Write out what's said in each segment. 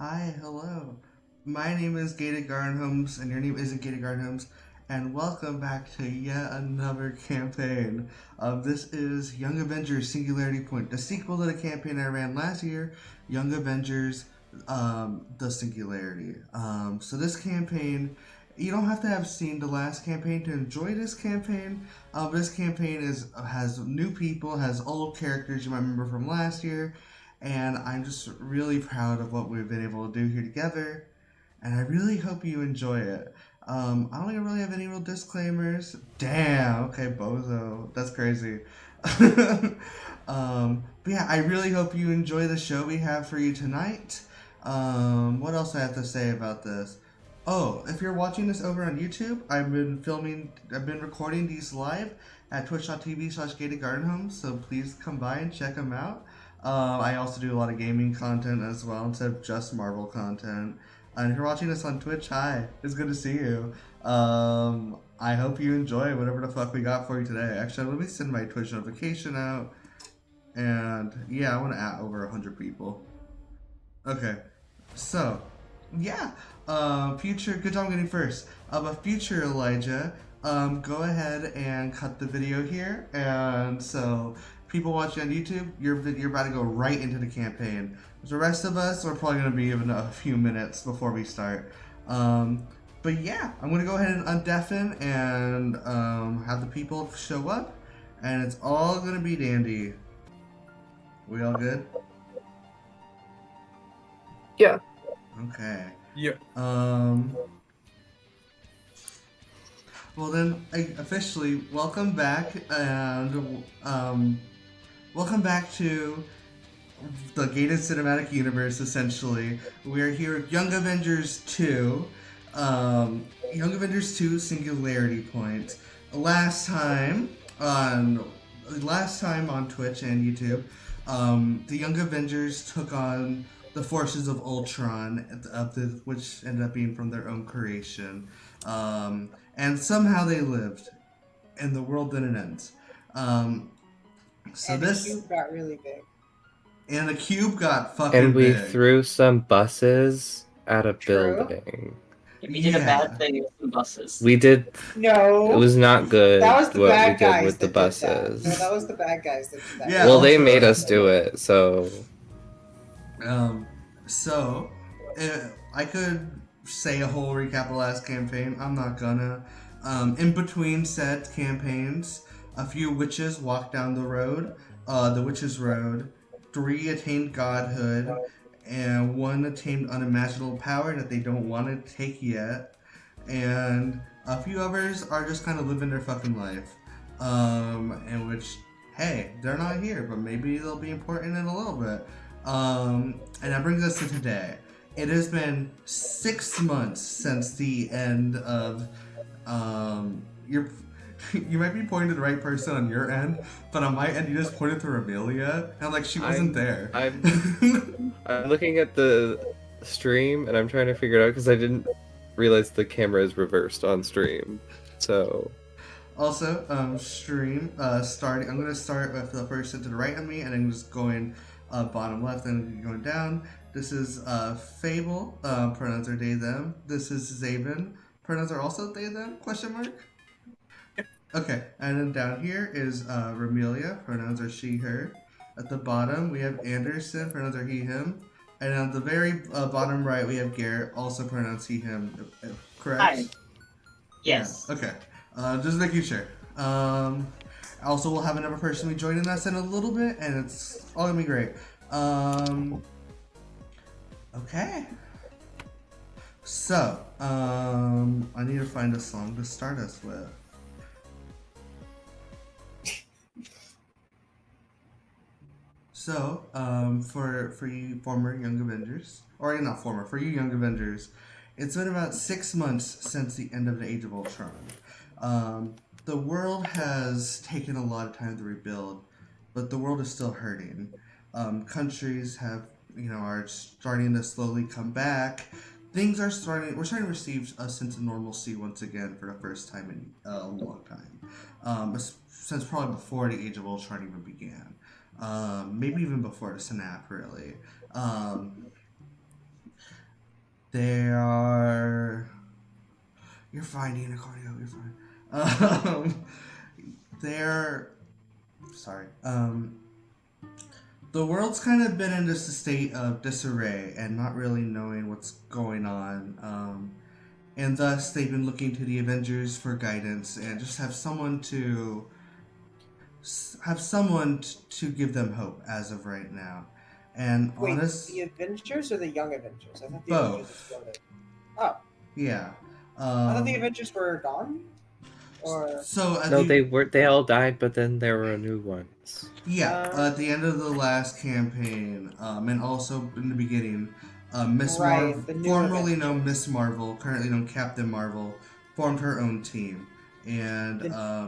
Hi, hello. My name is gatedgardenhomes, and your name isn't gatedgardenhomes, and welcome back to yet another campaign. This is Young Avengers Singularity Point, the sequel to the campaign I ran last year, Young Avengers, the Singularity. So this campaign, you don't have to have seen the last campaign to enjoy this campaign. This campaign has new people, has old characters you might remember from last year, and I'm just really proud of what we've been able to do here together, and I really hope you enjoy it. I don't even really have any real disclaimers. Damn, okay, bozo. That's crazy. But yeah, I really hope you enjoy the show we have for you tonight. What else I have to say about this? Oh, if you're watching this over on YouTube, I've been recording these live at twitch.tv/gatedgardenhomes, so please come by and check them out. I also do a lot of gaming content as well instead of just Marvel content. And if you're watching this on Twitch, hi, it's good to see you. I hope you enjoy whatever the fuck we got for you today. Actually, let me send my Twitch notification out. And yeah, I want to add over 100 people. Okay, so yeah, future. Good job getting first. But future Elijah, go ahead and cut the video here, and so people watching on YouTube, you're about to go right into the campaign. The rest of us are probably gonna be given a few minutes before we start. But yeah, I'm gonna go ahead and undeafen and have the people show up, and it's all gonna be dandy. We all good? Yeah. Okay. Yeah. Well then, officially, welcome back, and welcome back to the Gated Cinematic Universe. Essentially, we are here with Young Avengers 2, Young Avengers 2 Singularity Point. Last time on, last time on Twitch and YouTube, the Young Avengers took on the forces of Ultron, which ended up being from their own creation. And somehow they lived, and the world didn't end. Um, so And the this cube got really big. and the cube got fucking And we big. threw some buses at a True. building. We did a Yeah. bad thing with the buses. We did. No. It was not good That was the what we bad did guys with the that did that. buses. No, that was the bad guys that did that. Yeah, Well, they also- made us do it, so. So I could say a whole recap of the last campaign. I'm not gonna. In between said campaigns, a few witches walked down the road, the witches' road. 3 attained godhood, and 1 attained unimaginable power that they don't want to take yet. And a few others are just kind of living their fucking life. In which, hey, they're not here, but maybe they'll be important in a little bit. And that brings us to today. It has been 6 months since the end of your. You might be pointing to the right person on your end, but on my end, you just pointed to Remelia, and like she wasn't there. I'm looking at the stream and I'm trying to figure it out because I didn't realize the camera is reversed on stream. So. Also, stream starting. I'm gonna start with the person to the right of me, and I'm just going bottom left and going down. This is Fable. Pronouns are they them. This is Zaven. Pronouns are also they them? Question mark. Okay, and then down here is Remelia. Pronouns are she her. At the bottom we have Anderson. Pronouns are he him. And on the very bottom right we have Garrett. Also pronouns he him. Correct. Hi. Yes. Yeah. Okay. Just making sure. Also, we'll have another person be joining us in a little bit, and it's all gonna be great. Okay. So, I need to find a song to start us with. So, for you former Young Avengers, or not former, for you Young Avengers, it's been about 6 months since the end of the Age of Ultron. The world has taken a lot of time to rebuild, but the world is still hurting. Countries are starting to slowly come back. We're starting to receive a sense of normalcy once again for the first time in a long time. Since probably before the Age of Ultron even began. Maybe even before the snap, really. They are. You're fine, Unicornio. You're fine. They're. Sorry. The world's kind of been in this state of disarray and not really knowing what's going on. And thus, they've been looking to the Avengers for guidance and just have someone to to give them hope as of right now. And Wait, honest, the Avengers or the Young Avengers? I thought the Both. Avengers exploded. Oh, yeah. I thought the Avengers were gone? Or. So at No, the, they all died, but then there were new ones. yeah, at the end of the last campaign, and also in the beginning, Miss Right, Marvel, the new formerly known Avengers. Miss Marvel, currently known Captain Marvel, formed her own team, and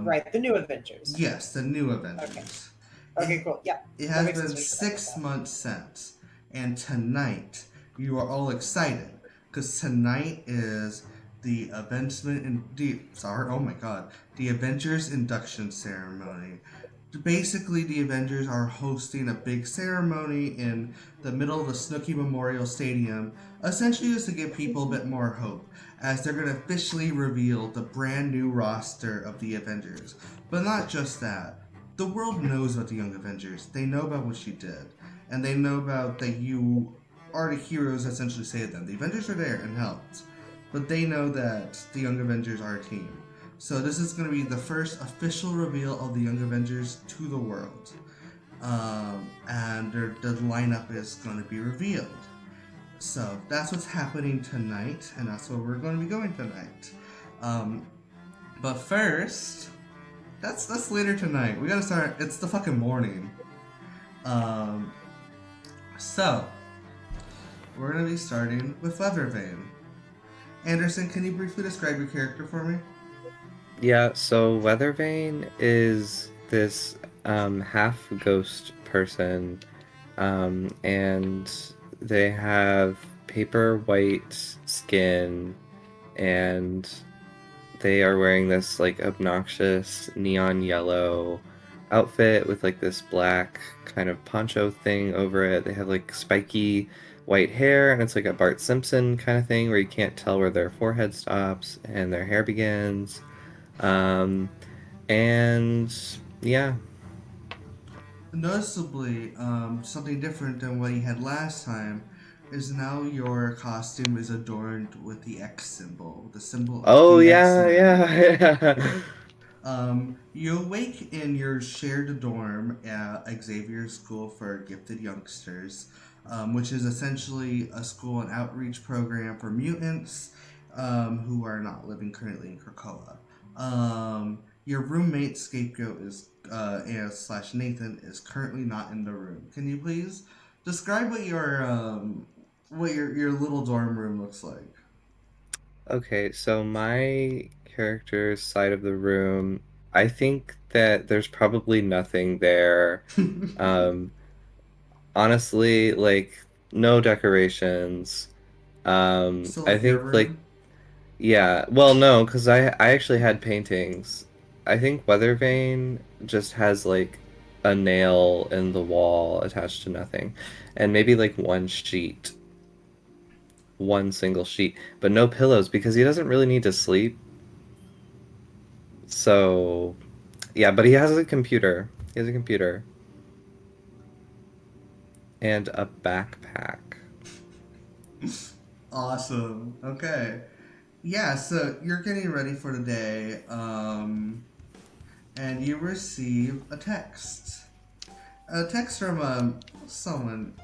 Right, the new Avengers. yes, the new Avengers. Okay, cool. Yeah. It That has makes been sense. 6 months since, and tonight you are all excited because tonight is the the Avengers induction ceremony. Basically, the Avengers are hosting a big ceremony in the middle of the Snooki Memorial Stadium, essentially just to give people a bit more hope, as they're going to officially reveal the brand new roster of the Avengers. But not just that. The world knows about the Young Avengers. They know about what she did. And they know about that you are the heroes that essentially saved them. The Avengers are there and helped. But they know that the Young Avengers are a team. So this is going to be the first official reveal of the Young Avengers to the world. And the lineup is going to be revealed. So that's what's happening tonight, and that's where we're going to be going tonight. But first, that's later tonight. We gotta start. It's the fucking morning. So we're gonna be starting with Vane. Anderson, can you briefly describe your character for me? Yeah, so Vane is this half ghost person, and they have paper white skin, and they are wearing this like obnoxious neon yellow outfit with like this black kind of poncho thing over it. They have like spiky white hair, and it's like a Bart Simpson kind of thing where you can't tell where their forehead stops and their hair begins. And yeah. Noticeably, something different than what he had last time is now your costume is adorned with the X symbol, the symbol of Oh the yeah, X-Men. yeah. You awake in your shared dorm at Xavier's School for Gifted Youngsters, which is essentially a school and outreach program for mutants who are not living currently in Krakoa. Your roommate Scapegoat is slash Nathan is currently not in the room. Can you please describe what your little dorm room looks like? Okay, so my character's side of the room, I think that there's probably nothing there. Um, Honestly, like no decorations. So I like your think like room? yeah, well no, because I actually had paintings. I think Vane just has like a nail in the wall attached to nothing, and maybe like one single sheet, but no pillows because he doesn't really need to sleep. So yeah, but he has a computer. He has a computer and a backpack. Awesome. Okay. Yeah, so you're getting ready for the day, and you receive a text. A text from someone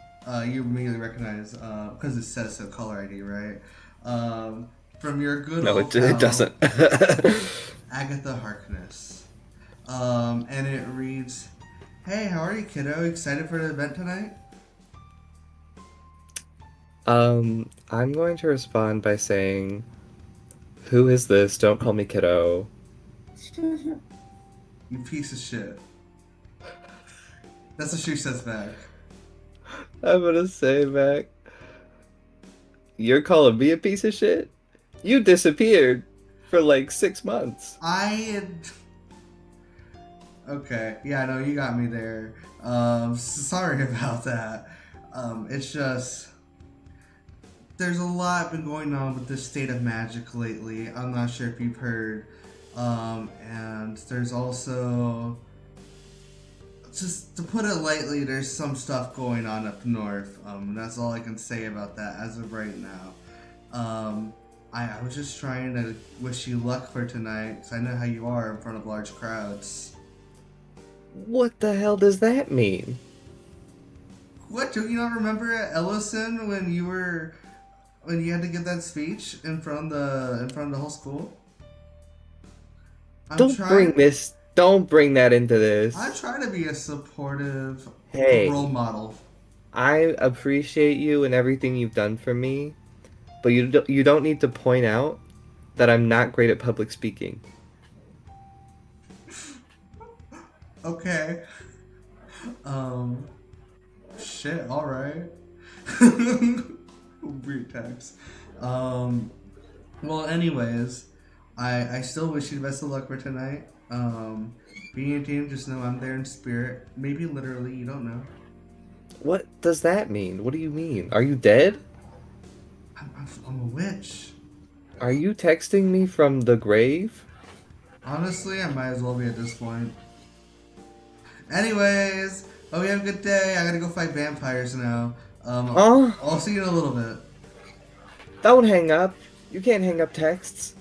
you immediately recognize because it says so, caller ID, right? From your good No, old it pal, doesn't. Agatha Harkness. And it reads, "Hey, how are you, kiddo? Excited for the event tonight?" I'm going to respond by saying, "Who is this? Don't call me kiddo." You piece of shit. That's what she says back. I'm gonna say back, "You're calling me a piece of shit? You disappeared for like 6 months." Okay, yeah, no, you got me there. Sorry about that. It's just there's a lot been going on with the state of magic lately. I'm not sure if you've heard. And there's also, just to put it lightly, there's some stuff going on up north. That's all I can say about that as of right now. I was just trying to wish you luck for tonight, because I know how you are in front of large crowds. What the hell does that mean? What, do you not remember at Ellison when you had to give that speech in front of the whole school? Don't bring that into this. I'm trying to be a supportive Hey. role model. I appreciate you and everything you've done for me, but you don't need to point out that I'm not great at public speaking. Okay. Shit, alright. Weird text. Well, anyways, I still wish you the best of luck for tonight. Being a team, just know I'm there in spirit. Maybe literally, you don't know. What does that mean? What do you mean? Are you dead? I'm a witch. Are you texting me from the grave? Honestly, I might as well be at this point. Anyways, hope you have a good day. I gotta go fight vampires now. Oh. I'll see you in a little bit. Don't hang up. You can't hang up texts.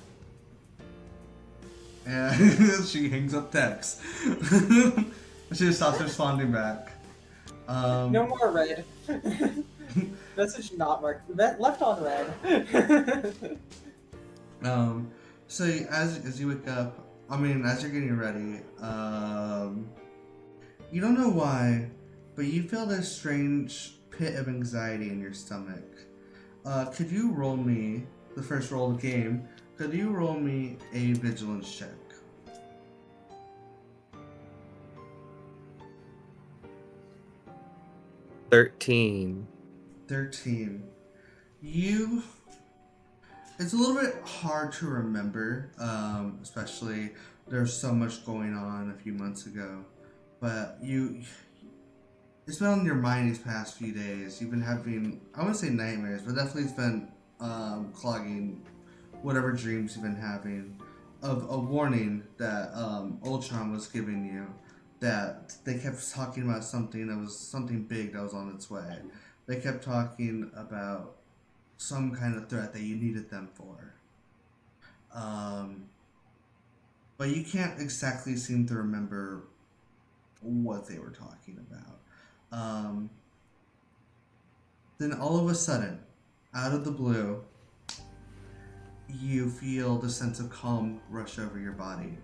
And she hangs up text. She just stops responding back. No more red. Message not marked. Left on red. So as you wake up, as you're getting ready, you don't know why, but you feel this strange pit of anxiety in your stomach. Could you roll me, the first roll of the game, could you roll me a vigilance check? 13. 13. It's a little bit hard to remember, especially there's so much going on a few months ago, but it's been on your mind these past few days. You've been having, I wouldn't say nightmares, but definitely it's been clogging whatever dreams you've been having, of a warning that Ultron was giving you, that they kept talking about something big that was on its way. They kept talking about some kind of threat that you needed them for. But you can't exactly seem to remember what they were talking about. Then all of a sudden, out of the blue, you feel the sense of calm rush over your body.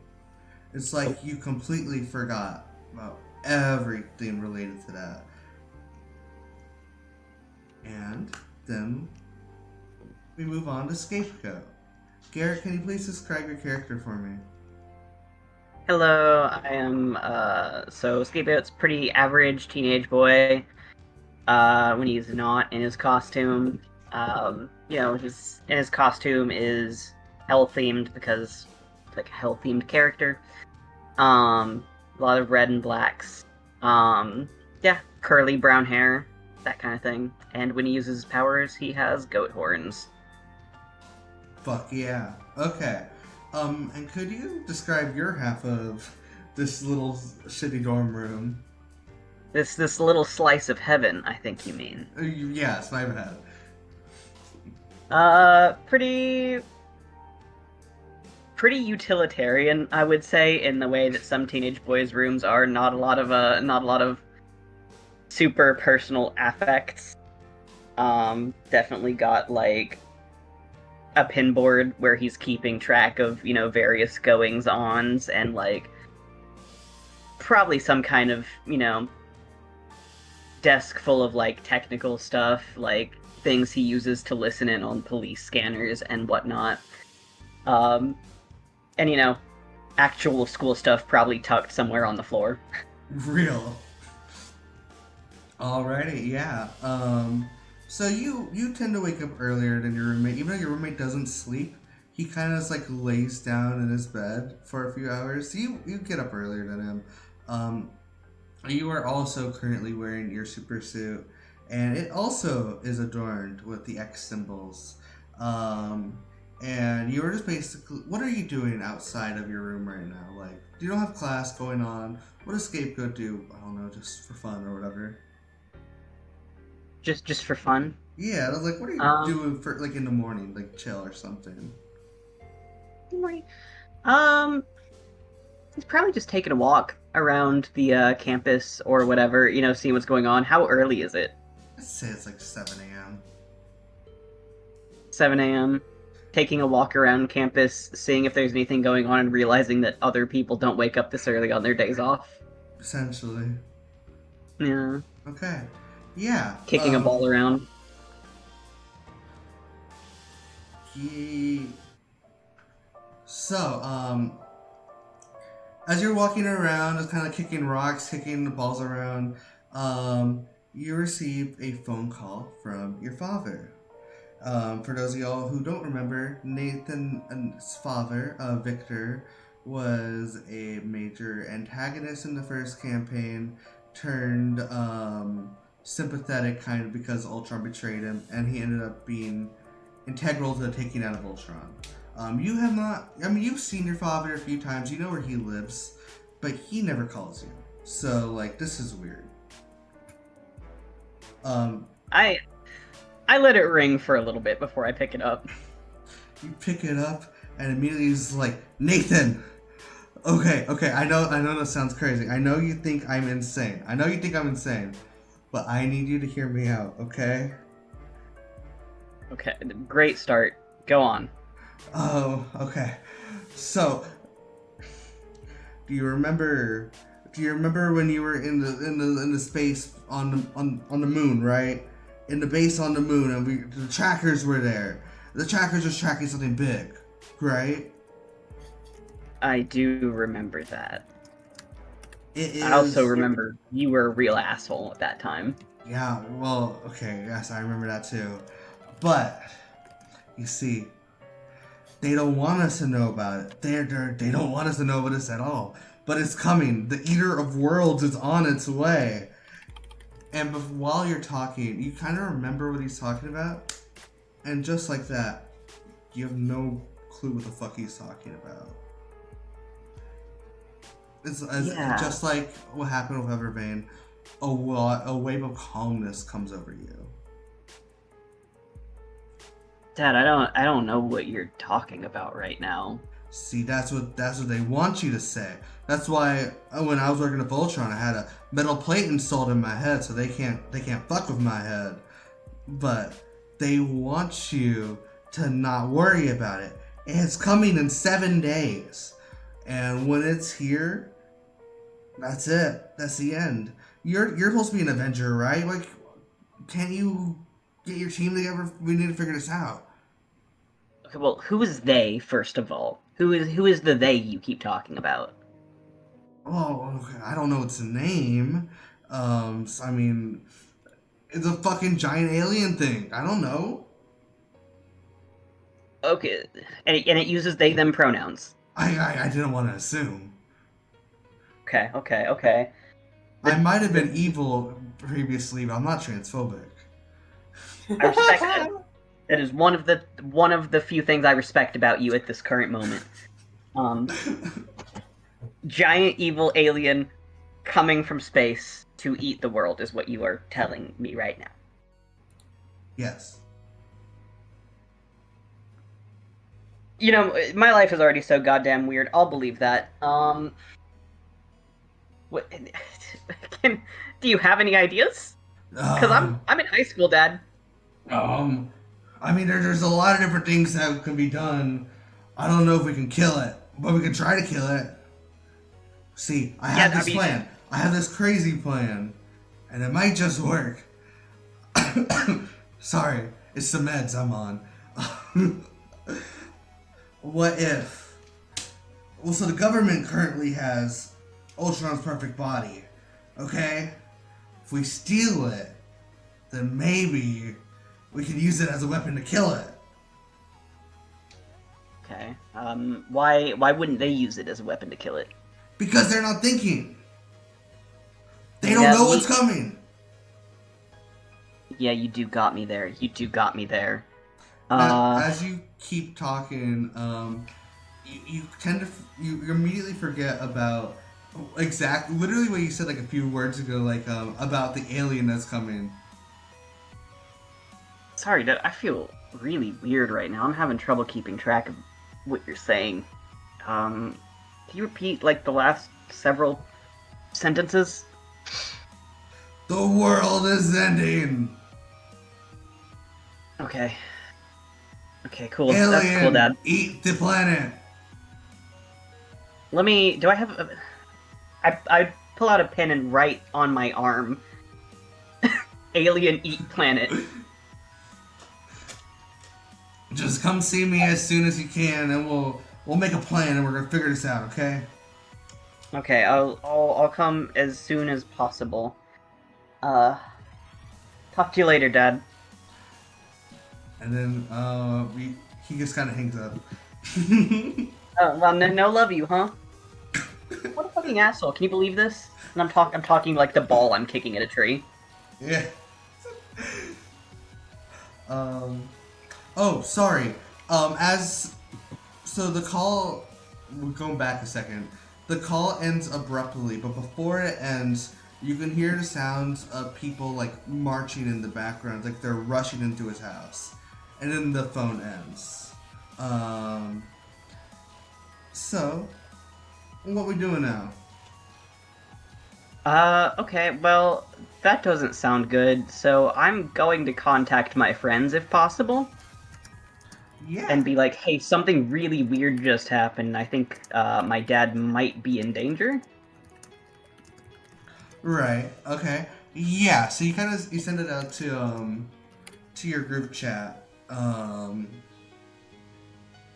It's like you completely forgot about everything related to that. And then we move on to Scapegoat. Garrett, can you please describe your character for me? Hello, I am, Scapegoat's pretty average teenage boy, when he's not in his costume. His costume is hell-themed because it's like a hell-themed character. A lot of red and blacks. Curly brown hair, that kind of thing. And when he uses his powers, he has goat horns. Fuck yeah. Okay. And could you describe your half of this little shitty dorm room? This little slice of heaven, I think you mean. Yes, my bad. Pretty utilitarian, I would say, in the way that some teenage boys' rooms are. Not a lot of super personal affects. Definitely got like a pinboard where he's keeping track of, various goings-ons, and like probably some kind of, desk full of like technical stuff, like things he uses to listen in on police scanners and whatnot. And actual school stuff probably tucked somewhere on the floor. Real. Alrighty, yeah. So you tend to wake up earlier than your roommate, even though your roommate doesn't sleep. He kind of just like lays down in his bed for a few hours. So you get up earlier than him. You are also currently wearing your super suit and it also is adorned with the X symbols. And you're just basically, what are you doing outside of your room right now? Like, you don't have class going on. What does Scapegoat do? I don't know, just for fun or whatever. Just for fun. Yeah, I was like, what are you doing for like in the morning, like chill or something? He's probably just taking a walk around the campus or whatever, seeing what's going on. How early is it? I'd say it's like 7 a.m. 7 a.m. Taking a walk around campus, seeing if there's anything going on, and realizing that other people don't wake up this early on their days off. Essentially. Yeah. Okay. Yeah. Kicking a ball around. So, as you're walking around, just kind of kicking rocks, kicking the balls around, you receive a phone call from your father. For those of y'all who don't remember, Nathan's father, Victor, was a major antagonist in the first campaign, turned sympathetic kind of because Ultron betrayed him, and he ended up being integral to the taking out of Ultron. You have not, you've seen your father a few times, you know where he lives, but he never calls you. So, like, this is weird. I let it ring for a little bit before I pick it up. You pick it up, and immediately he's like, Nathan! Okay, I know that sounds crazy. I know you think I'm insane. But I need you to hear me out, okay? Okay, great start. Go on. Oh, okay. So, do you remember when you were in the space on the moon, right? In the base on the moon, and the trackers were there. The trackers was tracking something big, right? I do remember that. It is... I also remember you were a real asshole at that time. Yeah, well, okay, yes, I remember that too. But, you see, they don't want us to know about it. They don't want us to know about this at all. But it's coming. The Eater of Worlds is on its way. And while you're talking, you kind of remember what he's talking about. And just like that, you have no clue what the fuck he's talking about. It's just like what happened with Vane. A wave of calmness comes over you. Dad, I don't know what you're talking about right now. See, that's what they want you to say. That's why when I was working at Voltron, I had a metal plate installed in my head, so they can't fuck with my head. But they want you to not worry about it. It's coming in 7 days, and when it's here, that's it. That's the end. You're supposed to be an Avenger, right? Like, can't you get your team together? We need to figure this out. Okay, well, who is they, first of all? Who is the they you keep talking about? Oh, I don't know its name. I mean, it's a fucking giant alien thing. I don't know. Okay, and it uses they them pronouns. I didn't want to assume. Okay. I might have been evil previously, but I'm not transphobic. I respect it. That is one of the few things I respect about you at this current moment. Giant evil alien coming from space to eat the world is what you are telling me right now. Yes. You know, my life is already so goddamn weird. I'll believe that. What? Do you have any ideas? Because I'm in high school, Dad. I mean, there's a lot of different things that can be done. I don't know if we can kill it, but we can try to kill it. See, I have this plan. I have this crazy plan, and it might just work. Sorry, it's the meds I'm on. What if? Well, so the government currently has Ultron's perfect body, okay? If we steal it, then maybe we can use it as a weapon to kill it. Okay. Why wouldn't they use it as a weapon to kill it? Because they're not thinking. They don't know what's coming. Yeah, you do got me there. You do got me there. As you keep talking, you tend to you immediately forget about literally what you said like a few words ago, like about the alien that's coming. Sorry, Dad. I feel really weird right now. I'm having trouble keeping track of what you're saying. Can you repeat like the last several sentences? The world is ending. Okay. Okay, cool. That's cool, Alien, Dad. eat the planet. Let me. Do I have? I pull out a pen and write on my arm. Alien eat planet. Just come see me as soon as you can, and we'll make a plan, and we're gonna figure this out, okay? Okay, I'll come as soon as possible. Talk to you later, Dad. And then he just kind of hangs up. Well, no love you, huh? What a fucking asshole! Can you believe this? And I'm talking like the ball I'm kicking at a tree. Yeah. Oh, sorry. So the call. We're going back a second. The call ends abruptly, but before it ends, you can hear the sounds of people like marching in the background, like they're rushing into his house, and then the phone ends. So, what we doing now? Okay, well, that doesn't sound good, so I'm going to contact my friends if possible. Yeah. And be like, hey, something really weird just happened. I think, my dad might be in danger. Right. Okay. Yeah. So you send it out to your group chat,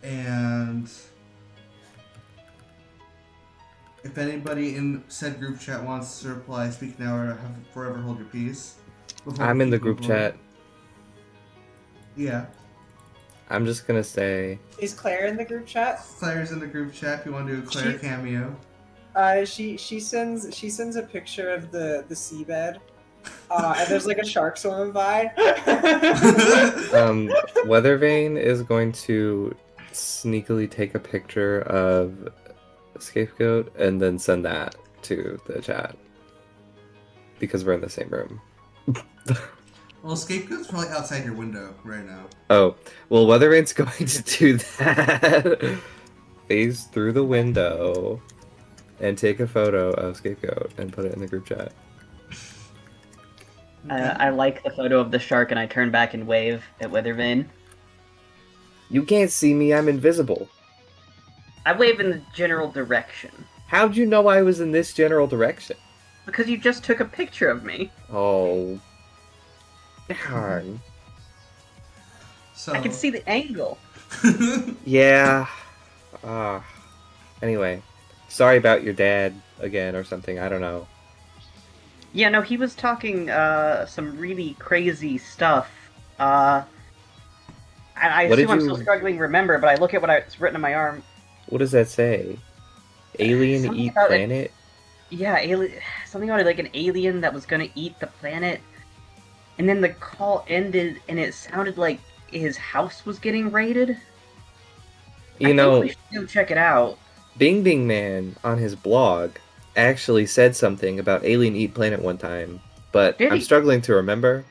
and if anybody in said group chat wants to reply, speak now or have forever hold your peace. I'm in the group chat. Yeah. I'm just gonna say. Is Claire in the group chat? Claire's in the group chat. If you want to do a Claire cameo. She sends a picture of the seabed. And there's like a shark swimming by. Weathervane is going to sneakily take a picture of Scapegoat and then send that to the chat because we're in the same room. Well, Scapegoat's probably outside your window right now. Oh, well, Weathervane's going to do that. Phase through the window and take a photo of Scapegoat and put it in the group chat. I like the photo of the shark, and I turn back and wave at Weathervane. You can't see me, I'm invisible. I wave in the general direction. How'd you know I was in this general direction? Because you just took a picture of me. Oh. Darn. So I can see the angle. Yeah. Anyway. Sorry about your dad again or something, I don't know. Yeah, no, he was talking some really crazy stuff. I assume I'm still struggling to remember, but I look at what's written on my arm. What does that say? Alien Something eat about planet? Yeah, something about it, like an alien that was gonna eat the planet. And then the call ended, and it sounded like his house was getting raided. I think we should go check it out. Bing Bing Man on his blog actually said something about Alien Eat Planet one time, but I'm struggling to remember.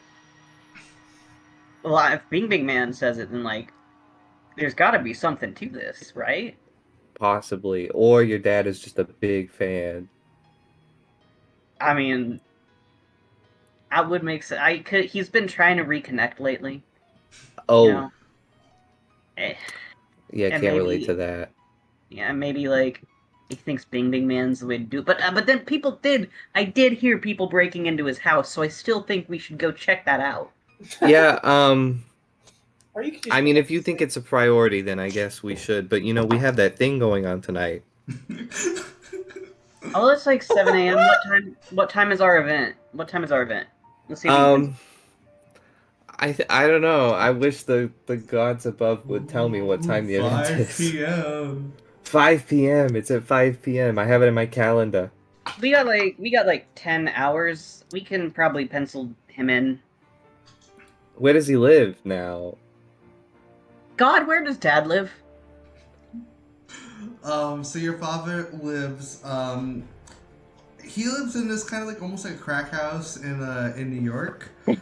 Well, if Bing Bing Man says it, then, like, there's gotta be something to this, right? Possibly. Or your dad is just a big fan. I mean, I would make sense. He's been trying to reconnect lately. Oh. You know? Yeah, can't relate to that. Yeah, maybe, like, he thinks Bing Bing Man's the way to do it. But then I did hear people breaking into his house, so I still think we should go check that out. Yeah, Or you could just I mean, if you think it's a priority, then I guess we should. But, we have that thing going on tonight. Oh, it's like 7 a.m. What time is our event? Let's see if I don't know. I wish the gods above would tell me what time the event is. 5 p.m. 5 p.m. It's at 5 p.m. I have it in my calendar. we got like 10 hours. We can probably pencil him in. Where does he live now? God, where does Dad live? So your father lives, he lives in this kind of like almost like a crack house in New York, which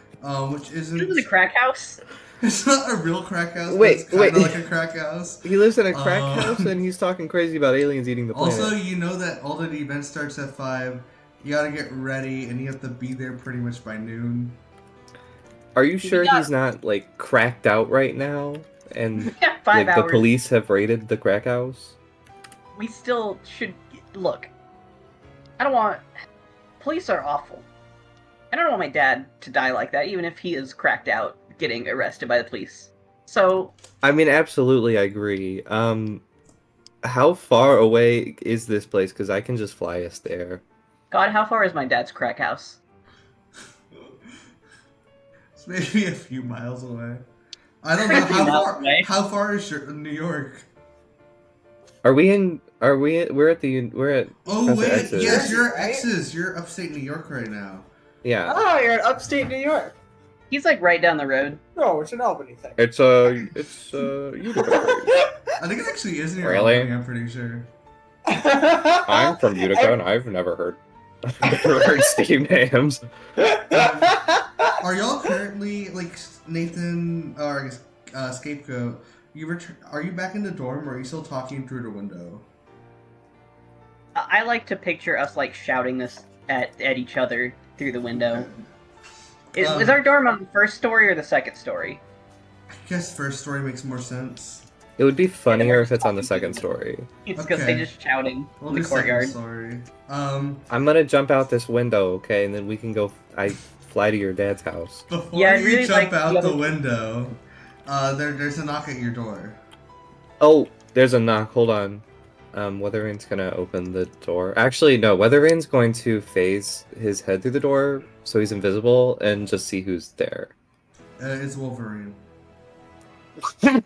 He lives in a isn't. crack house. It's not a real crack house, but Wait, it's kind of wait. like a crack house. He lives in a crack Um, house and he's talking crazy about aliens eating the planet. Also, you know that all the event starts at 5. You gotta get ready, and you have to be there pretty much by noon. Are you sure got- he's not like cracked out right now? And Yeah, 5 like hours. the police have raided the crack house? We still should look. I don't want. Police are awful. I don't want my dad to die like that, even if he is cracked out, getting arrested by the police. So I mean, absolutely, I agree. How far away is this place? Because I can just fly us there. God, how far is my dad's crack house? It's maybe a few miles away. I don't know A few how miles far. away. How far is New York? We're at Oh Professor wait, X's. yes, you're Right? X's. You're upstate New York right now. Yeah. Oh, you're in upstate New York. He's like right down the road. No, it's an Albany thing. It's Utica. I think it actually is near Really? Albany, I'm pretty sure. I'm from Utica and I've never heard Steve names. Are y'all currently like Nathan or I guess, Scapegoat? Are you back in the dorm, or are you still talking through the window? I like to picture us like shouting this at each other through the window. Is our dorm on the first story or the second story? I guess first story makes more sense. It would be funnier if it's on the second story. It's because Okay. they're just shouting We'll in the do second courtyard. story. I'm gonna jump out this window, okay, and then we can go. I fly to your dad's house. Before Yeah, I'd you really jump like the out the other- window, there's a knock at your door. Oh, there's a knock. Hold on. Weathervane's gonna open the door. Actually, no. Weathervane's going to phase his head through the door so he's invisible and just see who's there. It's Wolverine. Okay,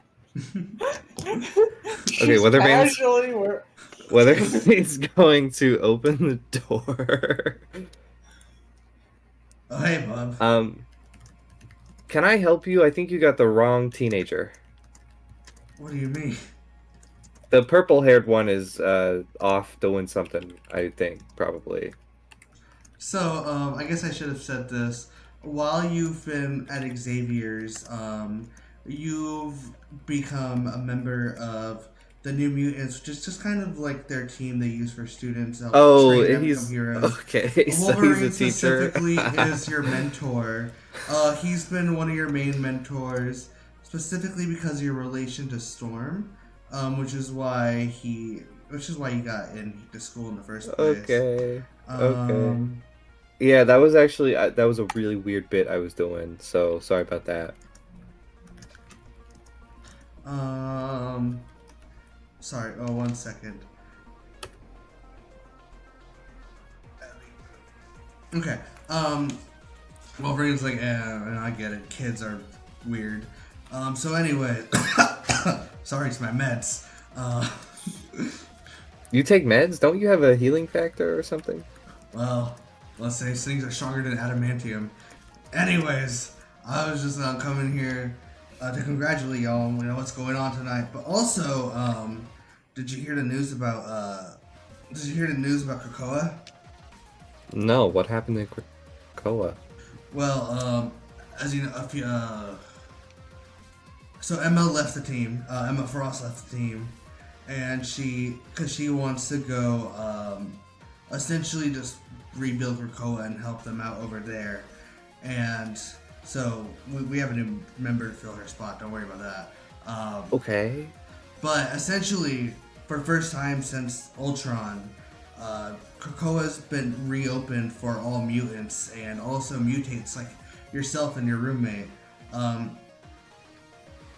Weathervane's Casually, we're... Weathervane's going to open the door. Oh, hey, bub. Can I help you? I think you got the wrong teenager. What do you mean? The purple-haired one is off doing something. I think probably. So, I guess I should have said this. While you've been at Xavier's, you've become a member of the New Mutants, which is just kind of like their team they use for students. To help Oh, train them he's become heroes. okay. So Wolverine he's a teacher. specifically is your mentor. He's been one of your main mentors, specifically because of your relation to Storm, which is why you got into school in the first place. Okay. Okay. Um, Yeah, that was actually that was a really weird bit I was doing. So sorry about that. Sorry. Oh, 1 second. Okay. Wolverine's like, I get it. Kids are weird. So anyway, sorry, it's my meds. You take meds? Don't you have a healing factor or something? Well, let's say things are stronger than adamantium. Anyways, I was just coming here to congratulate y'all on what's going on tonight. But also, did you hear the news about Krakoa? No. What happened to Krakoa? Well, as you know, so Emma left the team. Emma Frost left the team, and because she wants to go, essentially just rebuild Krakoa and help them out over there. And so we have a new member to fill her spot. Don't worry about that. Okay. But essentially, for the first time since Ultron, Krakoa's been reopened for all mutants and also mutates like yourself and your roommate.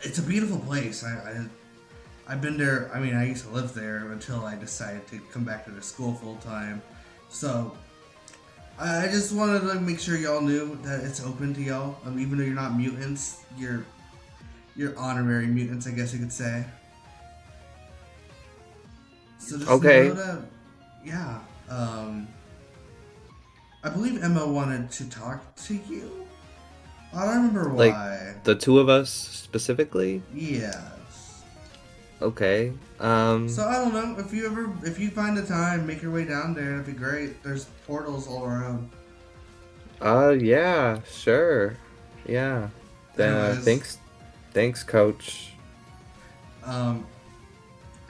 It's a beautiful place. I've been there. I mean, I used to live there until I decided to come back to the school full time. So I just wanted to make sure y'all knew that it's open to y'all. Even though you're not mutants, you're honorary mutants, I guess you could say. So just Okay. know that, yeah. I believe Emma wanted to talk to you. I don't remember Like, why. the two of us specifically? Yes. Okay. So I don't know, if you find the time, make your way down there, it'd be great. There's portals all around. Yeah, sure. Yeah. Anyways. Thanks, coach. Um,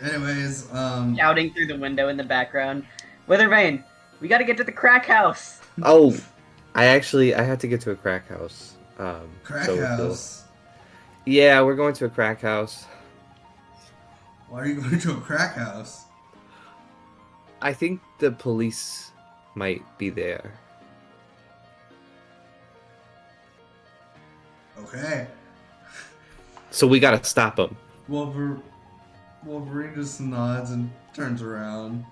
anyways. Shouting through the window in the background. Weathervane, we gotta get to the crack house. Oh, I had to get to a crack house. Crack so house. Yeah, we're going to a crack house. Why are you going to a crack house? I think the police might be there. Okay. So we gotta stop them. Wolverine just nods and turns around.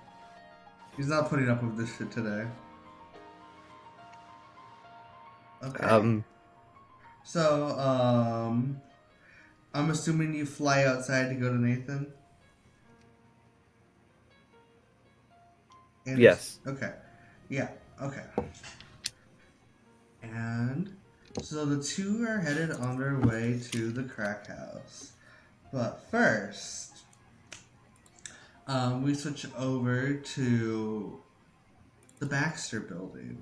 He's not putting up with this shit today. Okay. So, I'm assuming you fly outside to go to Nathan? Yes. Okay. Yeah, okay. And so the two are headed on their way to the crack house. But first, we switch over to the Baxter building.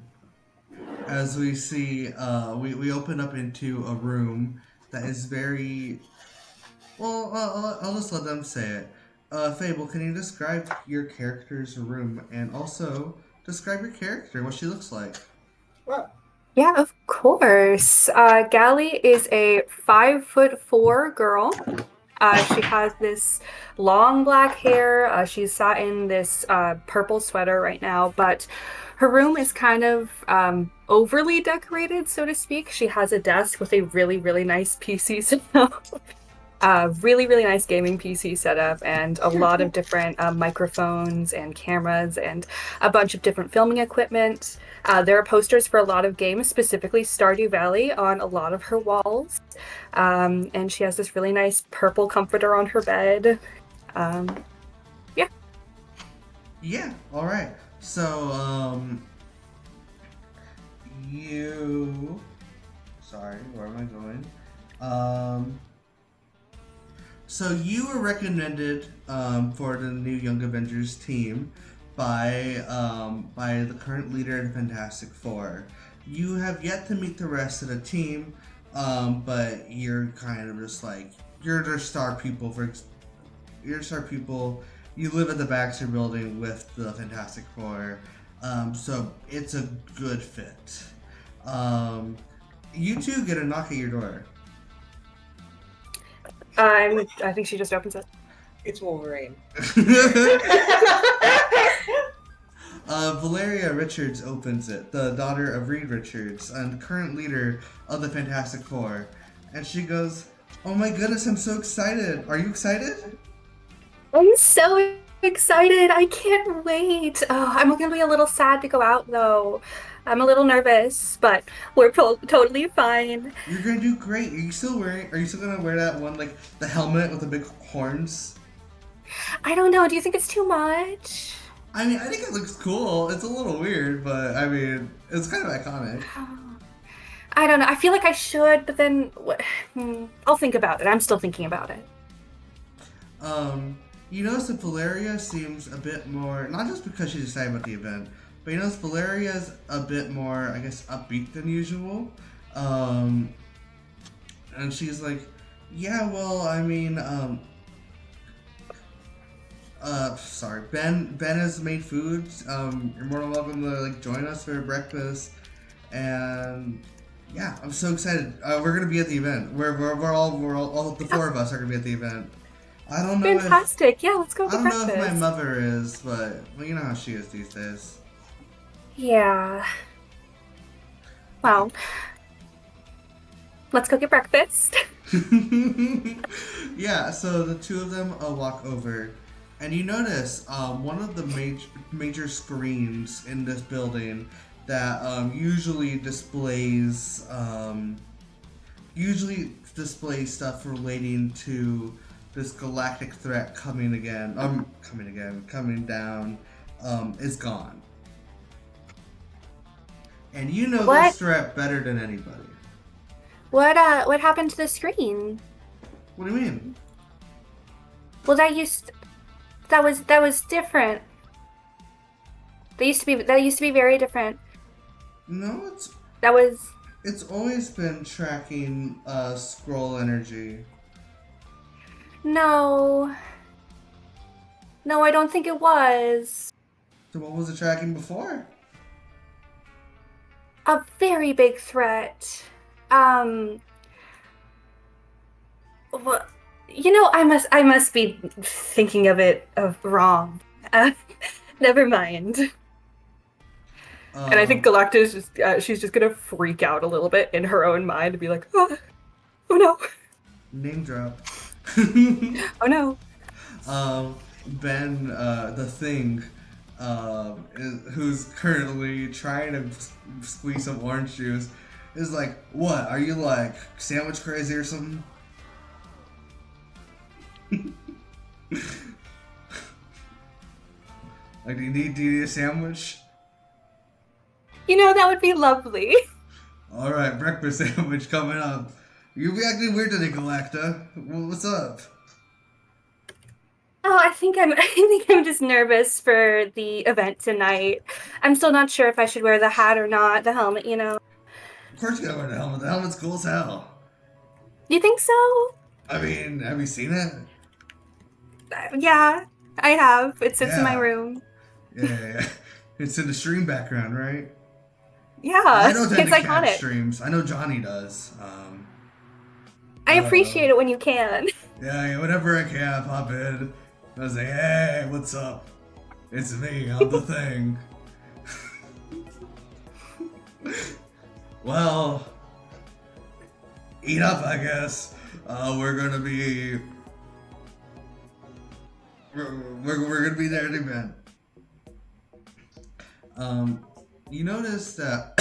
As we see, we open up into a room that is very... Well, I'll just let them say it. Fable, can you describe your character's room and also describe your character, what she looks like? What? Yeah, of course. Gallie is a 5'4" girl. She has this long black hair. She's sat in this purple sweater right now, but her room is kind of overly decorated, so to speak. She has a desk with a really, really nice PC setup. Really, really nice gaming PC setup, and a lot of different microphones and cameras and a bunch of different filming equipment. There are posters for a lot of games, specifically Stardew Valley, on a lot of her walls. And she has this really nice purple comforter on her bed. Yeah. Yeah, alright. So, Sorry, where am I going? So you were recommended for the new Young Avengers team by the current leader of the Fantastic Four. You have yet to meet the rest of the team, but you're kind of just like you're their star people. You're star people. You live at the Baxter Building with the Fantastic Four, so it's a good fit. You two get a knock at your door. I think she just opens it. It's Wolverine. Valeria Richards opens it, the daughter of Reed Richards and current leader of the Fantastic Four. And she goes, "Oh my goodness, I'm so excited. Are you excited?" I'm so excited. I can't wait. Oh, I'm going to be a little sad to go out, though. I'm a little nervous, but we're totally fine. You're gonna do great. Are you still gonna wear that one, like, the helmet with the big horns? I don't know. Do you think it's too much? I mean, I think it looks cool. It's a little weird, but, I mean, it's kind of iconic. I don't know. I feel like I should, but then I'll think about it. I'm still thinking about it. You notice that Valeria seems a bit more, not just because she's excited about the event, but you notice Valeria's a bit more, I guess, upbeat than usual. And she's like, yeah, well, I mean, sorry, Ben has made food. You're more than welcome to, like, join us for breakfast. And yeah, I'm so excited. We're gonna be at the event. We're all the four of us are gonna be at the event. I don't know. Fantastic. Yeah, let's go I get don't breakfast. know if my mother is, but well, you know how she is these days. Yeah. Well, let's go get breakfast. Yeah, so the two of them walk over, and you notice one of the major screens in this building that usually displays stuff relating to this galactic threat coming down, is gone. And you know What? this threat better than anybody. What happened to the screen? What do you mean? Well, that was different. That used to be very different. No, That was it's always been tracking scroll energy. no. No, I don't think it was. So what was it tracking before? A very big threat. Well, I must be thinking of it wrong. Never mind. And I think Galacta is just, she's just gonna freak out a little bit in her own mind and be like, oh no. Name drop. Oh no. Ben, the Thing, who's currently trying to squeeze some orange juice, is like, what? Are you like sandwich crazy or something? Like, do you need a sandwich? That would be lovely. All right, breakfast sandwich coming up. You be acting weird today, Galacta. What's up? Oh, I think I'm just nervous for the event tonight. I'm still not sure if I should wear the hat or not, the helmet, Of course you gotta wear the helmet. The helmet's cool as hell. You think so? I mean, have you seen it? Yeah, I have. It sits in my Yeah. room. Yeah. It's in the stream background, right? Yeah, I don't tend it's to catch iconic. streams. I know Johnny does. I appreciate it when you can. Yeah, whenever I can, I pop in. I was like, hey, what's up? It's me, I'm the Thing. Well, eat up, I guess. We're gonna be there at the event. You notice that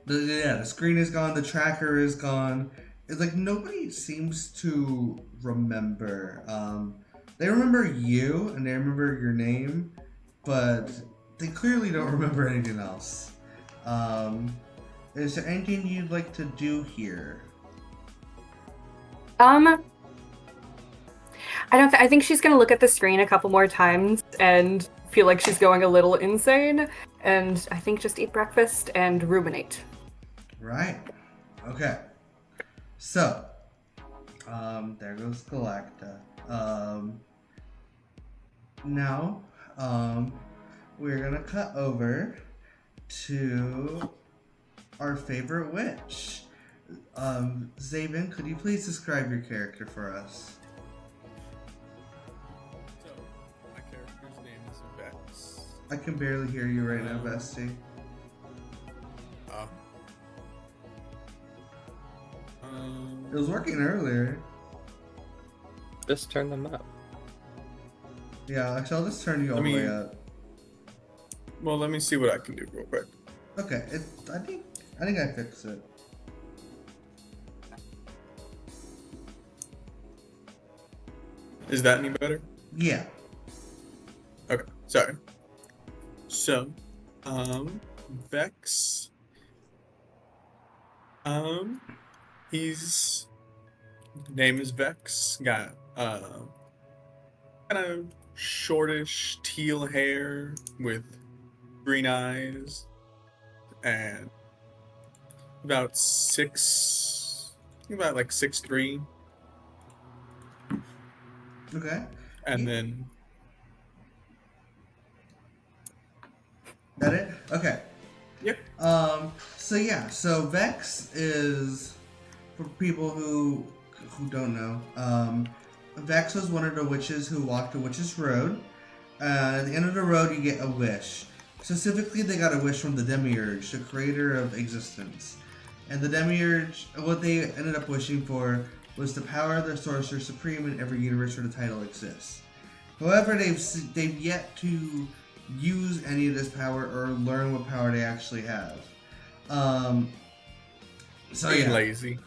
the screen is gone, the tracker is gone. It's like nobody seems to remember. They remember you and they remember your name, but they clearly don't remember anything else. Is there anything you'd like to do here? I think she's gonna look at the screen a couple more times and feel like she's going a little insane, and I think just eat breakfast and ruminate. Right. Okay. So, there goes Galacta. Now, we're gonna cut over to our favorite witch. Zaven, could you please describe your character for us? So, my character's name is Vex. I can barely hear you right now, bestie. It was working earlier. Just turn them up. Yeah, actually, I'll just turn you all the way up. Well, let me see what I can do real quick. Okay, I think I fixed it. Is that any better? Yeah. Okay, sorry. So, Vex. His name is Vex. Got kind of shortish teal hair with green eyes, and about 6'3". Okay. And then That it? Okay. Yep. So Vex is, for people who don't know, Vex was one of the witches who walked the Witch's Road. At the end of the road, you get a wish. Specifically, they got a wish from the Demiurge, the creator of existence. And the Demiurge, what they ended up wishing for was the power of the Sorcerer Supreme in every universe where the title exists. However, they've yet to use any of this power or learn what power they actually have. lazy.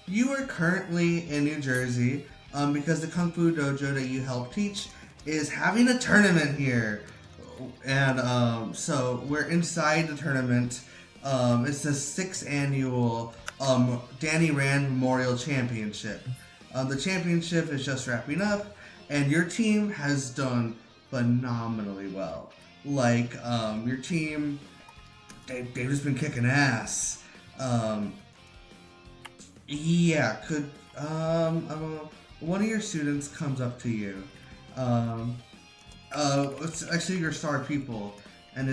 You are currently in New Jersey because the Kung Fu Dojo that you help teach is having a tournament here. And so we're inside the tournament. It's the 6th annual Danny Rand Memorial Championship. The championship is just wrapping up, and your team has done phenomenally well. Like, your team, they've just been kicking ass. Yeah, one of your students comes up to you. It's actually your star pupil, and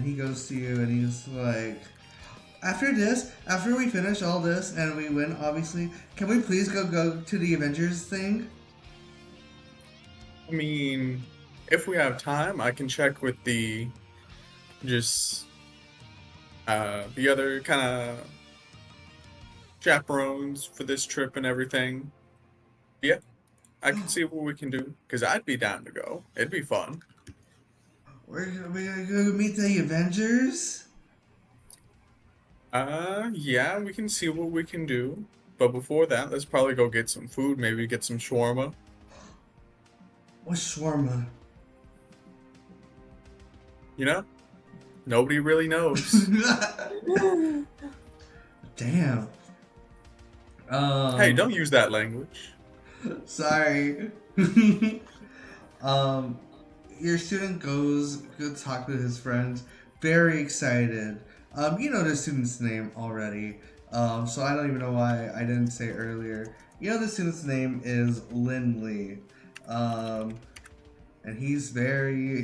he goes to you and he's like, after we finish all this and we win, obviously, can we please go to the Avengers thing? I mean, if we have time, I can check with the other kind of chaperones for this trip and everything. Yeah, I can see what we can do, because I'd be down to go. It'd be fun. We're gonna go meet the Avengers? Yeah, we can see what we can do. But before that, let's probably go get some food, maybe get some shawarma. What's shawarma? You know? Nobody really knows. Damn. Hey, don't use that language. Sorry. Your student goes talk with his friends, very excited. You know the student's name already, so I don't even know why I didn't say it earlier. You know the student's name is Lindley, and he's very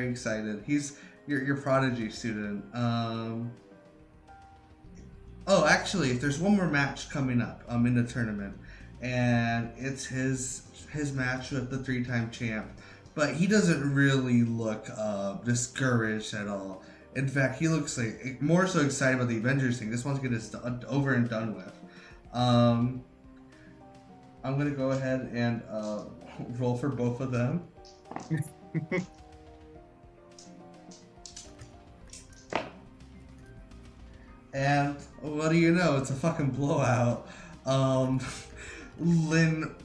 excited. He's your prodigy student. Oh, actually, there's one more match coming up in the tournament, and it's his match with the 3-time champ. But he doesn't really look discouraged at all. In fact, he looks like more so excited about the Avengers thing. Just wants to get this over and done with. I'm gonna go ahead and roll for both of them. And what do you know? It's a fucking blowout. Lynn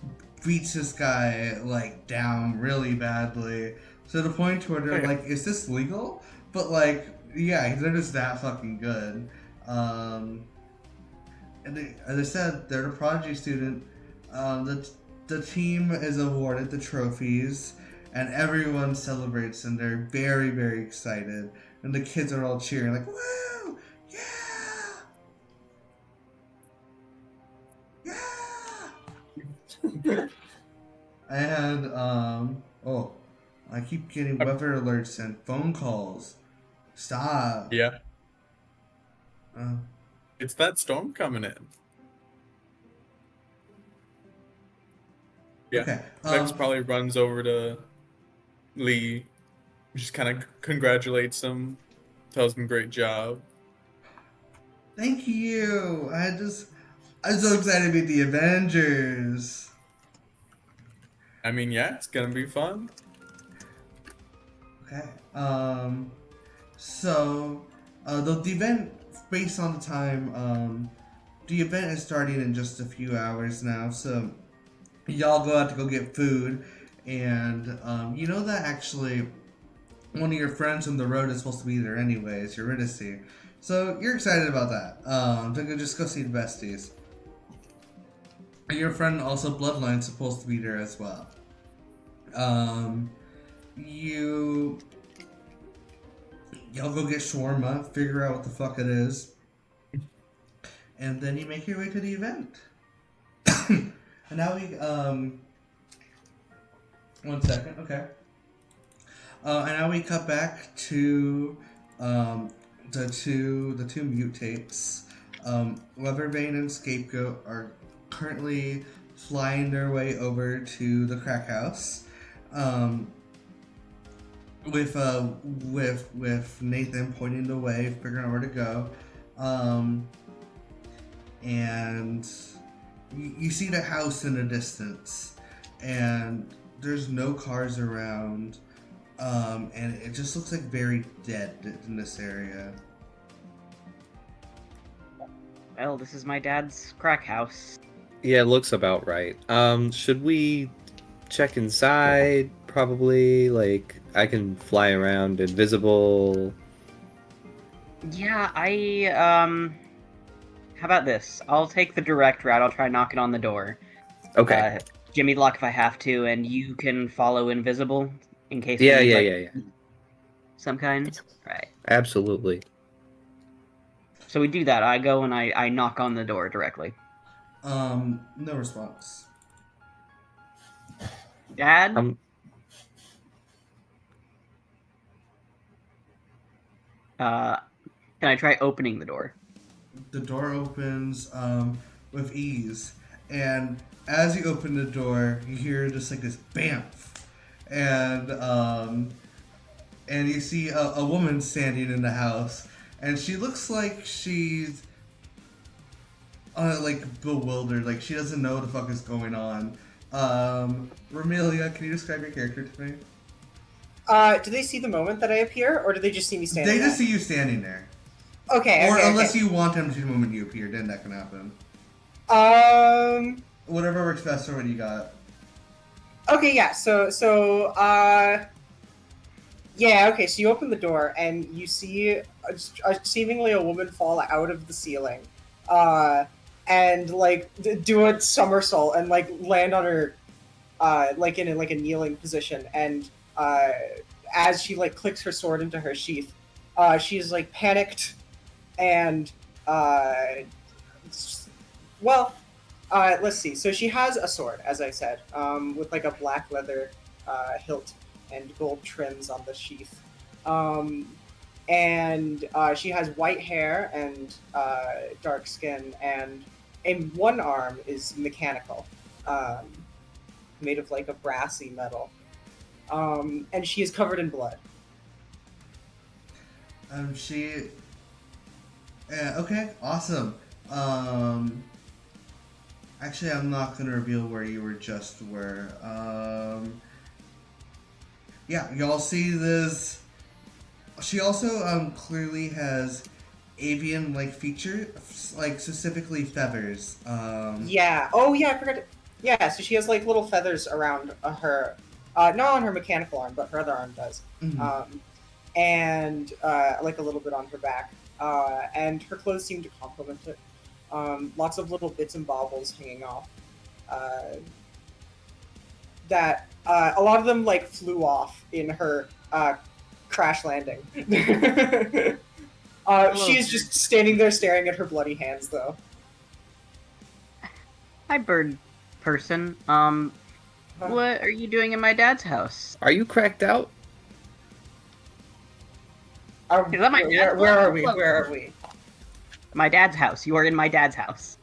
beats this guy like down really badly to the point where they're like, "Is this legal?" But like, yeah, they're just that fucking good. And as I said, they're the prodigy student. The team is awarded the trophies, and everyone celebrates, and they're very, very excited. And the kids are all cheering, like, "Woo! Yeah! Yeah!" And I keep getting weather alerts and phone calls. Stop. Yeah. It's that storm coming in. Yeah. Okay. Vex probably runs over to Lee, just kind of congratulates him, tells him great job. Thank you. I'm so excited to meet the Avengers. I mean, yeah, it's gonna be fun. Okay. So, the event, based on the time, the event is starting in just a few hours now. So, y'all go out to go get food, and you know that actually one of your friends from the road is supposed to be there anyways, Eurydice. So you're excited about that. To just go see the besties. And your friend also Bloodline's supposed to be there as well. Y'all go get shawarma, figure out what the fuck it is, and then you make your way to the event. And now we, 1 second, okay. And now we cut back to the two mutates. Vane and Scapegoat are currently flying their way over to the crack house. With Nathan pointing the way, figuring out where to go. And you see the house in the distance, and there's no cars around, and it just looks like very dead in this area. Well, this is my dad's crack house. Yeah, it looks about right. Should we check inside? Probably. Like, I can fly around invisible. Yeah, How about this? I'll take the direct route. I'll try knocking on the door. Okay. Jimmy lock if I have to, and you can follow invisible in case Yeah, we need, yeah. some kind. Right. Absolutely. So we do that. I go and I knock on the door directly. No response. Dad? Um, Can I try opening the door? The door opens with ease, and as you open the door, you hear just like this bamf, and you see a woman standing in the house, and she looks like she's like bewildered, like she doesn't know what the fuck is going on. Romelia, can you describe your character to me? Do they see the moment that I appear, or do they just see me standing They just there? see you standing there. Okay, Or okay, unless okay. you want them to see the moment you appear, then that can happen. Whatever works best for what you got. Okay, yeah. Yeah. Okay. So you open the door and you see seemingly a woman fall out of the ceiling, and like do a somersault and like land on her, like in a kneeling position. And as she like clicks her sword into her sheath, she's like panicked, and let's see. So she has a sword, as I said, with like a black leather hilt and gold trims on the sheath. And she has white hair and dark skin, and in one arm is mechanical, made of like a brassy metal. And she is covered in blood. Okay, awesome. Actually, I'm not gonna reveal where you were. Yeah, y'all see this. She also clearly has avian-like feature, like specifically feathers. Yeah. Oh, yeah. I forgot. Yeah. So she has like little feathers around her, not on her mechanical arm, but her other arm does. Mhm. And like a little bit on her back. And her clothes seem to complement it. Lots of little bits and baubles hanging off. That a lot of them like flew off in her crash landing. She is just standing there staring at her bloody hands, though. Hi, bird person. What are you doing in my dad's house? are you cracked out? Is that my dad's Where are house? we? Where are we? My dad's house. You are in my dad's house.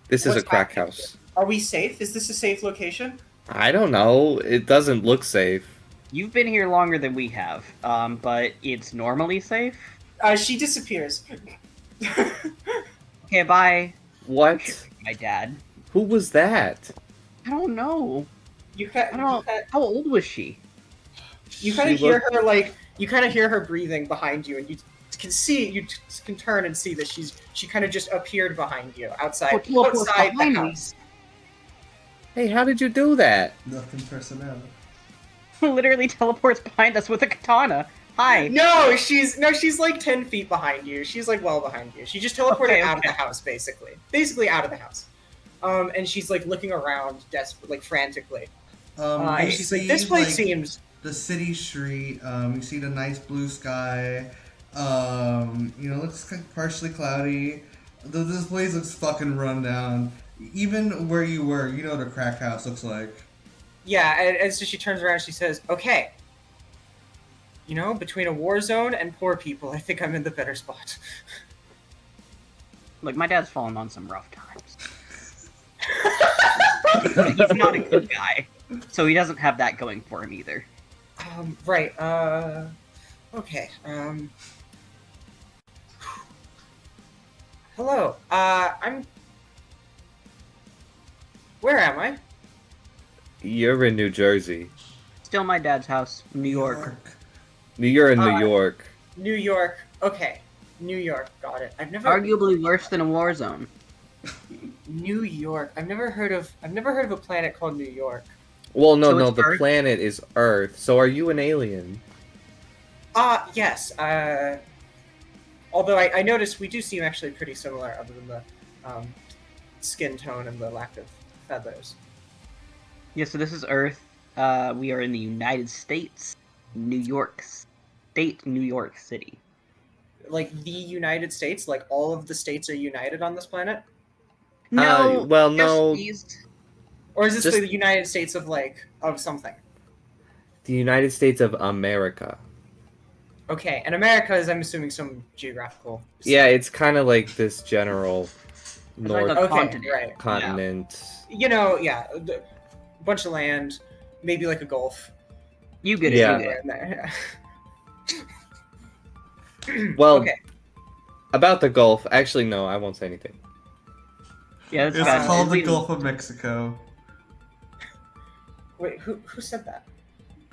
This is What's a crack happening? house. Are we safe? Is this a safe location? I don't know. It doesn't look safe. You've been here longer than we have, but it's normally safe. She disappears. Okay, bye. What? My dad. Who was that? I don't know. You I don't. How old was she? kind of She hear her like you kind of hear her breathing behind you, and you can turn and see that she kind of just appeared behind you outside teleports outside the behind me. house. Hey, how did you do that? Nothing personnel. Literally teleports behind us with a katana. Hi. No, she's like 10 feet behind you. She's like well behind you. She just teleported Okay, out of okay. the house, basically out of the house. And she's like looking around, like frantically. You And she's like, see, "This place like, seems." the city street. You see the nice blue sky. Looks kind of partially cloudy. This place looks fucking run down. Even where you were, you know what a crack house looks like. Yeah, and so she turns around and she says, "Okay. Between a war zone and poor people, I think I'm in the better spot." Look, my dad's fallen on some rough times. He's not a good guy, so he doesn't have that going for him either. Right. Okay. Hello. Where am I? You're in New Jersey. Still my dad's house, New York. You're in New York. New York. Okay. New York. Got it. I've never. Arguably worse than a war zone. New York. I've never heard of a planet called New York. Well, no, So no, it's the Earth? planet is Earth. So are you an alien? Yes. Although I noticed we do seem actually pretty similar, other than skin tone and the lack of feathers. Yeah, so this is Earth. We are in the United States, New York State, New York City. Like the United States, like all of the states are united on this planet, No, well, just no. these. or is this Just- the United States of something? The United States of America. Okay, and America is, I'm assuming, some geographical. Yeah, it's kind of like this general It's like North a Okay, continent. right. continent. You know, yeah, a bunch of land, maybe like a gulf. You get it. Yeah. You get it. In there. Well, okay. about the Gulf, actually, no, I won't say anything. Yeah, that's It's bad. called the We- Gulf of Mexico. Wait, who said that?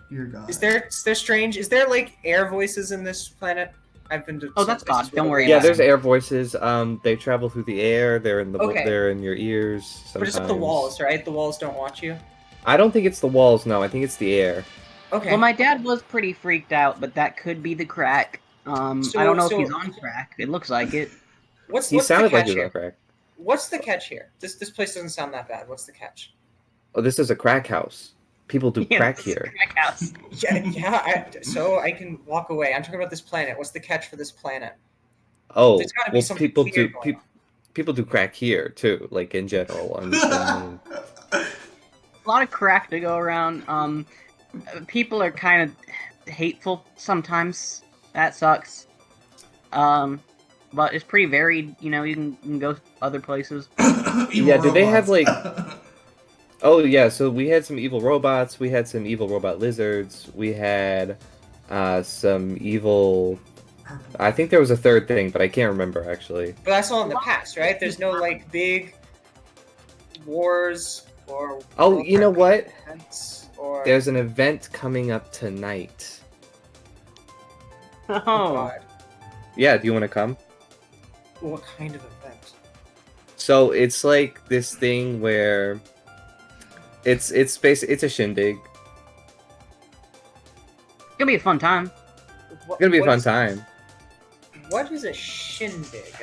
Your God. Is there strange? Is there like air voices in this planet? I've been to. Oh, some that's places God. Don't where worry they- Yeah, about there's air voices. They travel through the air. They're in the Okay. they're in your ears. Sometimes. But it's up the walls, right? The walls don't watch you. I don't think it's the walls. No, I think it's the air. Okay. Well, my dad was pretty freaked out, but that could be the crack. I don't know if he's on crack. It looks like it. what's He what's sounded the like catch he was here? on crack. What's the catch here? This place doesn't sound that bad. What's the catch? Oh, this is a crack house. People do Yeah, crack this is a here. Crack house. Yeah. So I can walk away. I'm talking about this planet. What's the catch for this planet? Oh, There's gotta be well, something people weird do going on. people do crack here too, like in general. A lot of crack to go around. People are kind of hateful sometimes. That sucks. But it's pretty varied. You know, you can go other places. Yeah, do they have, like- Oh yeah, so we had some evil robots. We had some evil robot lizards. We had some evil. I think there was a third thing, but I can't remember actually. But that's all in the past, right? There's no like big wars or. Oh, you know what? events Or There's an event coming up tonight. oh Oh, God, Yeah, do you want to come? what kind of event? So it's like this thing where it's a shindig. it's gonna be a fun time. What, It's gonna be a what fun is- time. What is a shindig?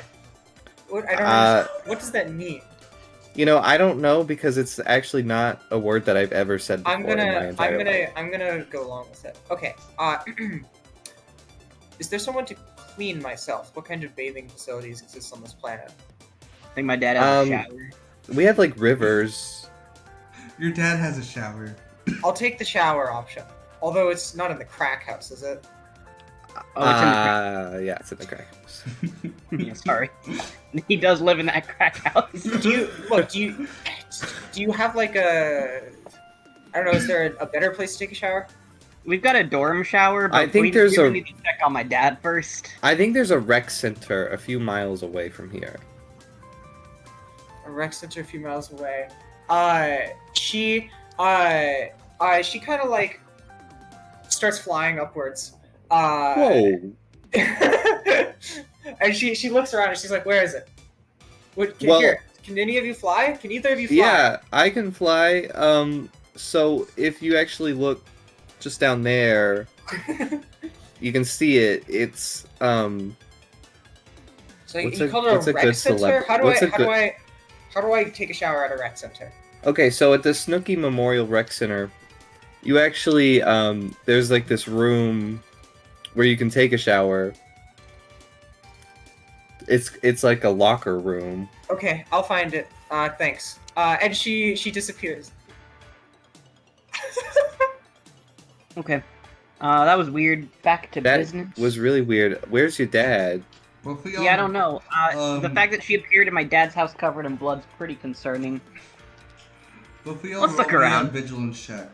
What I don't. Uh, understand. What does that mean? You know, I don't know because it's actually not a word that I've ever said before in my entire life. I'm gonna go along with it. Okay. Is there someone to clean myself? What kind of bathing facilities exist on this planet? I think my dad has a Um, shower. We have like rivers. Your dad has a shower. I'll take the shower option. Although it's not in the crack house, is it? Oh, it's in the crack. Yeah, it's in the crack house. Yeah, sorry. He does live in that crack house. Do you have like a? I don't know. Is there a better place to take a shower? We've got a dorm shower, but I think we there's really a- need to check on my dad first. I think there's a rec center a few miles away from here. A rec center a few miles away. She kind of like starts flying upwards. Whoa. And she looks around and she's like, "Where is it? Well- Here, can any of you fly? Can either of you fly?" Yeah, I can fly. So if you actually look just down there, you can see it. It's So What's you a- called it what's a a rec good center? celeb- How do what's I a how good- do I how do I take a shower at a rec center? okay. So at the Snooki Memorial Rec Center, you actually there's like this room where you can take a shower. It's like a locker room. Okay, I'll find it. Thanks. And she disappears. Okay. That was weird. Back to That business. was really weird. Where's your dad? Well, if we all- Yeah, I don't know. The Um, fact that she appeared in my dad's house covered in blood's pretty concerning. well, if we all Let's look roll me a around. vigilance check.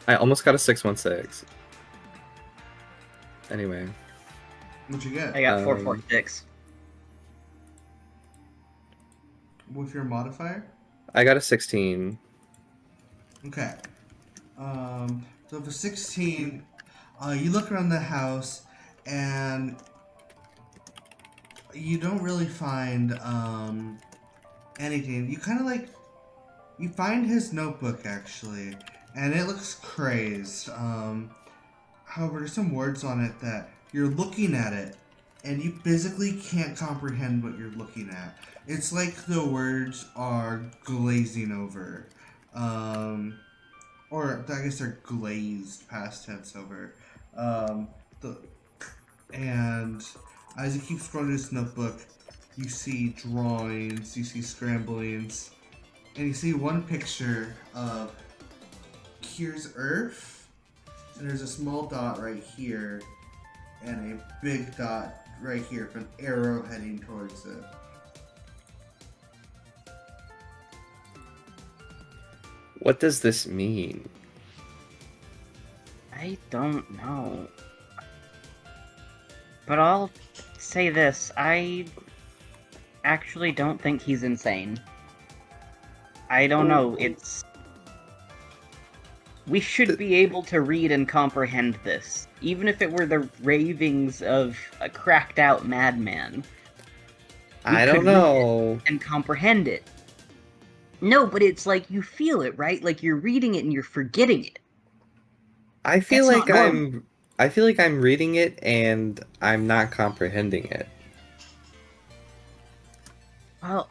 I almost got a 616. Anyway, What'd you get? I got Um, 446. With your modifier? I got a 16. Okay. So for 16, you look around the house and you don't really find anything. You kind of like you find his notebook actually, and it looks crazed. However, there's some words on it that you're looking at it and you physically can't comprehend what you're looking at. It's like the words are glazing over. Or I guess they're glazed past tense over. The And as you keep scrolling through this notebook, you see drawings, you see scramblings, and you see one picture of here's Earth, and there's a small dot right here, and a big dot right here with an arrow heading towards it. What does this mean? I don't know. But I'll say this, I actually don't think he's insane. I don't know, it's... We should be able to read and comprehend this, even if it were the ravings of a cracked-out madman. I don't know. And comprehend it. No, but it's like you feel it, right? Like you're reading it and you're forgetting it. I feel That's like not normal. I feel like I'm reading it and I'm not comprehending it. Well,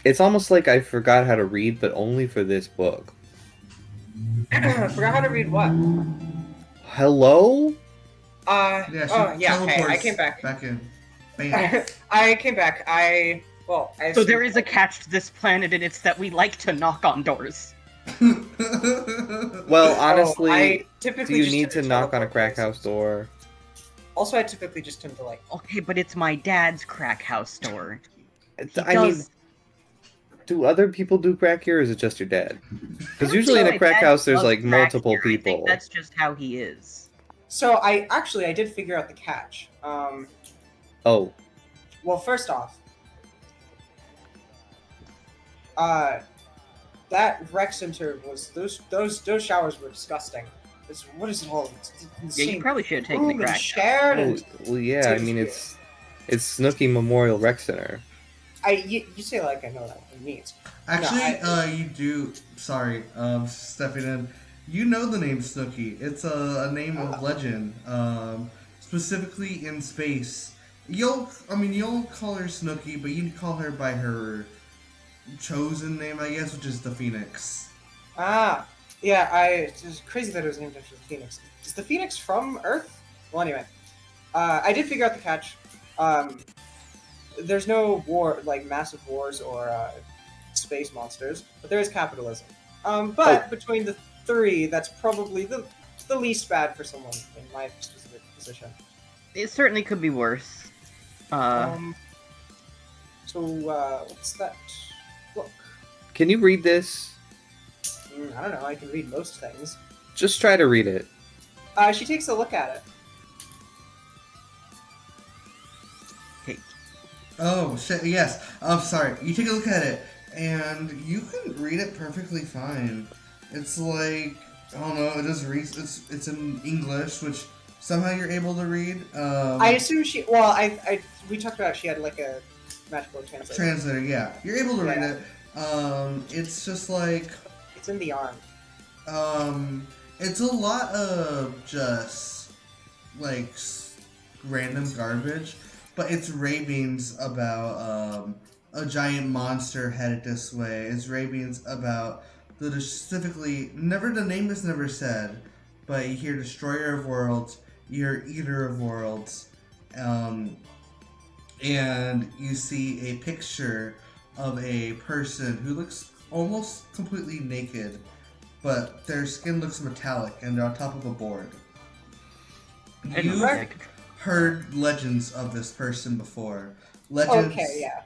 It's almost like I forgot how to read, but only for this book. Forgot how to read what? Hello? Yeah, okay, I teleports came back. Back in. Bam. I came back. I so there is a catch to this planet, and it's that we like to knock on doors. Well, honestly, I do typically you just need tend to knock on a teleport crack places. house door? Also, I typically just tend to like. Okay, but it's my dad's crack house door. He I mean, does- do other people do crack here, or is it just your dad? Because I usually in think a my crack dad house, there's does like crack multiple here. I think people. that's just how he is. So I did figure out the catch. Oh, Well, first off, that rec center was those showers were disgusting. What is it all? It's Yeah, insane. you probably should have taken the Room and crack. shared and well, yeah. I mean, it's Snooki Memorial Rec Center. you say like I know that what it means. Actually, you do. Sorry, stepping in. You know the name Snooki. It's a name of legend. Specifically in space. You'll call her Snooki, but you call her by her chosen name, I guess, which is the Phoenix. Yeah, it's crazy that it was named after the Phoenix. Is the Phoenix from Earth? Well, anyway, I did figure out the catch. There's no war, like massive wars or space monsters, but there is capitalism. But between the three, that's probably the least bad for someone in my specific position. It certainly could be worse. So what's that book? Can you read this? I don't know. I can read most things. Just try to read it. She takes a look at it. Okay. Oh shit! Yes. I'm sorry. You take a look at it, and you can read it perfectly fine. It's like I don't know. It just reads. It's in English, which somehow you're able to read. I assume she. Well, we talked about she had like a magical translator. Translator. Yeah, you're able to read Yeah. it. It's just like. It's in the arm. It's a lot of just like random garbage, but it's ravings about a giant monster headed this way. It's ravings about the the name is never said, but you hear Destroyer of Worlds, you hear Eater of Worlds, and you see a picture of a person who looks almost completely naked, but their skin looks metallic and they're on top of a board. You've heard legends of this person before. Legends. Okay, yeah.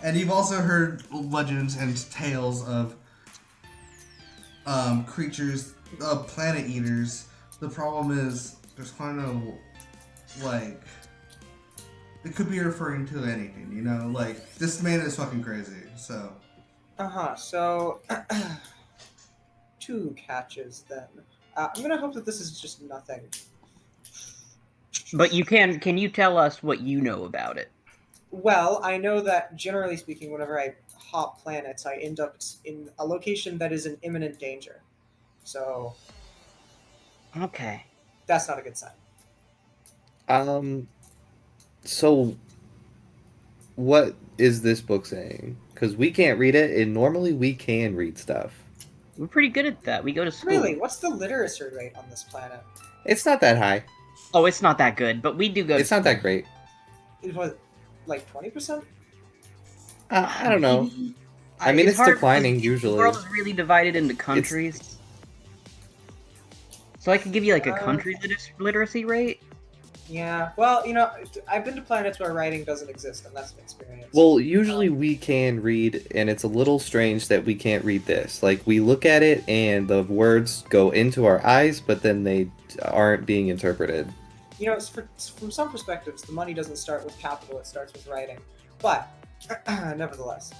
And you've also heard legends and tales of creatures, planet eaters. The problem is there's kind of like it could be referring to anything, you know? Like this man is fucking crazy, so. So, two catches then. I'm gonna hope that this is just nothing. But can you tell us what you know about it? Well, I know that generally speaking, whenever I hop planets, I end up in a location that is in imminent danger. So, Okay. that's not a good sign. So what is this book saying? Because we can't read it, and normally we can read stuff. We're pretty good at that. We go to school. Really, what's the literacy rate on this planet? It's not that high. Oh, it's not that good, but we do go. It's not that great. It was like 20%. I don't know. Maybe. I mean, it's hard declining because usually. The world is really divided into countries. So I could give you like a country literacy rate. Yeah, well, you know, I've been to planets where writing doesn't exist, and that's an experience. Well, usually we can read, and it's a little strange that we can't read this. Like, we look at it, and the words go into our eyes, but then they aren't being interpreted. You know, from some perspectives, the money doesn't start with capital; it starts with writing. But nevertheless,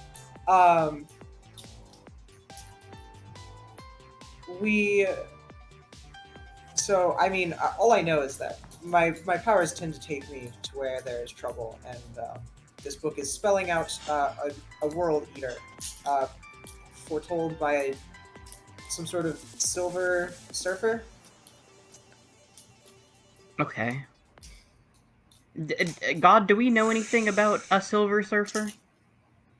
So I mean, all I know is that my powers tend to take me to where there is trouble, and this book is spelling out a world eater, foretold by some sort of silver surfer. Okay. God, do we know anything about a silver surfer?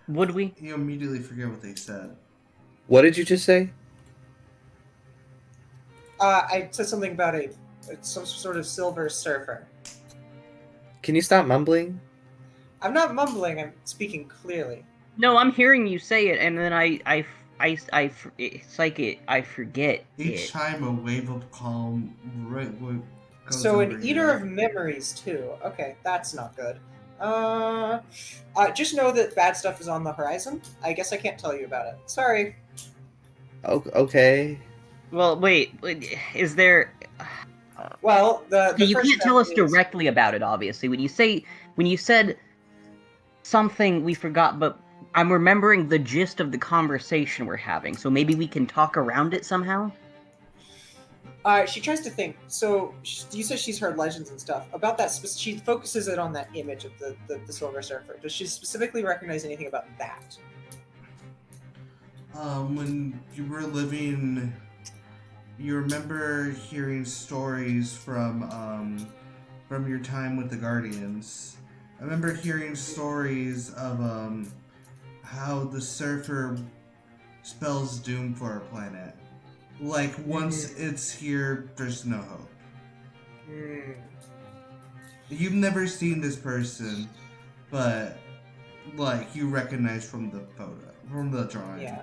Would we? You immediately forget what they said. What did you just say? I said something about some sort of silver surfer. Can you stop mumbling? I'm not mumbling. I'm speaking clearly. No, I'm hearing you say it, and then it's like I forget Each it. time a wave of calm goes So over an eater you. of memories too. Okay, that's not good. Just know that bad stuff is on the horizon. I guess I can't tell you about it. Sorry. Okay. Well, wait, is there? Well, the You first can't tell us step is- directly about it, obviously. When you said something we forgot, but I'm remembering the gist of the conversation we're having, so maybe we can talk around it somehow? She tries to think. So you said she's heard legends and stuff about that. She focuses it on that image of the Silver Surfer. Does she specifically recognize anything about that? When you were living, you remember hearing stories from your time with the Guardians. I remember hearing stories of how the surfer spells doom for our planet. Like, once it's here, there's no hope. You've never seen this person, but like you recognize from the photo, from the drawing. Yeah.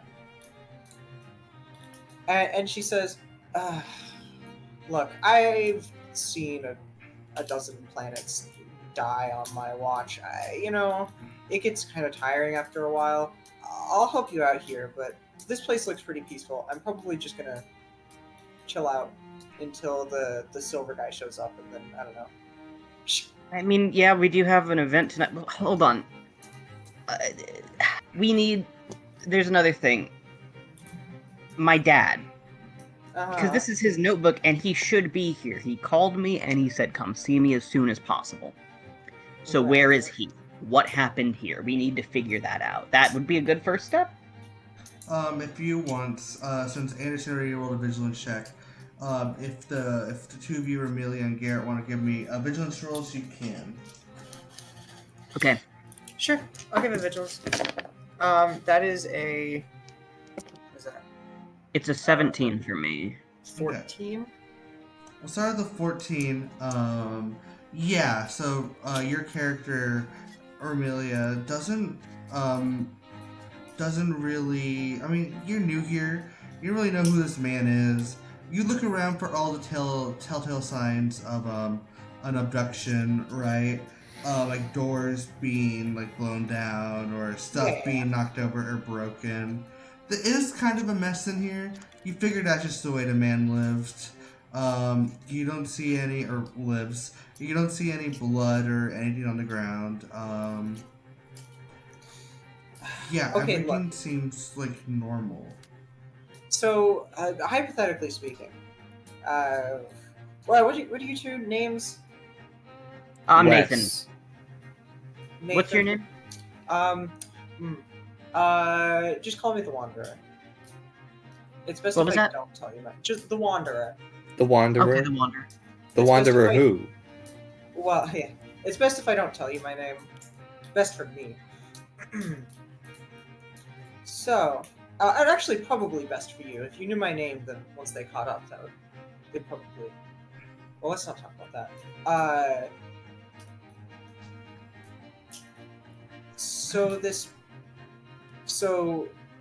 And she says, "Look, I've seen a dozen planets die on my watch. It gets kind of tiring after a while. I'll help you out here, but this place looks pretty peaceful. I'm probably just gonna chill out until the silver guy shows up, and then I don't know." I mean, yeah, we do have an event tonight. Well, hold on. There's another thing. My dad. Because this is his notebook, and he should be here. He called me, and he said, come see me as soon as possible. So Right. Where is he? What happened here? We need to figure that out. That would be a good first step. If you want, since Anderson already rolled a vigilance check, if the two of you, Amelia and Garrett, want to give me a vigilance rolls, you can. Okay. Sure, I'll give it vigilance. That is a. What is that? It's a 17 for me. 14. We'll start with the 14. Yeah. So your character, Amelia, doesn't really. I mean, you're new here. You don't really know who this man is. You look around for all the telltale signs of an abduction, right? Like doors being like blown down or stuff being knocked over or broken. There is kind of a mess in here. You figured that's just the way the man lived. You don't see any or lives. You don't see any blood or anything on the ground. Yeah, Okay, everything look. seems like normal. So, hypothetically speaking, what do you two names? I'm Wes. Nathan. Nathan? What's your name? Just call me the Wanderer. It's best What if was I that? don't tell you much. Just the Wanderer. The Wanderer? Okay, the Wanderer. The It's Wanderer supposed to who? Well, yeah. It's best if I don't tell you my name. Best for me. So, and actually probably best for you. If you knew my name, then once they caught up, they'd probably... Well, let's not talk about that. So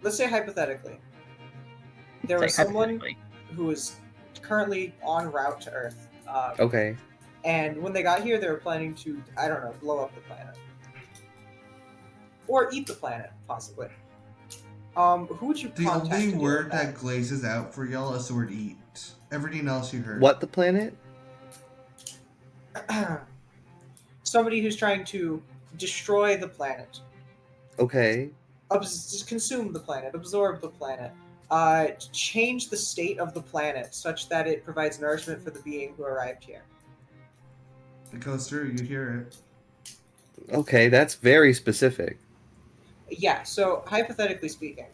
let's say hypothetically, there Say was someone hypothetically. who is currently en route to Earth. Okay. And when they got here, they were planning to, I don't know, blow up the planet. Or eat the planet, possibly. Who would you The contact? only to deal word with that glazes out for y'all is the word eat. Everything else you heard. What the planet? that? Somebody who's trying to destroy the planet. Okay. Just consume the planet, absorb the planet, change the state of the planet such that it provides nourishment for the being who arrived here. It goes through, you hear it. Okay, that's very specific. Yeah, so hypothetically speaking,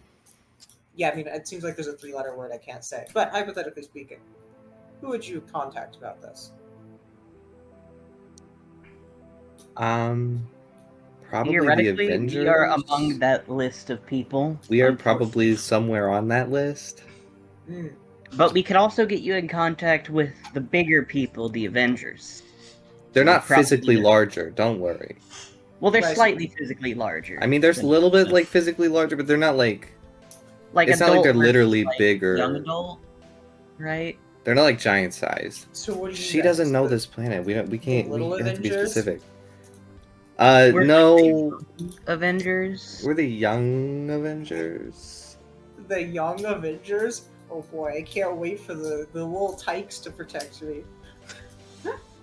yeah, I mean, it seems like there's a 3-letter word I can't say, but hypothetically speaking, who would you contact about this? Probably the Theoretically, Avengers. we are among that list of people. We are unfortunately. probably somewhere on that list. Hmm. But we could also get you in contact with the bigger people, the Avengers. They're We'd not probably physically just- larger, don't worry. Well, they're Right, so- slightly physically larger. I mean, there's a than- little bit like physically larger, but they're not like like it's not like adult they're versus, literally like, bigger. young adult, right? They're not like giant sized. So what do you She guys- doesn't know the- this planet. We can't. We little have to be Avengers? specific. We're No, Avengers. we're the young Avengers. The young Avengers? Oh boy, I can't wait for the little tykes to protect me.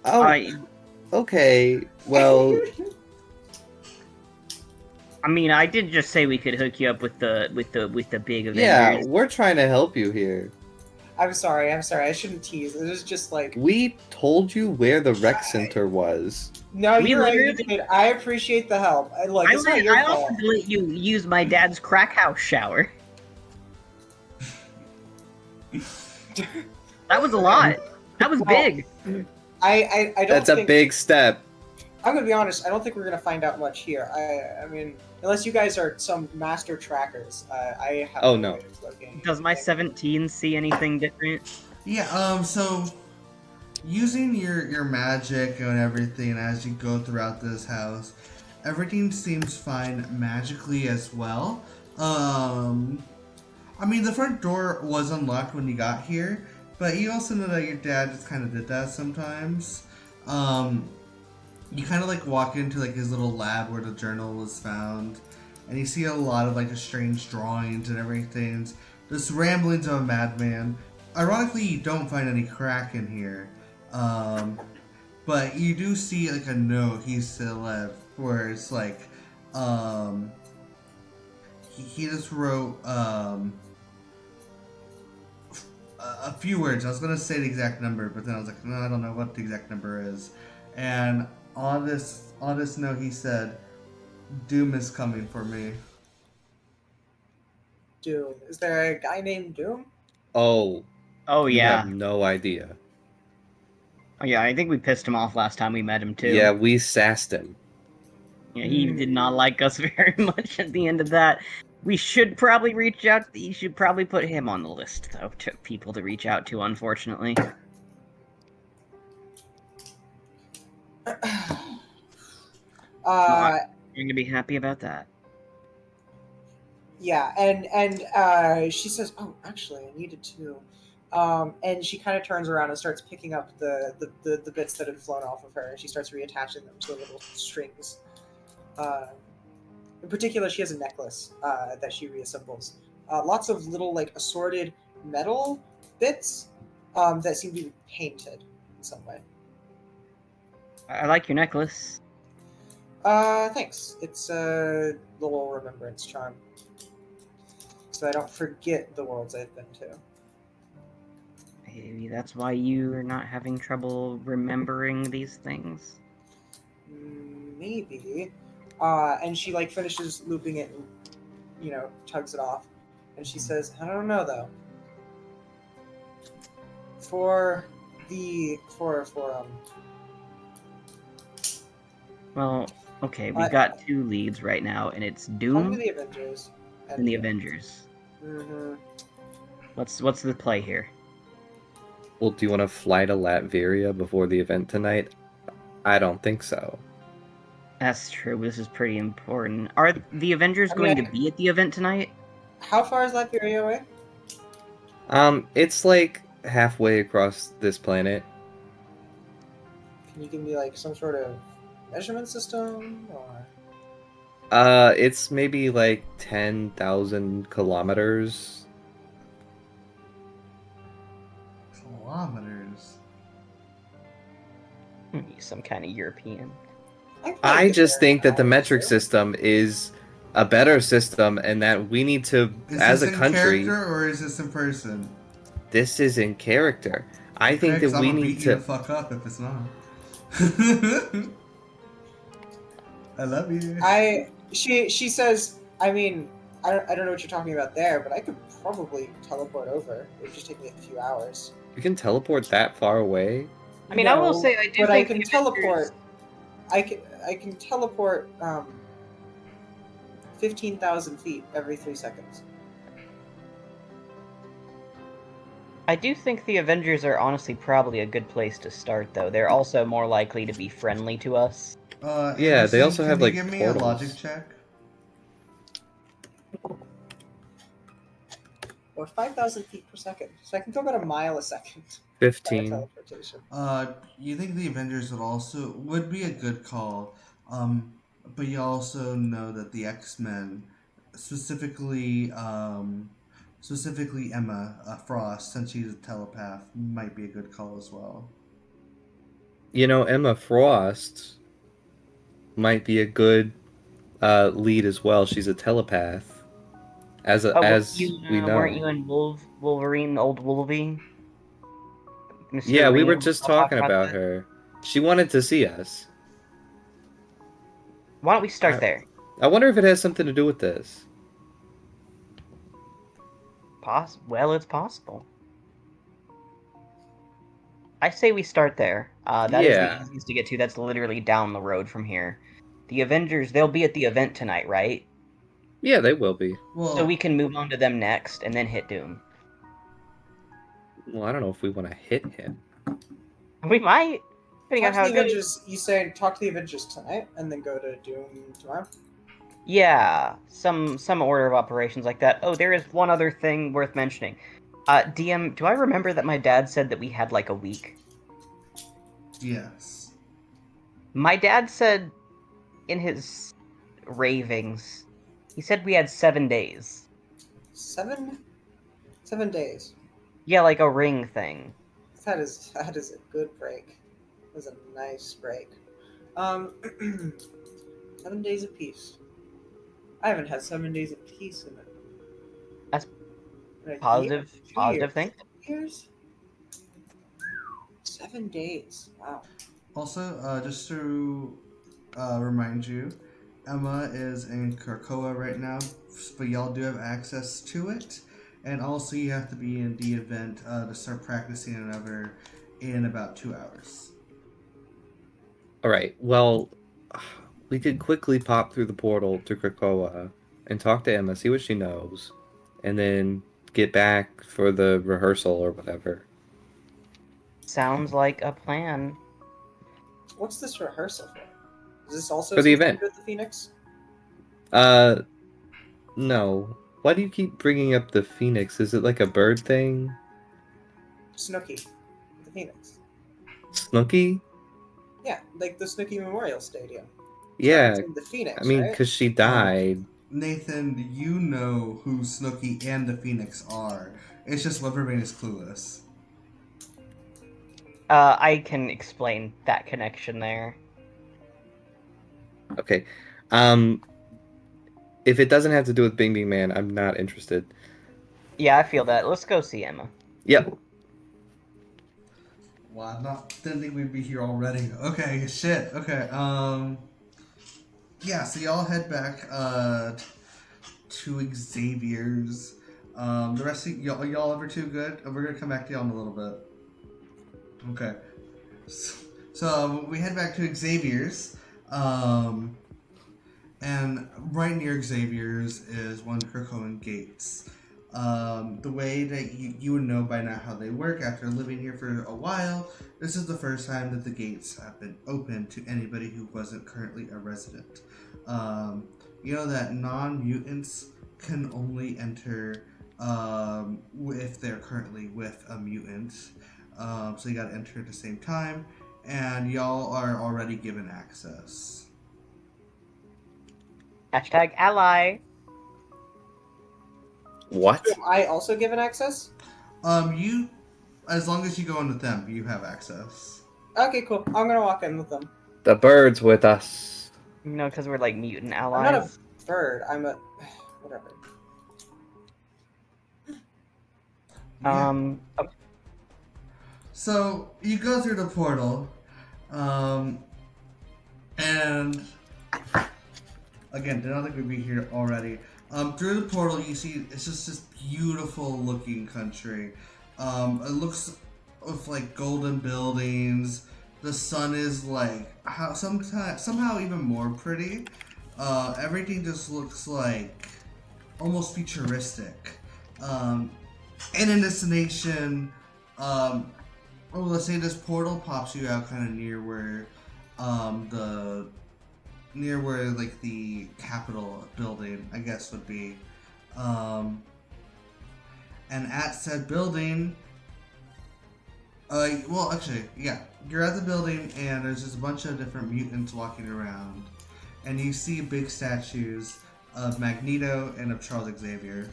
Oh, okay. Well, I mean, I did just say we could hook you up with the big Avengers. yeah, we're trying to help you here. I'm sorry, I shouldn't tease. It was just like... We told you where the rec center was. No, We you're right, you literally- did. I appreciate the help. Look, it's not your I fault. offered to let you use my dad's crack house shower. That was a lot. That was Well, big. I don't That's think... a big step. I'm gonna be honest, I don't think we're gonna find out much here. I mean, unless you guys are some master trackers, I have Oh, no. way of looking Does my anything. 17 see anything different? Yeah, so using your magic and everything as you go throughout this house, everything seems fine magically as well. I mean, the front door was unlocked when you got here, but you also know that your dad just kind of did that sometimes. You kind of like walk into like his little lab where the journal was found, and you see a lot of like the strange drawings and everything. Just ramblings of a madman. Ironically, you don't find any crack in here, but you do see like a note he still left where it's like, he just wrote a few words. I was gonna say the exact number, but then I was like, no, I don't know what the exact number is. And on this note, he said, "Doom is coming for me." Doom. Is there a guy named Doom? Oh, Oh you yeah. have no idea. Oh yeah, I think we pissed him off last time we met him too. Yeah, we sassed him. Yeah, he did not like us very much at the end of that. We should probably reach out. You should probably put him on the list, though, to people to reach out to, unfortunately. Uh, You're going to be happy about that. yeah, and she says, "Oh, actually, I needed to." And she kind of turns around and starts picking up the bits that had flown off of her, and she starts reattaching them to the little strings. In particular, she has a necklace that she reassembles. Lots of little, like, assorted metal bits that seem to be painted in some way. I like your necklace. Thanks. It's a little remembrance charm. So I don't forget the worlds I've been to. Maybe that's why you are not having trouble remembering these things. Maybe. And she, like, finishes looping it and, you know, tugs it off. And she says, I don't know, though. Well, okay, we've I- got 2 leads right now, and it's Tell me Doom the Avengers. and the Avengers. Mhm. What's the play here? Well, do you want to fly to Latveria before the event tonight? I don't think so. That's true. This is pretty important. Are the Avengers I mean, going to be at the event tonight? How far is Latveria away? It's like halfway across this planet. Can you give me like some sort of measurement system or? It's maybe like 10,000 kilometers. Kilometers. He's some kind of European. can I probably get just there in think that the an hour or metric two. system is a better system, and that we need to, Is as this a in country, character or is this in person? this is in character. I think Craig's, that I'm we gonna need beat you the to. fuck up if it's not. I love you. She says, I mean, I don't know what you're talking about there, but I could probably teleport over. It would just take me a few hours. You can teleport that far away. I mean, I will No, say I do but think I can the Avengers- teleport. I can teleport 15,000 feet every 3 seconds. I do think the Avengers are honestly probably a good place to start, though. They're also more likely to be friendly to us. Yeah, they Anderson, also can have, you like, give me portals. a logic check? Or 5,000 feet per second. So I can go about a mile a second. By 15. teleportation. You think the Avengers would be a good call, but you also know that the X-Men, specifically Emma Frost, since she's a telepath, might be a good call as well. You know, Emma Frost might be a good lead as well. She's a telepath. As Oh, we know. weren't you in Wolverine, old Wolverine? Mr. Yeah, we were Ream, just I'll talk talking about that. her. She wanted to see us. Why don't we start there? I wonder if it has something to do with this. Well, it's possible. I say we start there. That is Yeah. the easiest to get to. That's literally down the road from here. The Avengers, they'll be at the event tonight, right? Yeah, they will be. Well, So we can move on to them next, and then hit Doom. Well, I don't know if we want to hit him. We might, depending on Talk how to it the goes. Avengers. You say talk to the Avengers tonight, and then go to Doom tomorrow. Yeah, some order of operations like that. Oh, there is one other thing worth mentioning. DM, do I remember that my dad said that we had like a week? yes. My dad said in his ravings, he said we had 7 days. 7 days. Yeah, like a ring thing. That is a good break. That was a nice break. 7 days of peace. I haven't had 7 days of peace in That's a Positive year, thing. 2 years. 7 days. Wow. Also, just to remind you, Emma is in Krakoa right now, but y'all do have access to it. And also, you have to be in the event to start practicing another in about 2 hours. All right. Well, we could quickly pop through the portal to Krakoa and talk to Emma, see what she knows, and then get back for the rehearsal or whatever. Sounds like a plan. What's this rehearsal for? Is this also For the something event. to do with the Phoenix? No. Why do you keep bringing up the Phoenix? Is it like a bird thing? Snooki. The Phoenix. Snooky? Yeah, like the Snooki Memorial Stadium. Yeah. Referencing the Phoenix, I mean, right? because she died. Nathan, you know who Snooki and the Phoenix are. It's just Livermane is clueless. I can explain that connection there. Okay. If it doesn't have to do with Bing Bing Man, I'm not interested. Yeah, I feel that. Let's go see Emma. Yep. Wow, didn't think we'd be here already. Okay, shit. Okay, yeah, so y'all head back to Xavier's. The rest of y'all ever too good? We're gonna come back to y'all in a little bit. Okay. So we head back to Xavier's. And right near Xavier's is one Krakoan gates. The way that you would know by now how they work after living here for a while, this is the first time that the gates have been open to anybody who wasn't currently a resident. You know that non-mutants can only enter if they're currently with a mutant. So you gotta enter at the same time, and y'all are already given access. #ally. What? Am I also given access? You, as long as you go in with them, you have access. Okay, cool. I'm gonna walk in with them. The bird's with us. No, because we're like mutant I'm not allies. a bird. I'm a whatever. Okay. So you go through the portal, and again, did not think we'd be here already. Through the portal, you see it's just this beautiful looking country. It looks with like golden buildings. The sun is like somehow even more pretty. Everything just looks like almost futuristic. And in this nation, let's say this portal pops you out kind of near where like the Capitol building, I guess, would be. And at said building, you're at the building and there's just a bunch of different mutants walking around, and you see big statues of Magneto and of Charles Xavier.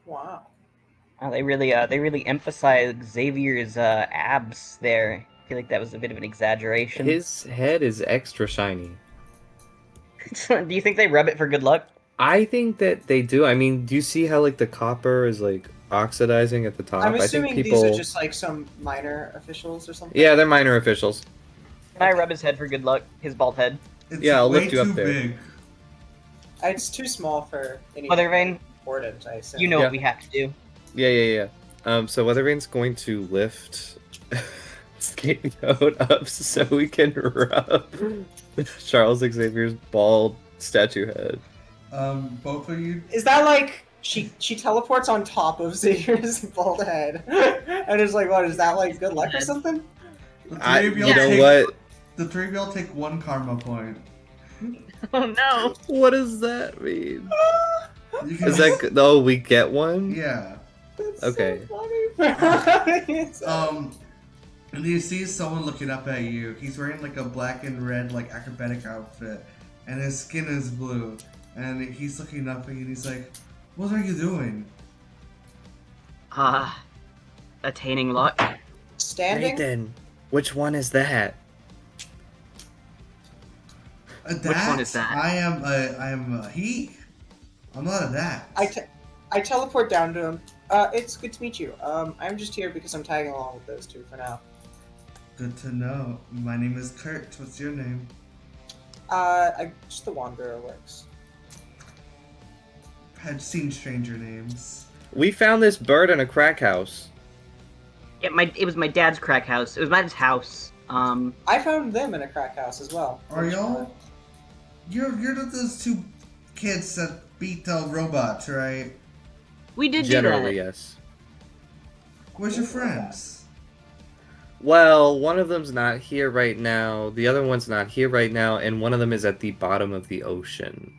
Wow. They really emphasize Xavier's abs there. I feel like that was a bit of an exaggeration. His head is extra shiny. Do you think they rub it for good luck? I think that they do. I mean, do you see how like the copper is like oxidizing at the top? I'm I assuming think people... these are just like some minor officials or something. Yeah, they're minor officials. Can I rub his head for good luck? His bald head. It's Yeah, I'll way lift you up too there. big. It's too small for anything Mother Vane, important, I assume. you know Yeah. what we have to do. Yeah. So Weathervane's going to lift Scapegoat up so we can rub Charles Xavier's bald statue head. Both of you. Is that like she teleports on top of Xavier's bald head? And it's like, what is that like good luck or something? The I, three of you y'all know take, what? The three of y'all take one karma point. Oh no! What does that mean? You can Is that good? Oh, we get one? Yeah. That's Okay. so funny. And you see someone looking up at you. He's wearing like a black and red like acrobatic outfit, and his skin is blue. And he's looking up at you, and he's like, "What are you doing?" Attaining luck. Standing? Nathan, which one is that? Which one is that? I am a he. I'm not a that. I teleport down to him. It's good to meet you. I'm just here because I'm tagging along with those two for now. Good to know. My name is Kurt. What's your name? Just the Wanderer works. Had seen stranger names. We found this bird in a crack house. Yeah, it was my dad's crack house. It was my dad's house. I found them in a crack house as well. Are y'all? You're those two kids that beat the robots, right? We did Generally, do that. yes. Where's your friends? Well, one of them's not here right now, the other one's not here right now, and one of them is at the bottom of the ocean.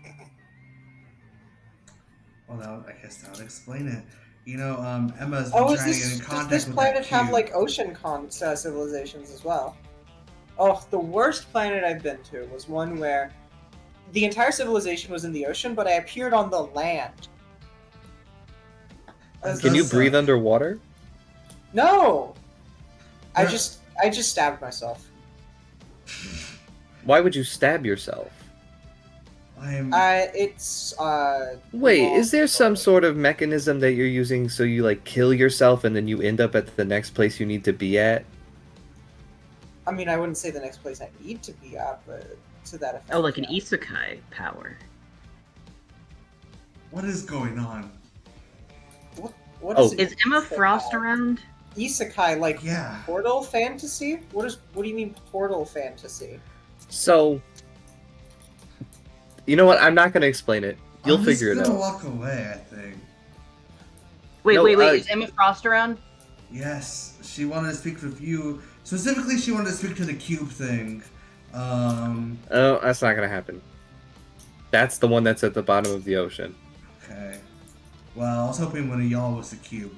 Well, I guess that would explain it. You know, Emma's been Oh, trying to get in does contact this with planet that have cube. like ocean civilizations as well? Oh, the worst planet I've been to was one where the entire civilization was in the ocean, but I appeared on the land. Can you does breathe suck. underwater? No, I Yeah. just stabbed myself. Why would you stab yourself? It's Wait, long is there some story. sort of mechanism that you're using so you like kill yourself and then you end up at the next place you need to be at? I mean, I wouldn't say the next place I need to be at, but to that effect. Oh, like an yeah. isekai power. What is going on? What Oh. is it? Is Emma Frost around? isekai, like Yeah. portal fantasy? What do you mean portal fantasy? So, you know what? I'm not gonna explain it. You'll I'm figure it just gonna out. walk away, I think. Wait, No, is Emma Frost around? Yes, she wanted to speak with you. Specifically, she wanted to speak to the cube thing. Oh, that's not gonna happen. That's the one that's at the bottom of the ocean. Okay. Well, I was hoping one of y'all was the cube.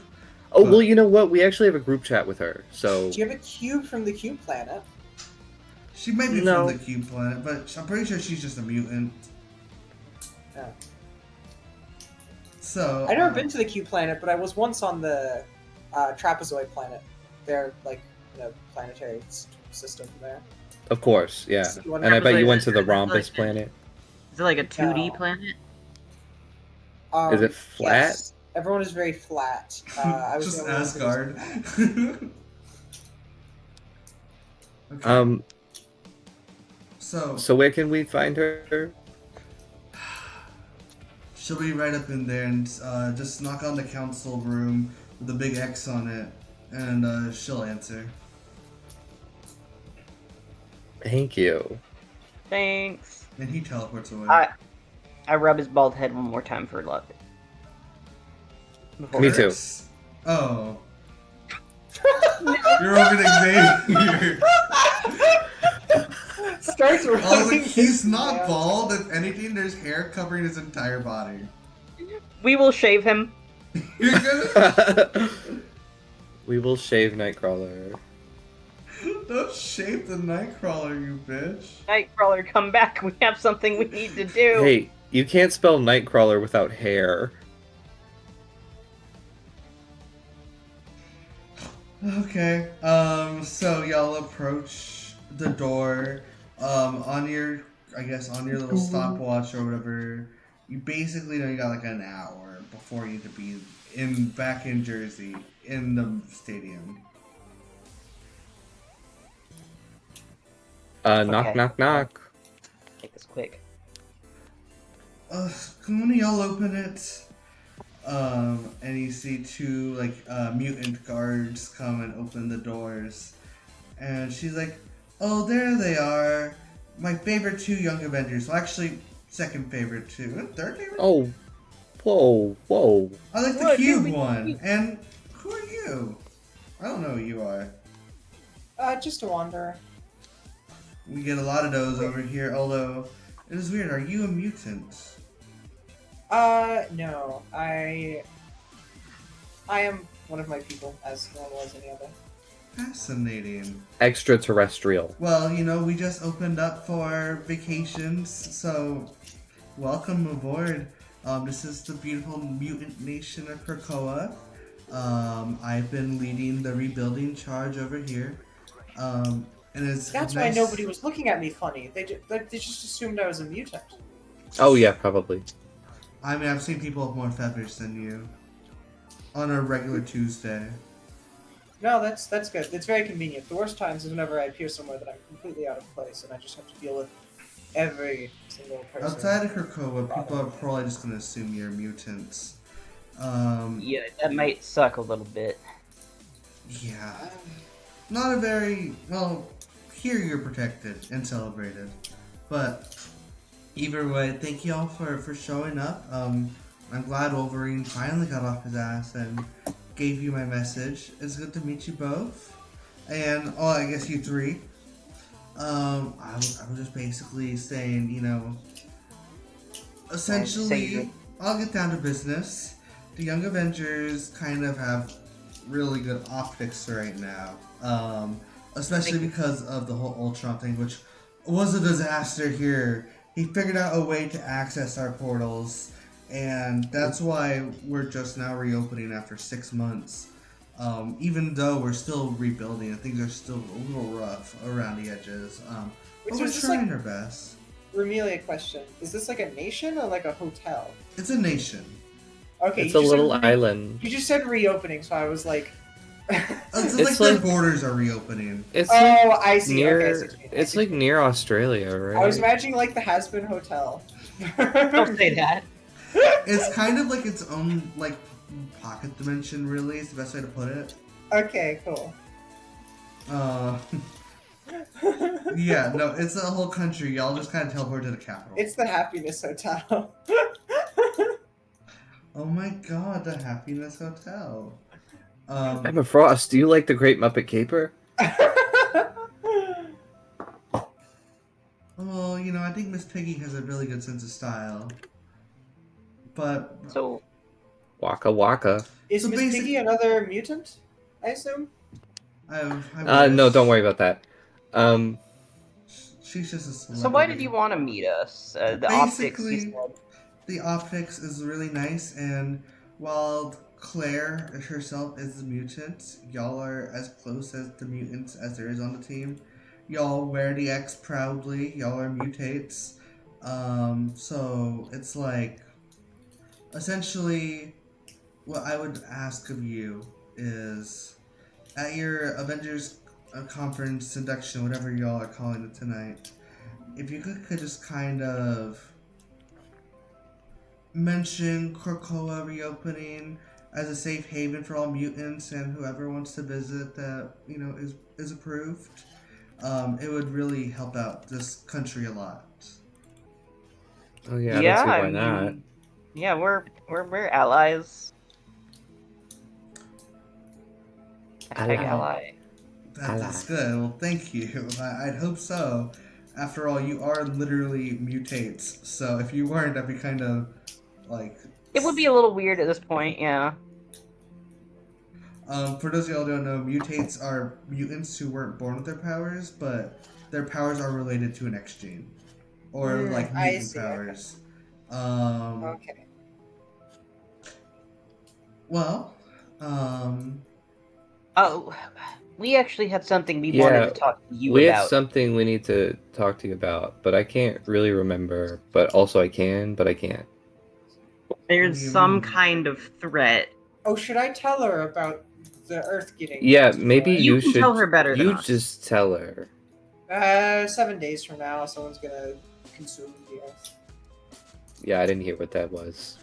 Oh, But- well, you know what? We actually have a group chat with her, so... Do you have a cube from the cube planet? She might be No. from the cube planet, but I'm pretty sure she's just a mutant. Oh. So... I've never been to the cube planet, but I was once on the trapezoid planet. Their planetary system there. Of course, yeah. So you wanna- And I bet you went to the Is it like- Rhombus planet. Is it like a 2D No. planet? Is it flat? Yes. Everyone is very flat. I was just the only one Asgard. who was- Okay. So where can we find her? She'll be right up in there, and just knock on the council room with a big X on it, and she'll answer. Thank you. Thanks. And he teleports away. I rub his bald head one more time for luck. Me too. Works. Oh. You're over to Xavier. Starts I was like, rubbing he's his not hands. bald. If anything, there's hair covering his entire body. We will shave him. You're gonna We will shave Nightcrawler. don't shave the Nightcrawler, you bitch. Nightcrawler, come back. We have something we need to do. Hey, you can't spell Nightcrawler without hair. Okay. So y'all approach the door. On your little stopwatch or whatever. You basically know you got like an hour before you need to be back in Jersey in the stadium. Knock, Okay. knock, knock. Make this quick. Can one of y'all open it? And you see two mutant guards come and open the doors, and she's like, "Oh, there they are, my favorite two young Avengers. Well, actually, second favorite too, and third favorite. Oh, whoa, whoa. I like the What, cube dude, one. And who are you? I don't know who you are. Just a wanderer. We get a lot of those over here. Although it is weird. Are you a mutant? No. I am one of my people, as normal as any other. Fascinating. Extraterrestrial. Well, we just opened up for vacations, so welcome aboard. This is the beautiful mutant nation of Krakoa. I've been leading the rebuilding charge over here. And it's That's nice. why nobody was looking at me funny. They just assumed I was a mutant. Oh, yeah, probably. I mean, I've seen people with more feathers than you on a regular Tuesday. No, that's good. It's very convenient. The worst times is whenever I appear somewhere that I'm completely out of place and I just have to deal with every single person. Outside of Krakoa, people are probably just gonna assume you're mutants. Yeah, that might suck a little bit. Yeah. Not a very well. Here you're protected and celebrated, but either way, thank y'all for showing up. I'm glad Wolverine finally got off his ass and gave you my message. It's good to meet you both, and I guess you three. I was just basically saying, essentially, I'll get down to business. The Young Avengers kind of have really good optics right now, especially because of the whole Ultron thing, which was a disaster here. He figured out a way to access our portals, and that's why we're just now reopening after 6 months. Even though we're still rebuilding and things are still a little rough around the edges, but So we're is this trying like- our best. Remelia question. Is this like a nation or like a hotel? It's a nation. Okay, It's you a just little said island. You just said reopening, so I was like... It's It's like like- their borders are reopening. It's Oh, like I see. near. Okay, I see what you mean. It's like near Australia, right? I was imagining like the Has-Been Hotel. Don't say that. It's kind of like its own pocket dimension. Really, is the best way to put it. Okay, cool. Yeah, no, it's a whole country. Y'all just kind of teleport to the capital. It's the Happiness Hotel. Oh my god, the Happiness Hotel. Emma Frost, do you like the Great Muppet Caper? Well, you know, I think Miss Piggy has a really good sense of style. But So Waka Waka. Is So Miss basic- Piggy another mutant? I assume. No, don't worry about that. She's just a celebrity. So why did you want to meet us? The optics, you Basically, said. the optics is really nice, and while Claire herself is the mutant, y'all are as close as the mutants as there is on the team. Y'all wear the X proudly. Y'all are mutates. So it's like, essentially, what I would ask of you is, at your Avengers conference induction, whatever y'all are calling it tonight, if you could just kind of mention Krakoa reopening as a safe haven for all mutants and whoever wants to visit that, you know, is approved, it would really help out this country a lot. Oh yeah, I don't see why I not. mean, yeah, we're allies. Hashtag Ally. ally. That's good. Well, thank you. I'd hope so. After all, you are literally mutates, so if you weren't, that'd be kind of like... It would be a little weird at this point, yeah. For those of y'all who don't know, mutates are mutants who weren't born with their powers, but their powers are related to an X gene. Or like I mutant see, powers. Okay. Well, Oh, we actually had something we wanted to talk to you we about. have something we need to talk to you about, but I can't really remember. But also I can, but I can't. There's What do you some mean? kind of threat. Oh, should I tell her about the Earth getting Yeah, destroyed? maybe You you can should. tell her better than You us. just tell her. 7 days from now, someone's gonna consume the Earth. Yeah, I didn't hear what that was.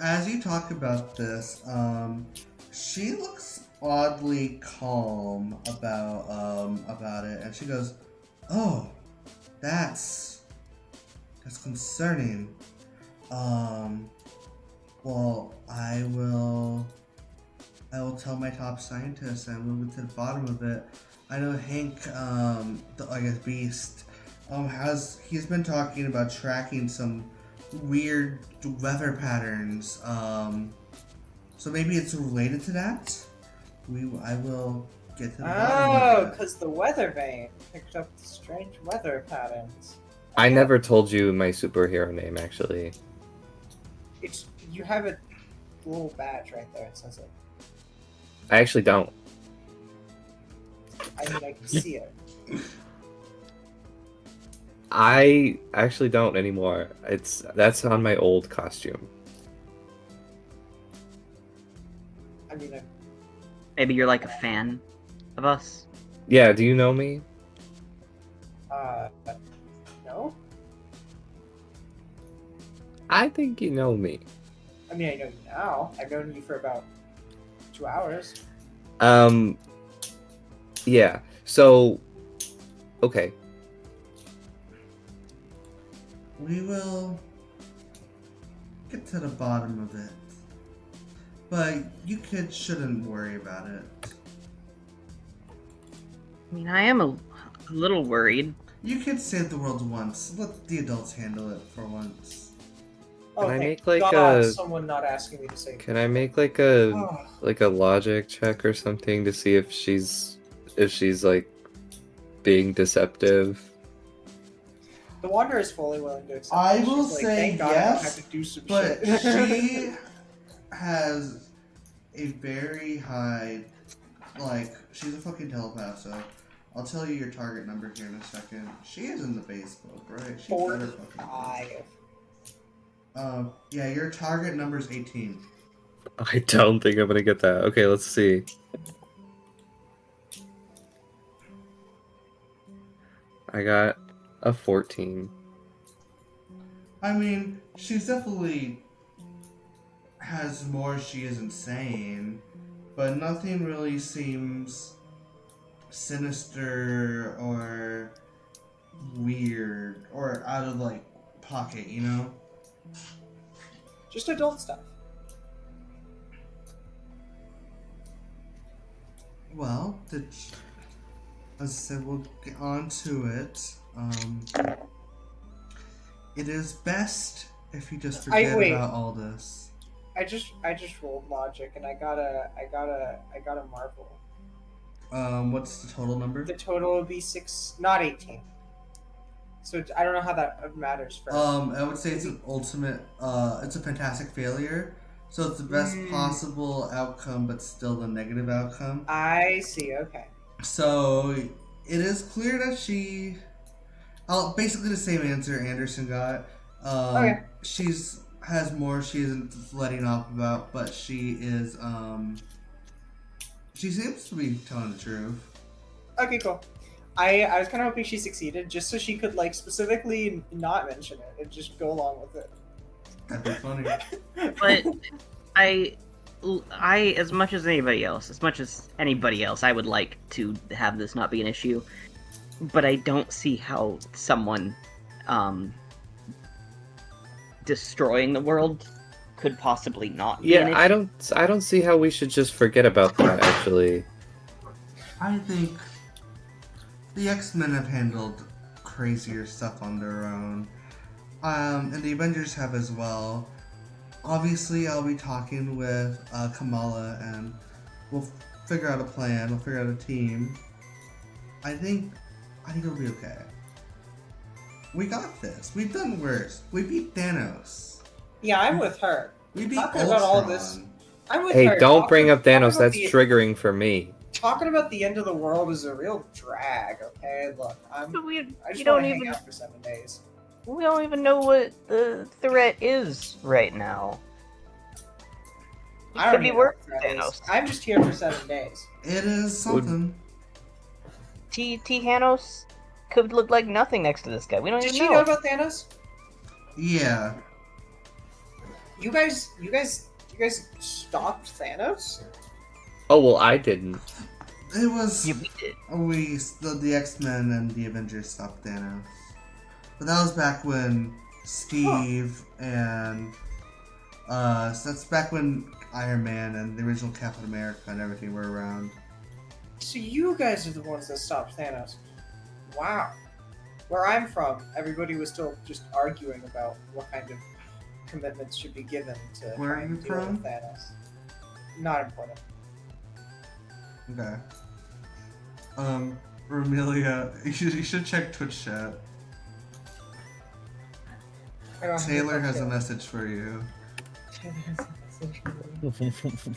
as you talk about this, she looks oddly calm about it, and she goes, "Oh, that's concerning. Well, I will tell my top scientists and we'll get to the bottom of it. I know Hank, I guess Beast, he's been talking about tracking some weird weather patterns. So maybe it's related to that. I will get to the bottom Oh, of it." because the weather vane picked up the strange weather patterns. I never told you my superhero name, actually. You have a little badge right there. It says it. I actually don't. I mean, I can see it. I actually don't anymore. That's on my old costume. I mean, Maybe you're like a fan of us. Yeah, do you know me? no. I think you know me. I mean, I know you now. I've known you for about 2 hours. Yeah. So, okay. We will get to the bottom of it. But you kids shouldn't worry about it. I mean, I am a little worried. You kids saved the world once. Let the adults handle it for once. Oh, Can I thank make, like, God, a- someone not asking me to say. Can I make like a Oh, like a logic check or something to see if she's like being deceptive? the Wanderer is fully willing to accept. I it. will She's like, say thank God I don't yes, have to do some But shit. she has a very high, like, she's a fucking telepath, so I'll tell you your target number here in a second. She is in the base book, right? She better fucking be. 45. Yeah, your target number is 18. I don't think I'm gonna get that. Okay, let's see. I got a 14. I mean, she's definitely has more she isn't saying, but nothing really seems sinister or weird or out of like pocket, you know? Just adult stuff. Well, as I said, we'll get on to it. It is best if you just forget wait. about all this. I just rolled logic and I got a marvel. What's the total number? The total would be 6, not 18. So I don't know how that matters for. I would say it's an ultimate. It's a fantastic failure. So it's the best possible outcome, but still the negative outcome. I see. Okay. So it is clear that she. Basically the same answer Anderson got. Okay. Has more she isn't letting off about, but she is. She seems to be telling the truth. Okay, cool. I was kind of hoping she succeeded, just so she could like specifically not mention it and just go along with it. That'd be funny. But I, as much as anybody else, I would like to have this not be an issue. But I don't see how someone, destroying the world could possibly not be an issue. I don't see how we should just forget about that, actually. I think the X-Men have handled crazier stuff on their own. And the Avengers have as well. Obviously, I'll be talking with Kamala, and we'll figure out a plan. We'll figure out a team. I think it'll be okay. We got this. We've done worse. We beat Thanos. Yeah, I'm with her. We beat Talking Ultron. about all this. I'm with Hey, her. don't bring up Thanos. about That's the- triggering for me. Talking about the end of the world is a real drag. Okay, look, But I just you don't want to hang even out for 7 days. we don't even know what the threat is right now. It I don't could be even worse know what than that Thanos. is. I'm just here for 7 days. It is something. T Thanos could look like nothing next to this guy. We don't Did even you know about Thanos? Yeah. You guys stopped Thanos? Oh, well, I didn't. It was Yeah, we did. the X-Men and the Avengers stopped Thanos. But that was back when Steve and so that's back when Iron Man and the original Captain America and everything were around. So you guys are the ones that stopped Thanos. Wow. Where I'm from, everybody was still just arguing about what kind of commitments should be given to Where try are and you deal from? with Thanos. Not important. Okay. Romelia, you should check Twitch chat. I don't have Taylor to has a Taylor. message for you. Taylor has a message for me.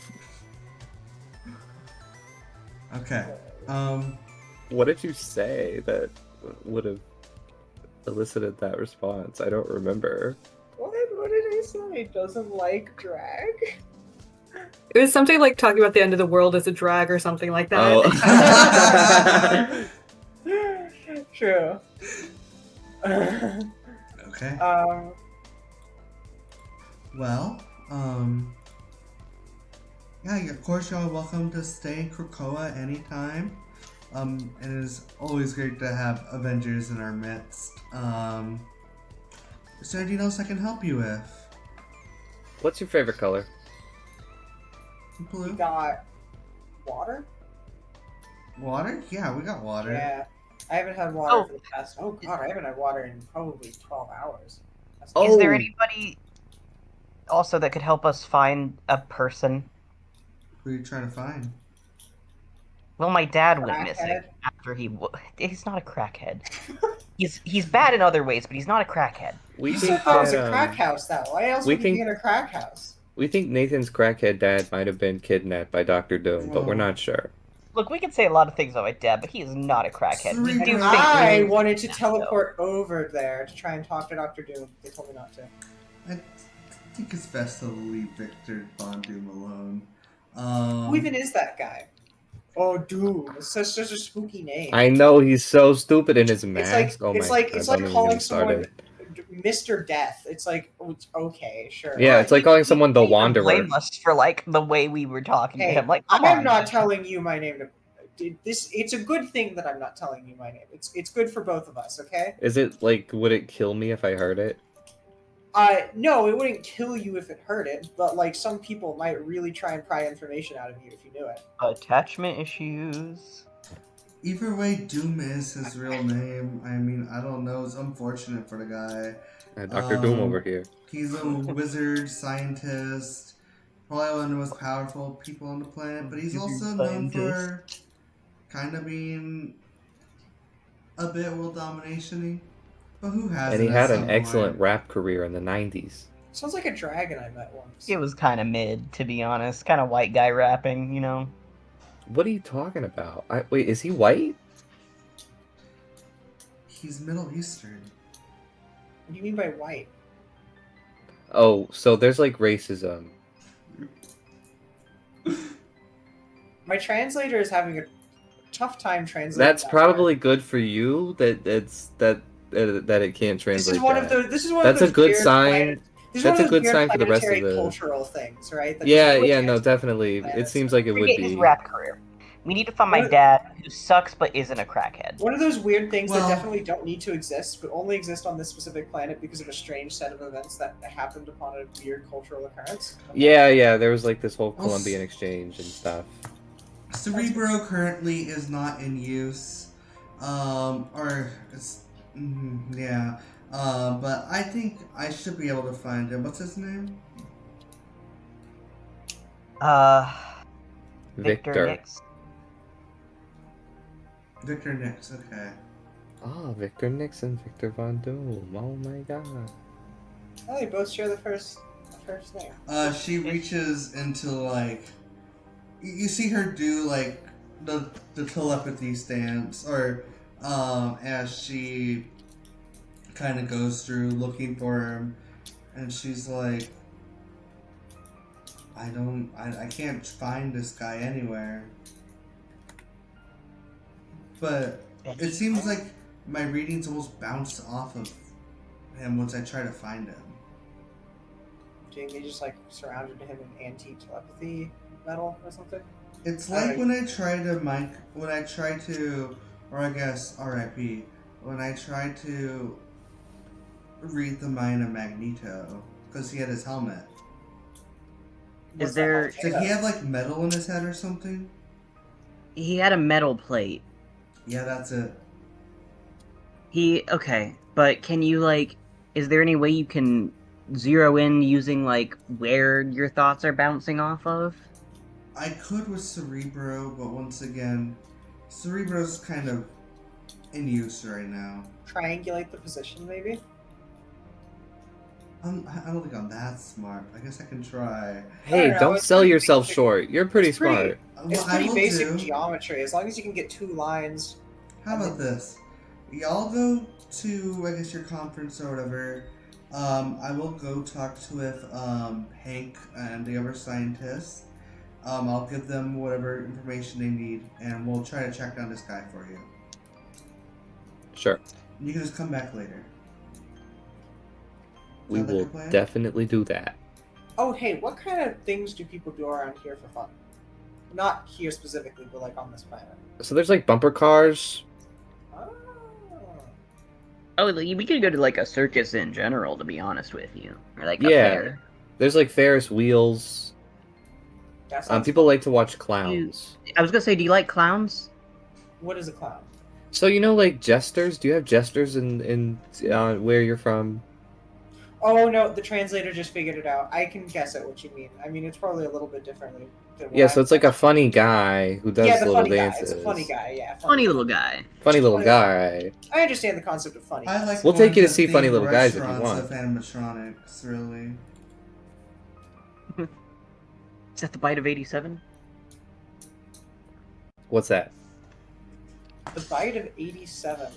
Okay. What did you say that would have elicited that response? I don't remember. What did I say? Doesn't like drag? It was something like talking about the end of the world as a drag or something like that. Oh. True. Okay. Um, Well, yeah, of course y'all are welcome to stay in Krakoa anytime. It is always great to have Avengers in our midst. Is there anything else I can help you with? What's your favorite color? we Blue? got water? Water? Yeah, we got water. Yeah. I haven't had water Oh. for the past. Oh god, I haven't had water in probably 12 hours. That's Oh. Is there anybody also that could help us find a person? Who are you trying to find? Well, my dad went missing Crackhead? after he's not a crackhead. He's bad in other ways, but he's not a crackhead. We You think said that was that, a crack house, though. Why else we would you be think- in a crack house? we think Nathan's crackhead dad might have been kidnapped by Dr. Doom, but we're not sure. Look, we can say a lot of things about my dad, but he is not a crackhead. We Sweet. do And think I we- wanted to teleport over there to try and talk to Dr. Doom. They told me not to. I think it's best to leave Victor Von Doom alone. Who even is that guy? Oh, Doom. It's such a spooky name. I know he's so stupid in his mask. It's like oh my it's like God, it's don't like even calling get me someone started. Mr. Death. It's like, okay, sure. Yeah, it's like calling someone the He even Wanderer. blame us for like the way we were talking to Hey, him. Like, come I'm on, not man. telling you my name. It's a good thing that I'm not telling you my name. It's good for both of us, okay? Is it like, would it kill me if I heard it? No, it wouldn't kill you if it hurt it, but like some people might really try and pry information out of you if you knew it. Attachment issues. Either way, Doom is his real name. I mean, I don't know. It's unfortunate for the guy. Dr. Doom over here. He's a wizard, scientist, probably one of the most powerful people on the planet, but he's also known for kind of being a bit world domination-y. But who hasn't? And he at had some an excellent point? rap career in the 90s. Sounds like a dragon I met once. It was kind of mid, to be honest. Kind of white guy rapping, you know. What are you talking about? Wait, is he white? He's Middle Eastern. What do you mean by white? Oh, so there's like racism. My translator is having a tough time translating. That's that probably good for you that it can't translate. This is one that. of those. This is one That's of a those good weird sign. this is That's one a of those good weird sign for the rest of planetary the. cultural things, right? that Yeah, just really yeah, no, can't- definitely. It planets. seems like it would Forget his be. rap career. We need to find my What- dad, who sucks but isn't a crackhead. One of those weird things Well- that definitely don't need to exist, but only exist on this specific planet because of a strange set of events that happened upon a weird cultural occurrence. Yeah, there was like this whole Well, Columbian exchange and stuff. Cerebro currently is not in use. Yeah. But I think I should be able to find him. What's his name? Victor Nix. Victor Nix, okay. Oh, Victor Nix and Victor Von Doom. Oh my god. Oh, they both share the first name. She reaches into like you see her do like the telepathy stance or as she kind of goes through looking for him and she's like I can't find this guy anywhere. But it seems like my readings almost bounce off of him once I try to find him. Do you think they just like surrounded him in anti-telepathy metal or something? It's like when I try to, or I guess R.I.P. When I try to read the mind of Magneto because he had his helmet. Is there? Did he have like metal in his head or something? He had a metal plate. Yeah, that's it. Okay, but can you like? Is there any way you can zero in using like where your thoughts are bouncing off of? I could with Cerebro, but once again, Cerebro's kind of in use right now. Triangulate the position, maybe? I don't think I'm that smart. I guess I can try. Hey, know, don't it's sell pretty yourself basic. short. You're pretty It's pretty- smart. It's Well, I pretty will basic do. geometry. As long as you can get two lines. How about this? Y'all go to, I guess, your conference or whatever. I will go talk with Hank and the other scientists. I'll give them whatever information they need, and we'll try to track down this guy for you. Sure. You can just come back later. We Sound like will a plan? definitely do that. Oh, hey, what kind of things do people do around here for fun? Not here specifically, but like on this planet. So there's like bumper cars. Oh. Oh, we could go to like a circus in general, to be honest with you, or like a Yeah. fair. There's like Ferris wheels. That sounds People fun. like to watch clowns. I was gonna say, do you like clowns? What is a clown? So you know, like jesters. Do you have jesters in where you're from? Oh no, the translator just figured it out. I can guess at what you mean. I mean, it's probably a little bit differently. Than what Yeah, so it's like a I'm- funny guy who does yeah, the little funny dances. guy. It's a funny guy. Yeah, Funny little guy. Funny little Funny. guy. I understand the concept of funny. I like We'll going take you to see Funny themed Little Guys if you restaurants want. Of animatronics, really. Is that the bite of 87? What's that? The bite of 87.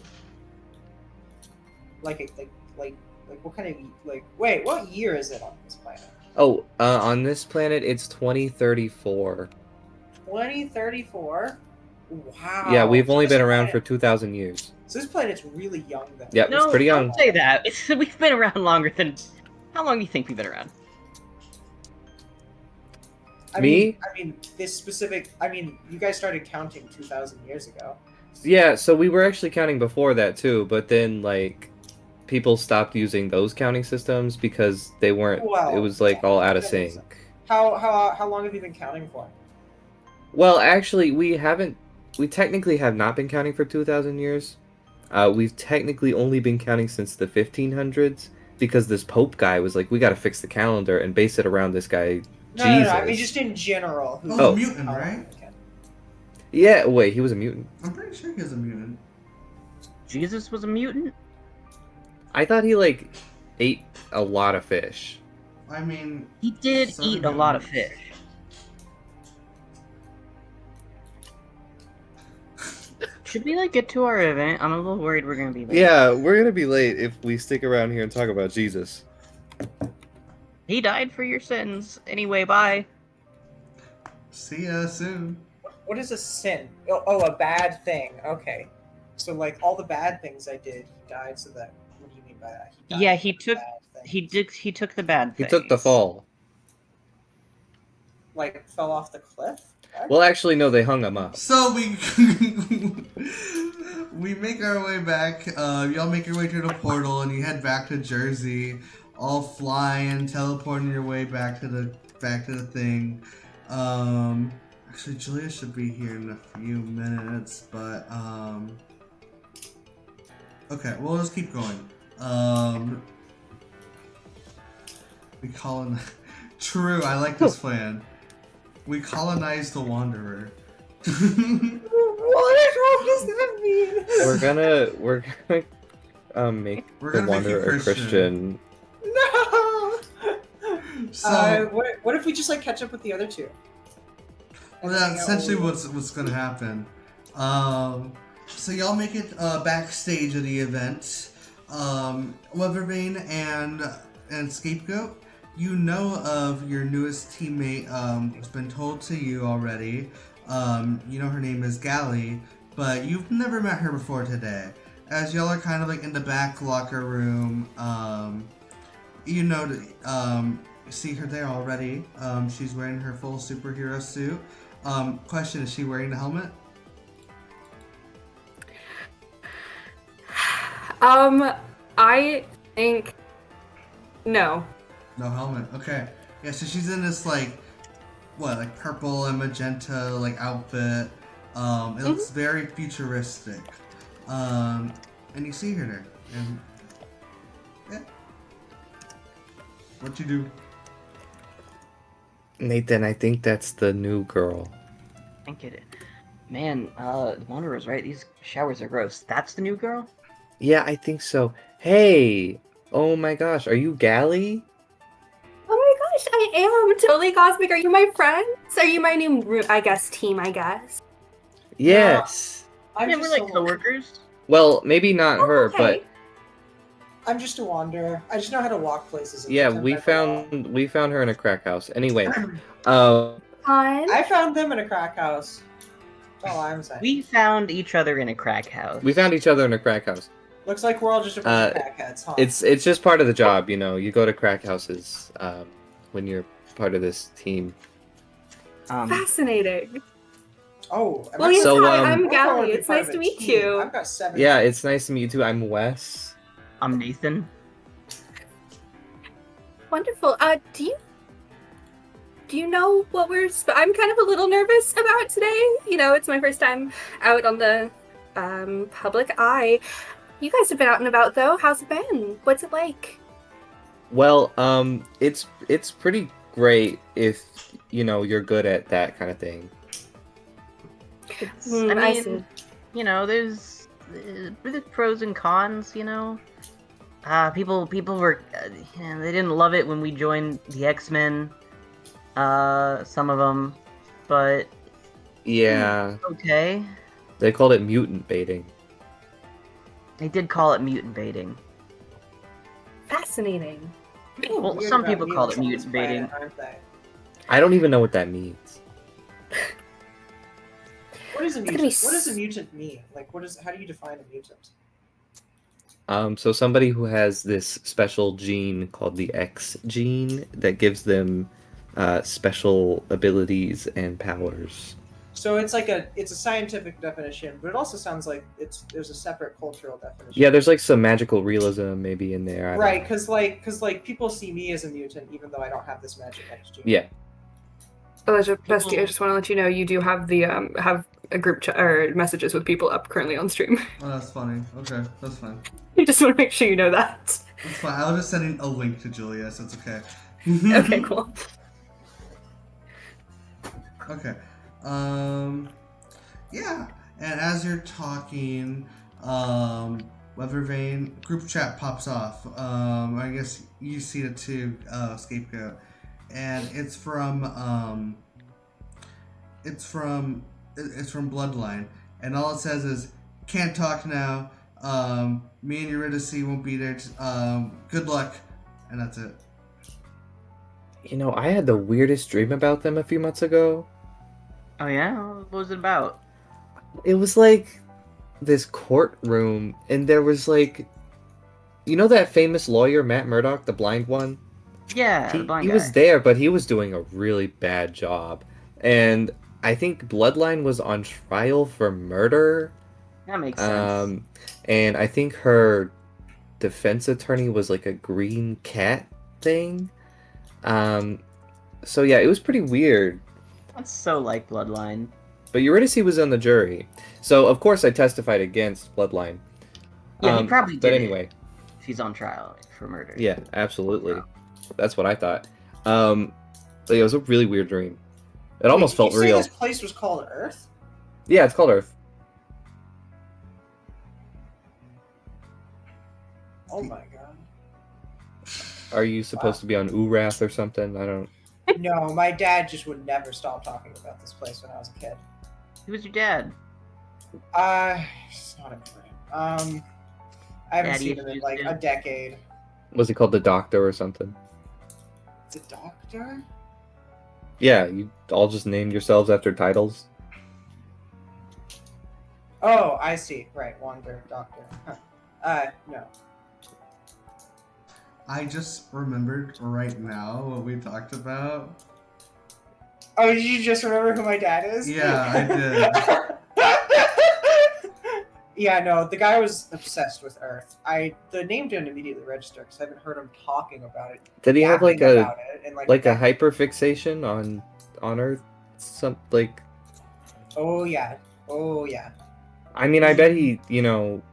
Like what kind of like? Wait, what year is it on this planet? Oh, on this planet it's 2034. 2034. Wow. Yeah, we've only This been around planet- for 2,000 years. So this planet's really young then. Yep, No, it's pretty young. don't say that. We've been around longer than. How long do you think we've been around? Me? I mean, this specific. I mean, you guys started counting 2,000 years ago. Yeah, so we were actually counting before that too, but then like people stopped using those counting systems because they weren't. Well, it was like all out of that makes sync. How long have you been counting for? Well, actually, we haven't. We technically have not been counting for 2,000 years. We've technically only been counting since the 1500s because this Pope guy was like, we got to fix the calendar and base it around this guy, No, Jesus. I mean just in general. Oh, Oh. the mutant, right? Yeah, wait, he was a mutant. I'm pretty sure he was a mutant. Jesus was a mutant? I thought he like ate a lot of fish. I mean, He did Some eat a lot of mutants. fish. Should we like get to our event? I'm a little worried we're gonna be late. Yeah, we're gonna be late if we stick around here and talk about Jesus. He died for your sins. Anyway, bye. see ya soon. What is a sin? Oh, a bad thing. Okay. So like all the bad things I did, he died. So that. What do you mean by that? Died Yeah, for he the took. bad thing. He took the bad He things. took the fall. Like fell off the cliff. What? Well, actually, no, they hung him up. So we we make our way back. Y'all make your way through the portal and you head back to Jersey, all flying, teleporting your way back to the thing. Actually, Julia should be here in a few minutes, but okay, we'll just keep going. We colonize. True, I like this plan. We colonize the Wanderer. What does that mean? We're gonna make We're the gonna make you Wanderer a Christian. No. So, What if we just like catch up with the other two? well, that's essentially what's gonna happen. So y'all make it backstage of the event. Vane and Scapegoat, you know of your newest teammate. It's been told to you already. You know her name is Gallie, but you've never met her before today. As y'all are kind of like in the back locker room, you know, you see her there already. She's wearing her full superhero suit. Question, is she wearing the helmet? I think no. No helmet. Okay. Yeah, so she's in this like purple and magenta like outfit. It looks very futuristic. And you see her there. And yeah. What you do? Nathan, I think that's the new girl. I think it. Man, the Wanderer's right. These showers are gross. That's the new girl. Yeah, I think so. Hey! Oh my gosh, are you Gallie? Oh my gosh, I am totally cosmic. Are you my friends? Are you my new, team? I guess. Yes. I'm Yeah, we're just like a- Well, maybe not her, okay. but I'm just a wanderer. I just know how to walk places. and yeah, pretend we I belong. found her in a crack house. Anyway, Fun. I found them in a crack house. That's all I'm saying. We found each other in a crack house. we found each other in a crack house. Looks like we're all just a bunch of crackheads, huh? It's just part of the job, you know. You go to crack houses when you're part of this team. Fascinating. Oh. Well, yes, So, hi, I'm What if I wanna Gallie. be It's part nice of to a meet team? you. I've got 7. Yeah, it's nice to meet you too. I'm Wes. I'm Nathan. Wonderful. Do you know what I'm kind of a little nervous about today. You know, it's my first time out on the public eye. You guys have been out and about though. How's it been? What's it like? Well, it's pretty great if you know you're good at that kind of thing. I I mean, see. you know, there's pros and cons. You know, people were, they didn't love it when we joined the X-Men. Some of them, but Yeah, okay. they called it mutant baiting. They did call it mutant baiting. Fascinating. Well, Weird some about people call it mutants on this mutant baiting. planet, aren't they? I don't even know what that means. What is a It's gonna mutant? be What does a mutant mean? Like, how do you define a mutant? So somebody who has this special gene called the X gene that gives them special abilities and powers. So it's like it's a scientific definition, but it also sounds like there's a separate cultural definition. Yeah, there's like some magical realism maybe in there. I don't Right, know. because people see me as a mutant even though I don't have this magic X gene. Yeah. Elijah, Bestie, I just want to let you know you do have the have a group chat or messages with people up currently on stream. Oh, that's funny. Okay, that's fine. I just want to make sure you know that. That's fine. I was just sending a link to Julia, so it's okay. Okay, cool. Okay. Yeah. And as you're talking, Weather Vane group chat pops off. I guess you see it too, Scapegoat, and it's from Bloodline, and all it says is can't talk now. Me and Eurydice won't be there. Good luck, and that's it. You know, I had the weirdest dream about them a few months ago. Oh yeah, what was it about? It was like this courtroom, and there was like, you know that famous lawyer Matt Murdock, the blind one? Yeah, the blind he guy. was there, but he was doing a really bad job. And I think Bloodline was on trial for murder. That makes sense. And I think her defense attorney was like a green cat thing. So yeah, it was pretty weird. That's so like Bloodline. But Eurydice was on the jury. So of course I testified against Bloodline. Yeah, he probably did. But anyway. If he's on trial for murder. Yeah, absolutely. That's what I thought. But yeah, it was a really weird dream. It almost felt Did you say real. this place was called Earth? Yeah, it's called Earth. Oh my god. Are you supposed to be on Urath or something? I don't... No, my dad just would never stop talking about this place when I was a kid. Who was your dad? It's not important. I haven't Daddy seen him in issues, like dude. a decade. Was he called the Doctor or something? The doctor? Yeah, you all just named yourselves after titles. Oh, I see. Right, Wanderer, Doctor. Huh. No. I just remembered right now what we talked about. Oh, did you just remember who my dad is? Yeah, I did. Yeah, no, the guy was obsessed with Earth. The name didn't immediately register because I haven't heard him talking about it. Did he have like yapping a about it in, like a hyperfixation on Earth? Some like... Oh yeah. I mean, I bet he, you know,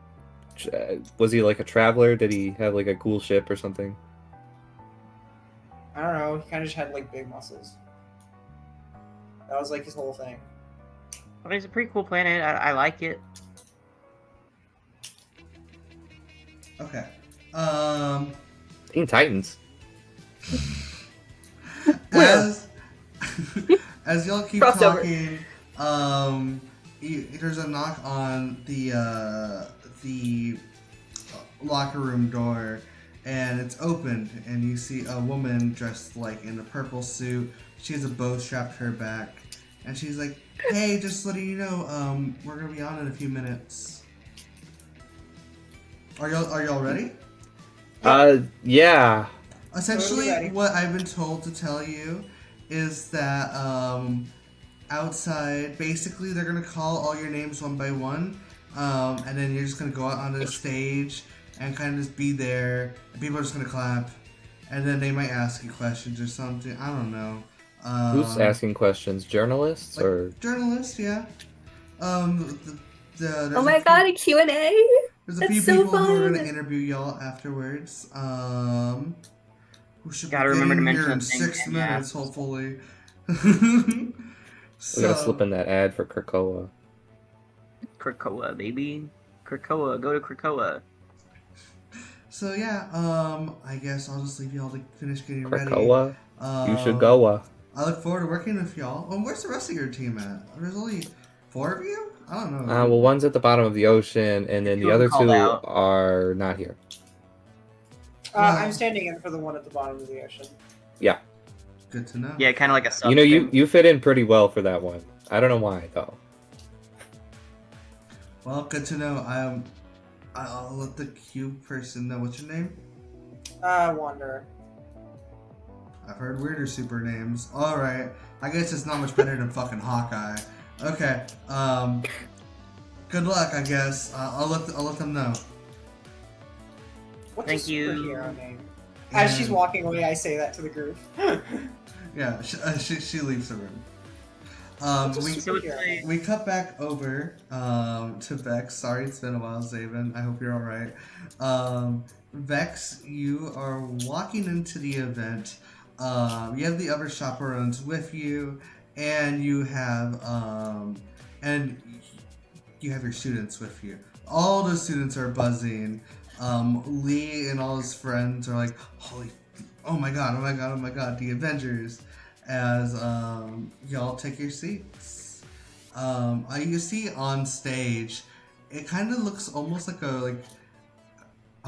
was he like a traveler? Did he have like a cool ship or something? I don't know. He kind of just had like big muscles. That was like his whole thing. But it's a pretty cool planet. I like it. Okay. Teen Titans. As as y'all keep Crossover. talking, there's a knock on the locker room door, and it's opened, and you see a woman dressed like in a purple suit. She has a bow strapped to her back, and she's like, "Hey, just letting you know, we're gonna be on in a few minutes. Are y'all ready?" Yeah. Essentially, Totally ready. what I've been told to tell you is that outside, basically, they're gonna call all your names one by one, and then you're just gonna go out onto the stage and kind of just be there. And people are just gonna clap, and then they might ask you questions or something. I don't know. Who's asking questions? Journalists like, or... journalists? Yeah. There's Oh my god, a Q&A? There's a That's few so people who are fun. gonna interview y'all afterwards. Who should Gotta be remember to getting here mention in that 6 thing, yeah. minutes, hopefully. We gotta slip in that ad for Krakoa. Krakoa, baby. Krakoa, go to Krakoa. So yeah, I guess I'll just leave y'all to finish getting ready. Krakoa? You should go. I look forward to working with y'all. Where's the rest of your team at? There's only 4 of you? I don't know. Well, one's at the bottom of the ocean, and then Two the of other them called two out. are not here. I'm standing in for the one at the bottom of the ocean. Good to know. Yeah, kind of like a sub. You know, thing. you fit in pretty well for that one. I don't know why, though. Well, good to know. I'll let the cube person know. What's your name? Wanderer. I've heard weirder super names. Alright. I guess it's not much better than fucking Hawkeye. Okay. Good luck, I guess. I'll let them know. What's Thank a you. superhero name? As she's walking away, I say that to the group. Yeah, she leaves the room. What's a We superhero name? we cut back over to Vex. Sorry, it's been a while, Zaven. I hope you're alright. Vex, you are walking into the event. You have the other chaperones with you, and you have your students with you. All the students are buzzing. Lee and all his friends are like, oh my god, the Avengers. As y'all take your seats. You see on stage, it kind of looks almost like I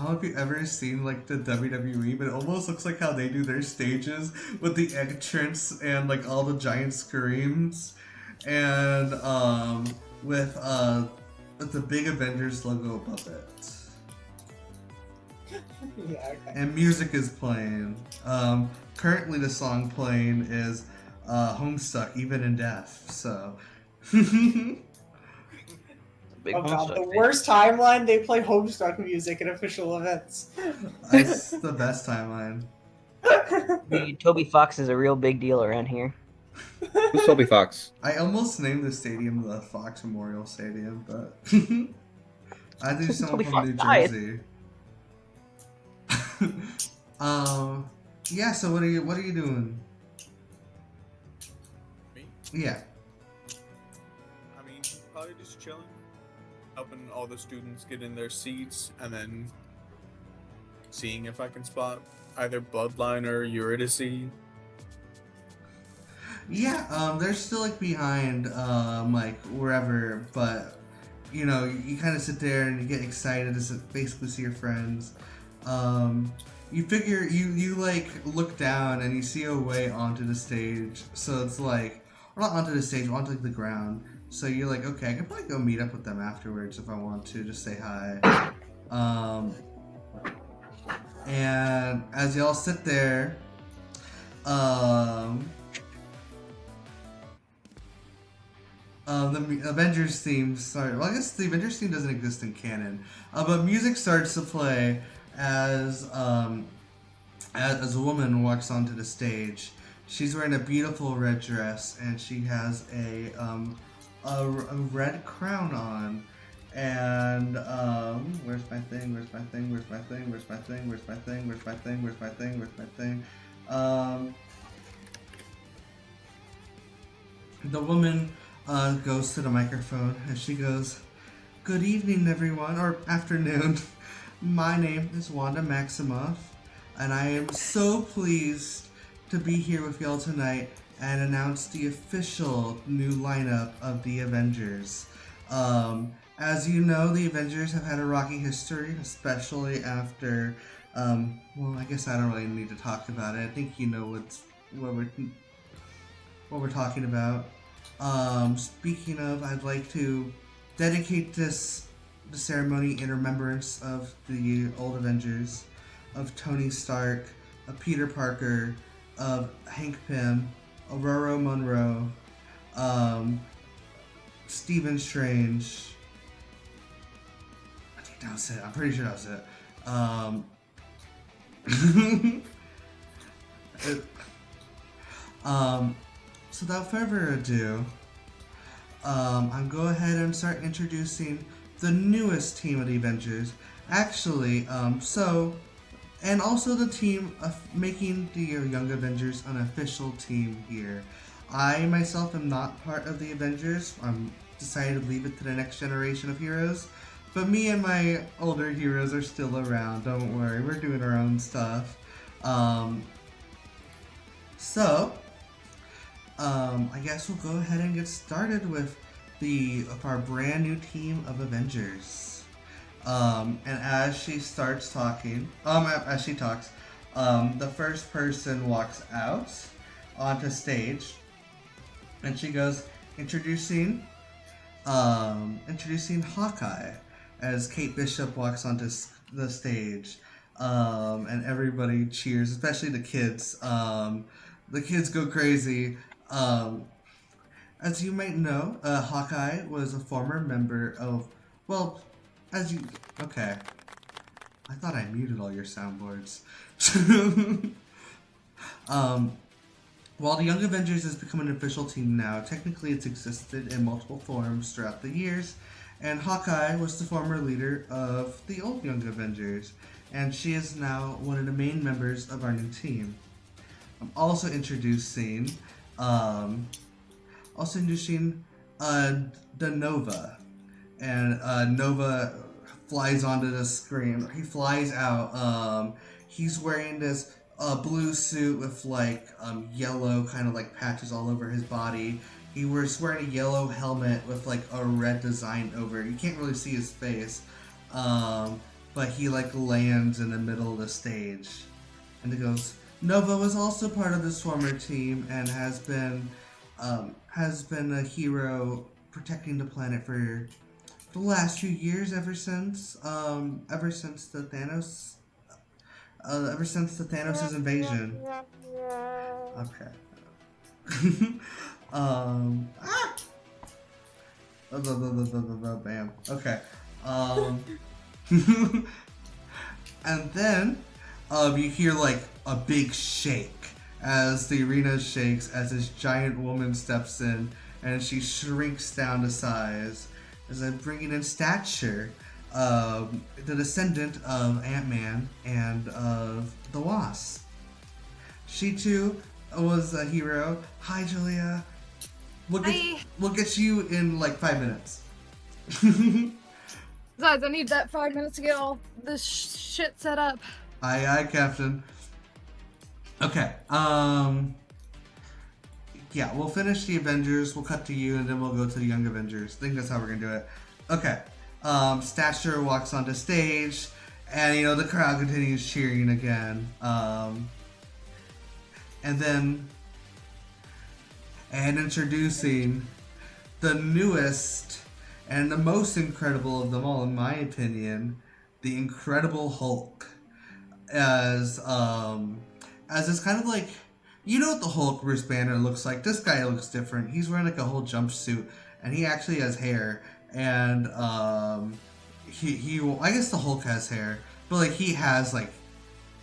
don't know if you've ever seen like the WWE, but it almost looks like how they do their stages with the entrance and like all the giant screams, and with the big Avengers logo above it. Yeah, okay. And music is playing. Currently the song playing is Homestuck, Even in Death, so. Big Oh god, Homestuck the fan. worst timeline, they play Homestuck music at official events. It's the best timeline. Toby Fox is a real big deal around here. Who's Toby Fox? I almost named the stadium the Fox Memorial Stadium, but I think someone Toby from Fox New died. Jersey. Yeah, so what are you doing? Me? Yeah. I mean, probably just chilling, helping all the students get in their seats, and then seeing if I can spot either Bloodline or Eurydice. Yeah, they're still like behind like wherever, but you know, you kind of sit there and you get excited to basically see your friends. You figure you like look down and you see a way onto the stage, so it's like, well, not onto the stage, onto like the ground. So you're like, okay, I can probably go meet up with them afterwards if I want to, just say hi. And as y'all sit there, the Avengers theme started. Well, I guess the Avengers theme doesn't exist in canon, but music starts to play as a woman walks onto the stage. She's wearing a beautiful red dress, and she has a red crown on. And where's my thing? The woman goes to the microphone and she goes, "Good evening, everyone," or afternoon. My name is Wanda Maximoff, and I am so pleased to be here with y'all tonight and announce the official new lineup of the Avengers. As you know, the Avengers have had a rocky history, especially after, well, I guess I don't really need to talk about it. I think you know what we're talking about. Speaking of, I'd like to dedicate the ceremony in remembrance of the old Avengers, of Tony Stark, of Peter Parker, of Hank Pym, Aurora Monroe, Stephen Strange. I think that was it. I'm pretty sure that was it. So without further ado, I'm go ahead and start introducing the newest team of the Avengers. Actually, and also the team of making the Young Avengers an official team here. I myself am not part of the Avengers. I'm decided to leave it to the next generation of heroes. But me and my older heroes are still around. Don't worry, we're doing our own stuff. I guess we'll go ahead and get started with our brand new team of Avengers. And as she starts talking, as she talks, the first person walks out onto stage, and she goes, introducing Hawkeye. as Kate Bishop walks onto the stage, and everybody cheers, especially the kids. The kids go crazy. As you might know, Hawkeye was a former member of, well, as you, okay. I thought I muted all your soundboards. While the Young Avengers has become an official team now, technically it's existed in multiple forms throughout the years, and Hawkeye was the former leader of the old Young Avengers, and she is now one of the main members of our new team. I'm also introducing the Nova, and Nova flies onto the screen. He flies out. He's wearing this blue suit with like yellow kind of like patches all over his body. He was wearing a yellow helmet with like a red design over it. You can't really see his face, but he like lands in the middle of the stage, and it goes. Nova was also part of this former team and has been a hero protecting the planet for the last few years, ever since the Thanos' invasion. Okay. Bam. Okay. And then you hear like a big shake as the arena shakes as this giant woman steps in, and she shrinks down to size. As I'm bringing in stature, the descendant of Ant-Man and of the Wasp. She too was a hero. Hi, Julia. We'll get you in like 5 minutes. Besides, I need that 5 minutes to get all this shit set up. Aye, aye, Captain. Okay, yeah, we'll finish the Avengers, we'll cut to you, and then we'll go to the Young Avengers. I think that's how we're gonna do it. Okay, Stature walks onto stage, and, you know, the crowd continues cheering again. And introducing the newest and the most incredible of them all, in my opinion, the Incredible Hulk. As it's kind of like, you know what the Hulk Bruce Banner looks like? This guy looks different. He's wearing like a whole jumpsuit, and he actually has hair. And he I guess the Hulk has hair, but like he has like,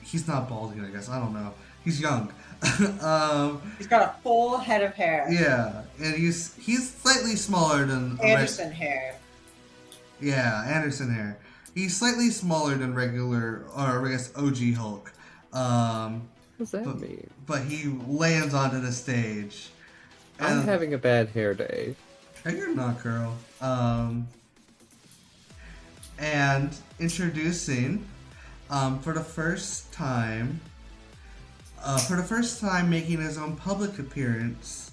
he's not balding. I guess, I don't know. He's young. He's got a full head of hair. Yeah, and he's slightly smaller than Anderson hair. Yeah, Anderson hair. He's slightly smaller than regular, or I guess OG Hulk. What does that mean? But he lands onto the stage. I'm having a bad hair day. Hey, you're not, girl. And introducing, for the first time making his own public appearance,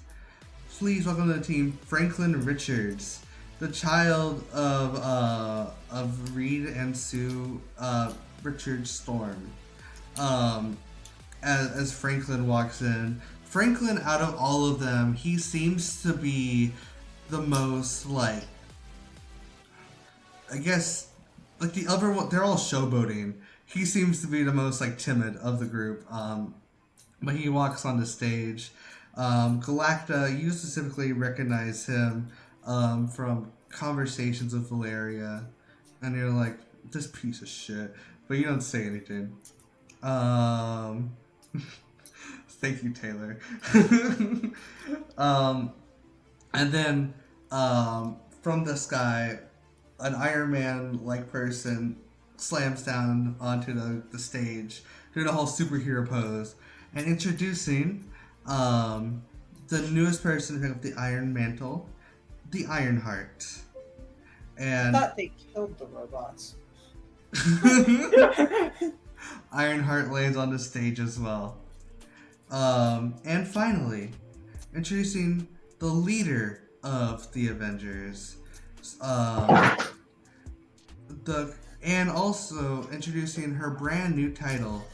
please welcome to the team, Franklin Richards, the child of Reed and Sue Richards Storm. As Franklin walks in, Franklin, out of all of them, he seems to be the most, like, I guess, like the other one, they're all showboating. He seems to be the most, like, timid of the group. But he walks on the stage. Galacta, you specifically recognize him from conversations with Valeria, and you're like, this piece of shit, but you don't say anything. Thank you, Taylor. And then from the sky, an Iron Man-like person slams down onto the stage, doing a whole superhero pose, and introducing the newest person to pick up the Iron Mantle, the Ironheart. And I thought they killed the robots. Ironheart lands on the stage as well. And finally, introducing the leader of the Avengers, and also introducing her brand new title.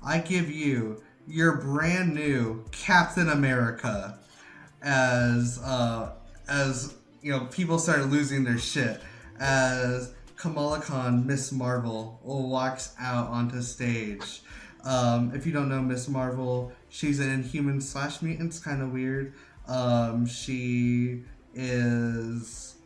I give you your brand new Captain America. As you know, people started losing their shit as Kamala Khan, Miss Marvel, walks out onto stage. If you don't know Miss Marvel, she's an Inhuman / mutant. It's kind of weird. She is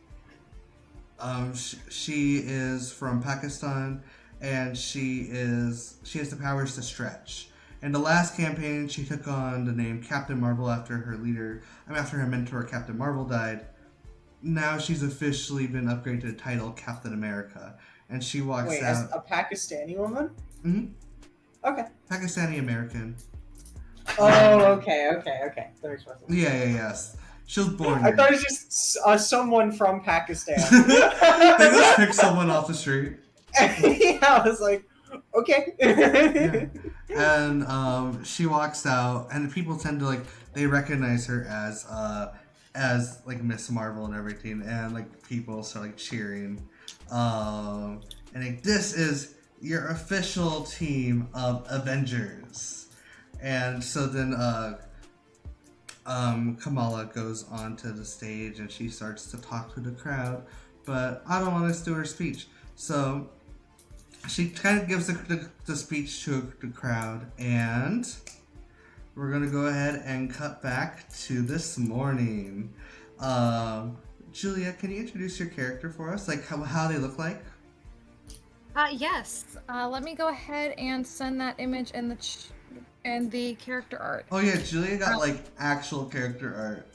she is from Pakistan, and she has the powers to stretch. In the last campaign, she took on the name Captain Marvel after her mentor Captain Marvel died. Now she's officially been upgraded to the title Captain America, and she walks Wait, out. as a Pakistani woman? Mm-hmm. Okay. Pakistani American. Oh, okay. That makes more sense. Yes. She was born I here. thought it was just someone from Pakistan. They just picked someone off the street. Yeah, I was like, okay. Yeah. And she walks out, and people tend to they recognize her as like Miss Marvel and everything, and like people start cheering. And this is your official team of Avengers. And so then Kamala goes onto the stage and she starts to talk to the crowd, but I don't want to do her speech. So she kind of gives the speech to the crowd, and we're going to go ahead and cut back to this morning. Julia, can you introduce your character for us? Like how they look like? Yes. Let me go ahead and send that image in the character art. Oh yeah, Julia got actual character art.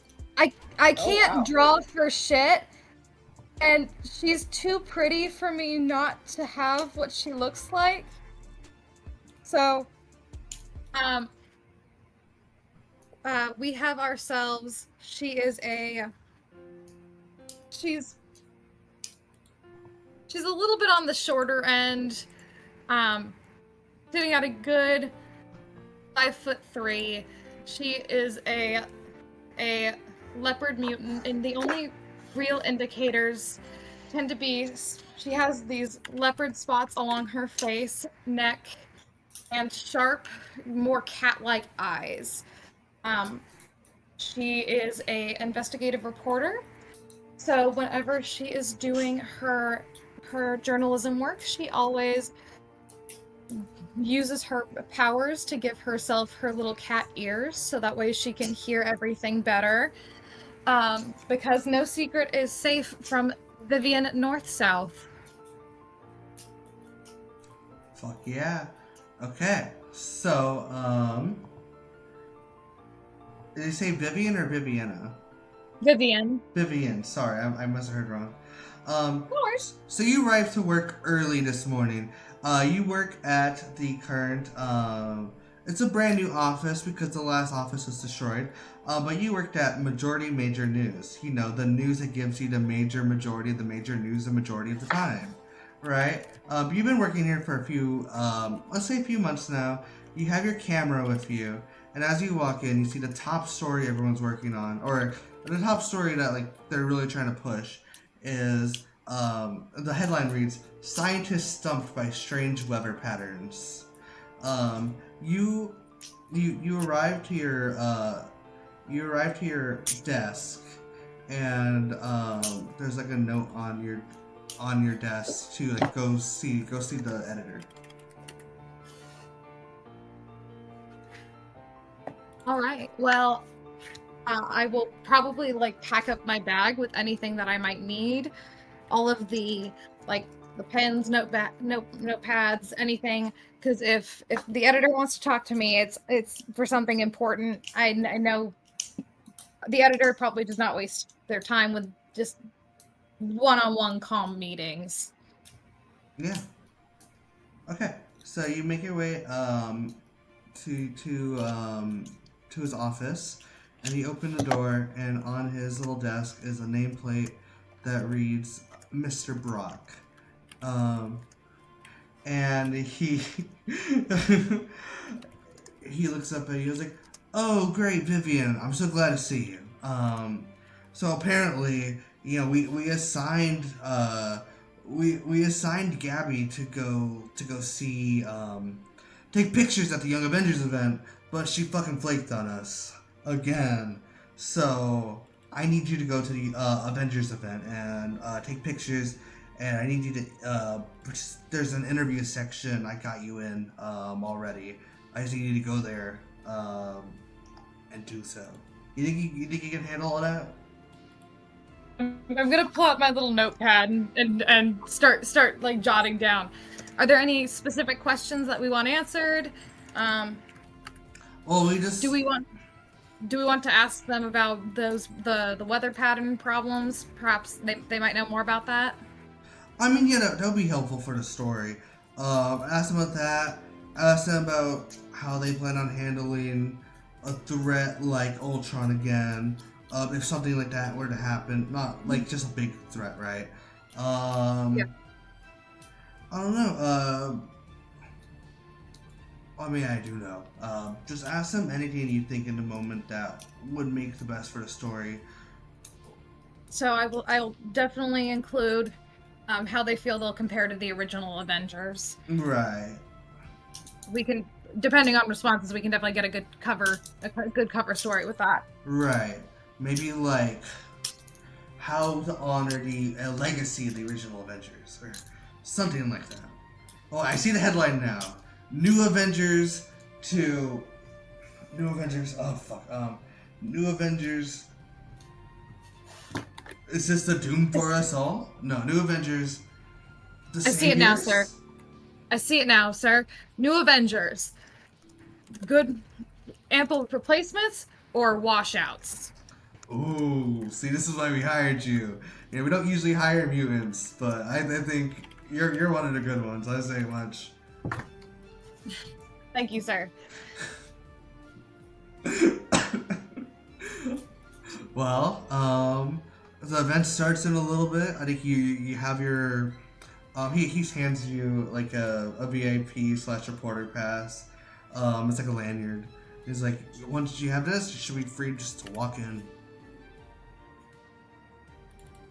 I can't draw for shit, and she's too pretty for me not to have what she looks like. So, we have ourselves. She's a little bit on the shorter end, sitting at a good 5'3". She is a leopard mutant, and the only real indicators tend to be she has these leopard spots along her face, neck, and sharp, more cat-like eyes. She is a investigative reporter, so whenever she is doing her journalism work, she always uses her powers to give herself her little cat ears, so that way she can hear everything better. Because no secret is safe from Vivian North-South. Fuck yeah. Okay, so, did you say Vivian or Viviana? Vivian. Vivian, sorry, I must have heard wrong. Of course. So you arrived to work early this morning. You work at the current, it's a brand new office because the last office was destroyed. But you worked at Majority Major News. You know, the news that gives you the majority of the major news the majority of the time. Right? You've been working here for a few months now. You have your camera with you. And as you walk in, you see the top story everyone's working on, or the top story that they're really trying to push is the headline reads, "Scientists stumped by strange weather patterns." You arrived to your desk, and there's a note on your desk to go see the editor. All right. Well, I will probably pack up my bag with anything that I might need. All of the the pens, notepads, anything. Because if the editor wants to talk to me, it's for something important. I know the editor probably does not waste their time with just one-on-one calm meetings. Yeah. Okay. So you make your way to his office, and you open the door, and on his little desk is a nameplate that reads Mr. Brock. And he he looks up at you. He's like, "Oh, great, Vivian! I'm so glad to see you." So apparently, we assigned we assigned Gabby to go see take pictures at the Young Avengers event, but she fucking flaked on us again. So I need you to go to the Avengers event and take pictures and I need you to. There's an interview section I got you in already. I just need you to go there and do so. You think you can handle all that? I'm gonna pull out my little notepad and start like jotting down. Are there any specific questions that we want answered? Well, we just Do we want to ask them about the weather pattern problems? Perhaps they might know more about that. I mean, yeah, that'll be helpful for the story. Ask them about that. Ask them about how they plan on handling a threat like Ultron again. If something like that were to happen, not like just a big threat, right? Yeah. I don't know. I mean, I do know. Just ask them anything you think in the moment that would make the best for the story. So I'll definitely include how they feel they'll compare to the original Avengers. Right. We can, depending on responses, we can definitely get a good cover story with that. Right. Maybe like how to honor the legacy of the original Avengers or something like that. Oh, I see the headline now. New Avengers. Oh fuck. New Avengers. Is this the doom for us all? No, New Avengers. The I see it now, Saviors? sir. I see it now, sir. New Avengers. Good, ample replacements or washouts? Ooh, see, this is why we hired you. Yeah, we don't usually hire mutants, but I think you're one of the good ones. I say much. Thank you, sir. Well, the event starts in a little bit. I think you have your he hands you like a VIP / reporter pass. It's like a lanyard. He's like, once you have this, you should be free just to walk in.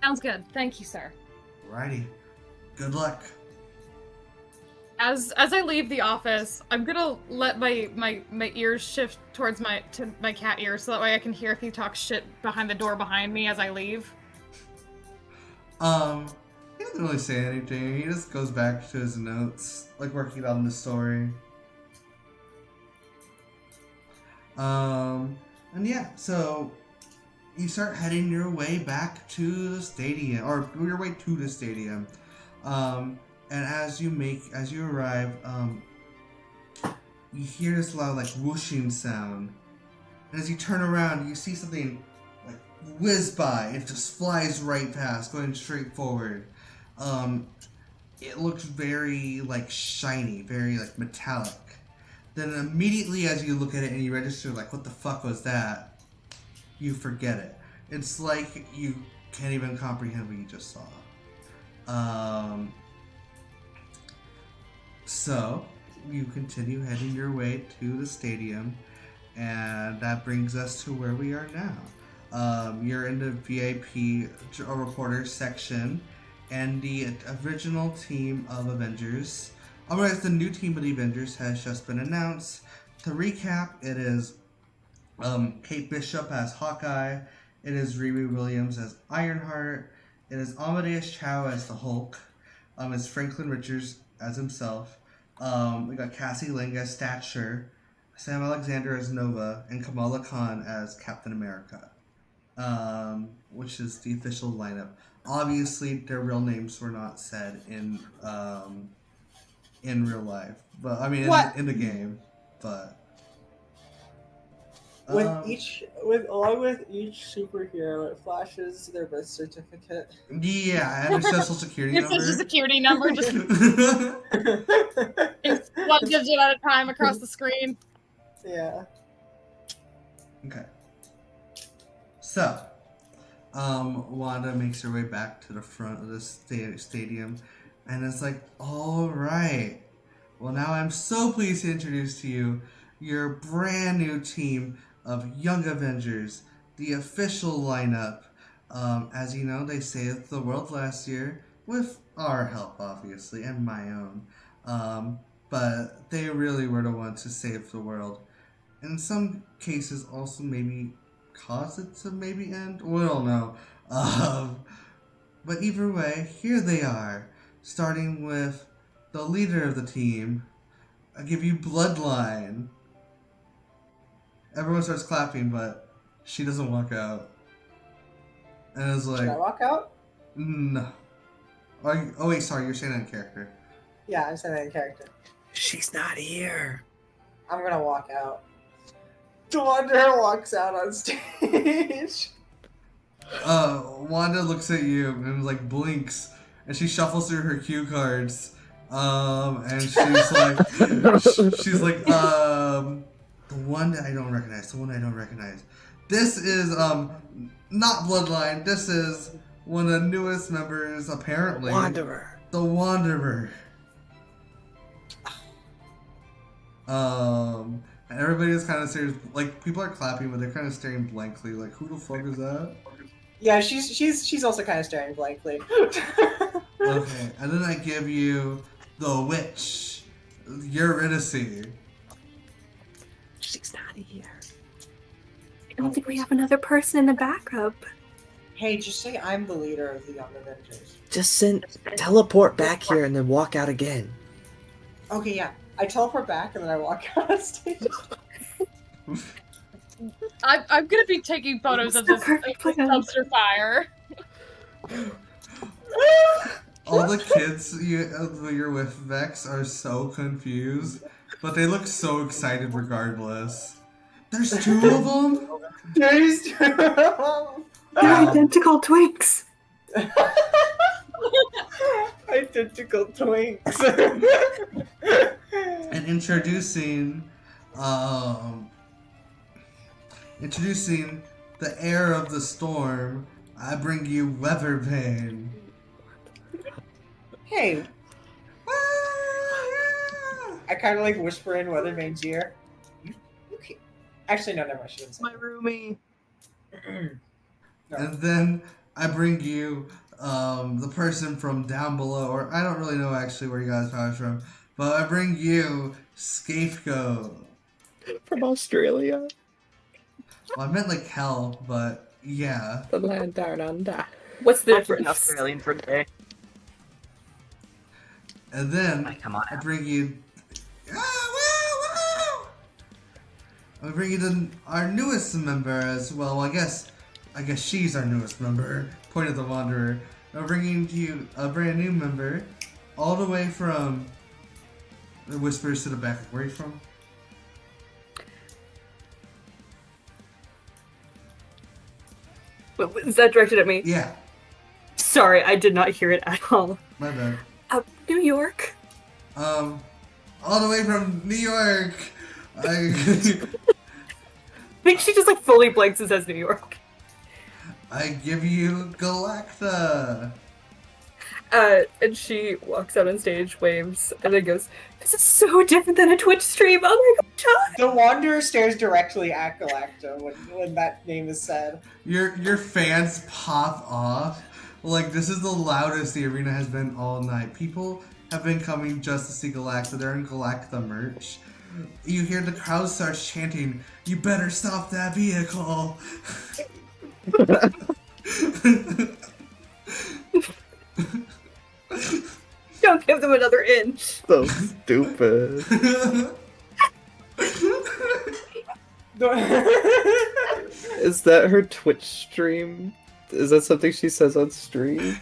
Sounds good. Thank you, sir. Alrighty. Good luck. As I leave the office, I'm gonna let my ears shift towards my cat ears so that way I can hear if he talks shit behind the door behind me as I leave. He doesn't really say anything. He just goes back to his notes, like working on the story. And yeah, so you start heading your way back to the stadium, or your way to the stadium. And as you arrive, you hear this loud, like, whooshing sound. And as you turn around, you see something, like, whiz by. It just flies right past, going straight forward. It looks very, like, shiny, very, like, metallic. Then immediately as you look at it and you register, like, what the fuck was that? You forget it. It's like you can't even comprehend what you just saw. So, you continue heading your way to the stadium, and that brings us to where we are now. You're in the VIP reporter section, and the original team of Avengers, otherwise the new team of the Avengers has just been announced. To recap, it is Kate Bishop as Hawkeye, it is Riri Williams as Ironheart, it is Amadeus Chow as the Hulk, it's Franklin Richards as himself, we got Cassie Lang as Stature, Sam Alexander as Nova, and Kamala Khan as Captain America, which is the official lineup. Obviously, their real names were not said in real life, but I mean in the game, but. Along with each superhero, it flashes their birth certificate. Yeah, and their social security Your number. social security number just it's one digit at a time across the screen. Yeah. Okay. So, Wanda makes her way back to the front of the stadium, and it's like, all right. Well, now I'm so pleased to introduce to you your brand new team of Young Avengers, the official lineup. As you know, they saved the world last year, with our help, obviously, and my own. But they really were the ones to save the world. In some cases, also maybe cause it to maybe end? We don't know. But either way, here they are. Starting with the leader of the team. I give you Bloodline. Everyone starts clapping, but she doesn't walk out. And it's like, Should I walk out? no. Oh wait, sorry, you're saying that in character. Yeah, I'm saying that in character. She's not here. I'm gonna walk out. The Wanderer walks out on stage. Wanda looks at you and like blinks, and she shuffles through her cue cards. And she's like, the one that I don't recognize, the one I don't recognize. This is not Bloodline. This is one of the newest members, apparently. Wanderer. The Wanderer. And everybody is kind of serious. Like, people are clapping, but they're kind of staring blankly. Like, who the fuck is that? Yeah, she's also kind of staring blankly. Okay, and then I give you the witch, Eurydice. She's not here. I don't think we have another person in the backup. Hey, just say I'm the leader of the Young Avengers. Just teleport back here and then walk out again. Okay, yeah. I teleport back and then I walk out on stage. I'm gonna be taking photos of this dumpster fire. All the kids you're with, Vex, are so confused, but they look so excited regardless. There's two of them? There's two of them! They're identical twinks. Identical twinks. And introducing the heir of the storm, I bring you Weathervane. Hey. I kind of like whisper in Weathervane's ear. You can't. Actually, no, never mind. She didn't say My roomie. No. And then I bring you the person from down below, or I don't really know actually where you guys are from, but I bring you Scapegoat. From Australia. Well, I meant like hell, but yeah. The land down under. What's the That's an difference? Australian for today. And then Like, come on. I bring you. I bring you our newest member as well. I guess she's our newest member. Point of the Wanderer. I'm bringing to you a brand new member, all the way from. It whispers to the back. Where are you from? Is that directed at me? Yeah, Sorry, I did not hear it at all. my bad. New York. All the way from New York. I think she just like fully blanks and says New York. I give you Galacta. And she walks out on stage, waves, and then goes, "This is so different than a Twitch stream. Oh my god!" The Wanderer stares directly at Galacta when that name is said. Your fans pop off. Like, this is the loudest the arena has been all night. People have been coming just to see Galacta. They're in Galacta merch. You hear the crowd starts chanting, "You better stop that vehicle!" Don't give them another inch. So stupid. Is that her Twitch stream? Is that something she says on stream?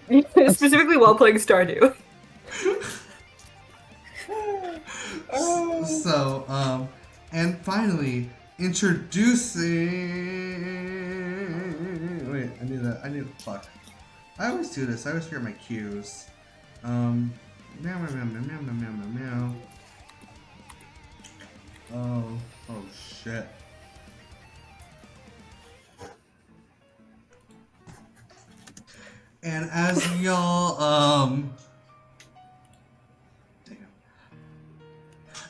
Specifically while playing Stardew. So, and finally, introducing... Wait, I need to fuck. I always do this, I always forget my cues. Meow, meow, meow, meow, meow, meow, meow, meow, meow. Oh shit. And as y'all,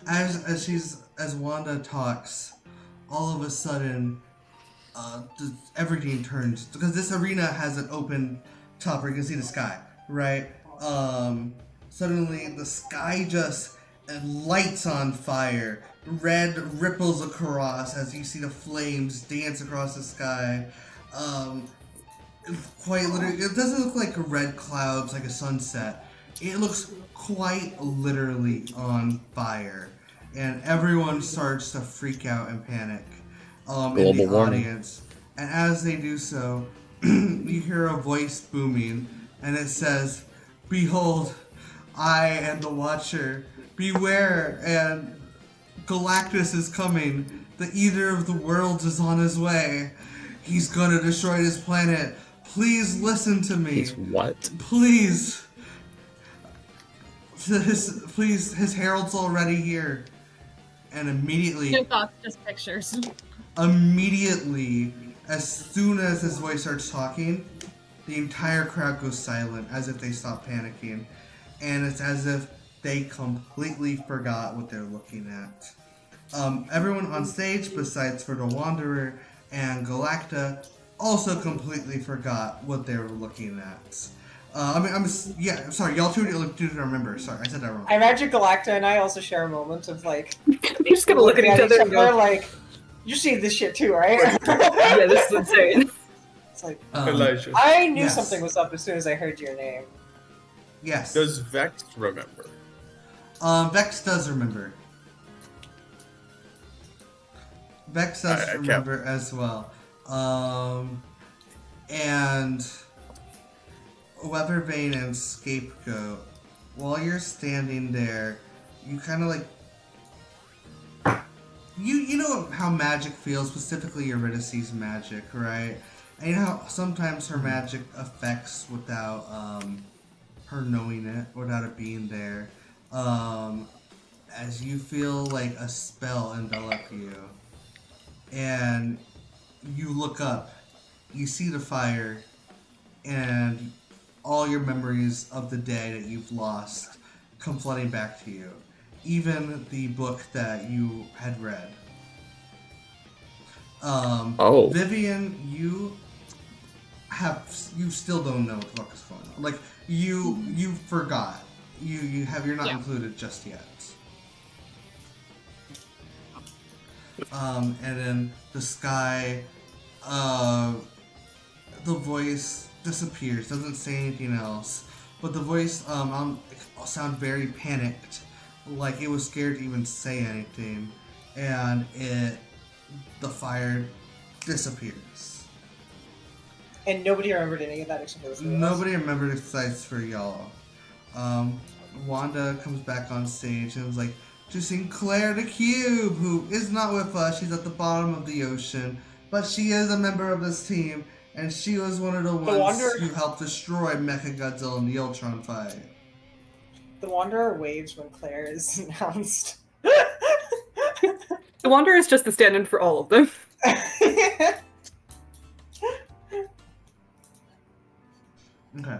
as Wanda talks, all of a sudden, everything turns, because this arena has an open top where you can see the sky, right? Suddenly the sky just lights on fire. Red ripples across as you see the flames dance across the sky. quite literally, it doesn't look like red clouds, like a sunset. It looks quite literally on fire. And everyone starts to freak out and panic in the Global warming. audience. And as they do so, you hear a voice booming, and it says, "Behold, I am the Watcher. Beware, and Galactus is coming. The Eater of the Worlds is on his way. He's gonna destroy this planet. Please listen to me. He's what? Please. His herald's already here." And immediately, No thoughts, just pictures. as soon as his voice starts talking, the entire crowd goes silent, as if they stop panicking. And it's as if they completely forgot what they're looking at. Everyone on stage, besides for the Wanderer and Galacta, also completely forgot what they were looking at. Sorry, y'all two didn't remember. Sorry, I said that wrong. I imagine Galacta and I also share a moment of like You're just gonna look at each other and go, like, "You see this shit too, right?" yeah, this is insane. It's like, Elijah. I knew yes. something was up as soon as I heard your name. Yes. Does Vex remember? Vex does remember. Vex does I remember as well. And Weather Vane and Scapegoat, while you're standing there, you kind of like... You know how magic feels, specifically Eurydice's magic, right? And you know how sometimes her magic affects without her knowing it, without it being there. As you feel like a spell envelop you. And you look up, you see the fire, and all your memories of the day that you've lost come flooding back to you. Even the book that you had read. Vivian, you still don't know what the fuck is going on. Like, you forgot. You're not included just yet. And then the sky, the voice disappears, doesn't say anything else. But the voice sound very panicked, like it was scared to even say anything, and the fire disappears. And nobody remembered any of that except for the three of us. Nobody remembered except for y'all. Wanda comes back on stage and is like, "To Sinclair the Cube, who is not with us. She's at the bottom of the ocean, but she is a member of this team, and she was one of the ones who helped destroy Mechagodzilla in the Ultron fight." The Wanderer waves when Claire is announced. The Wanderer is just the stand-in for all of them. Okay.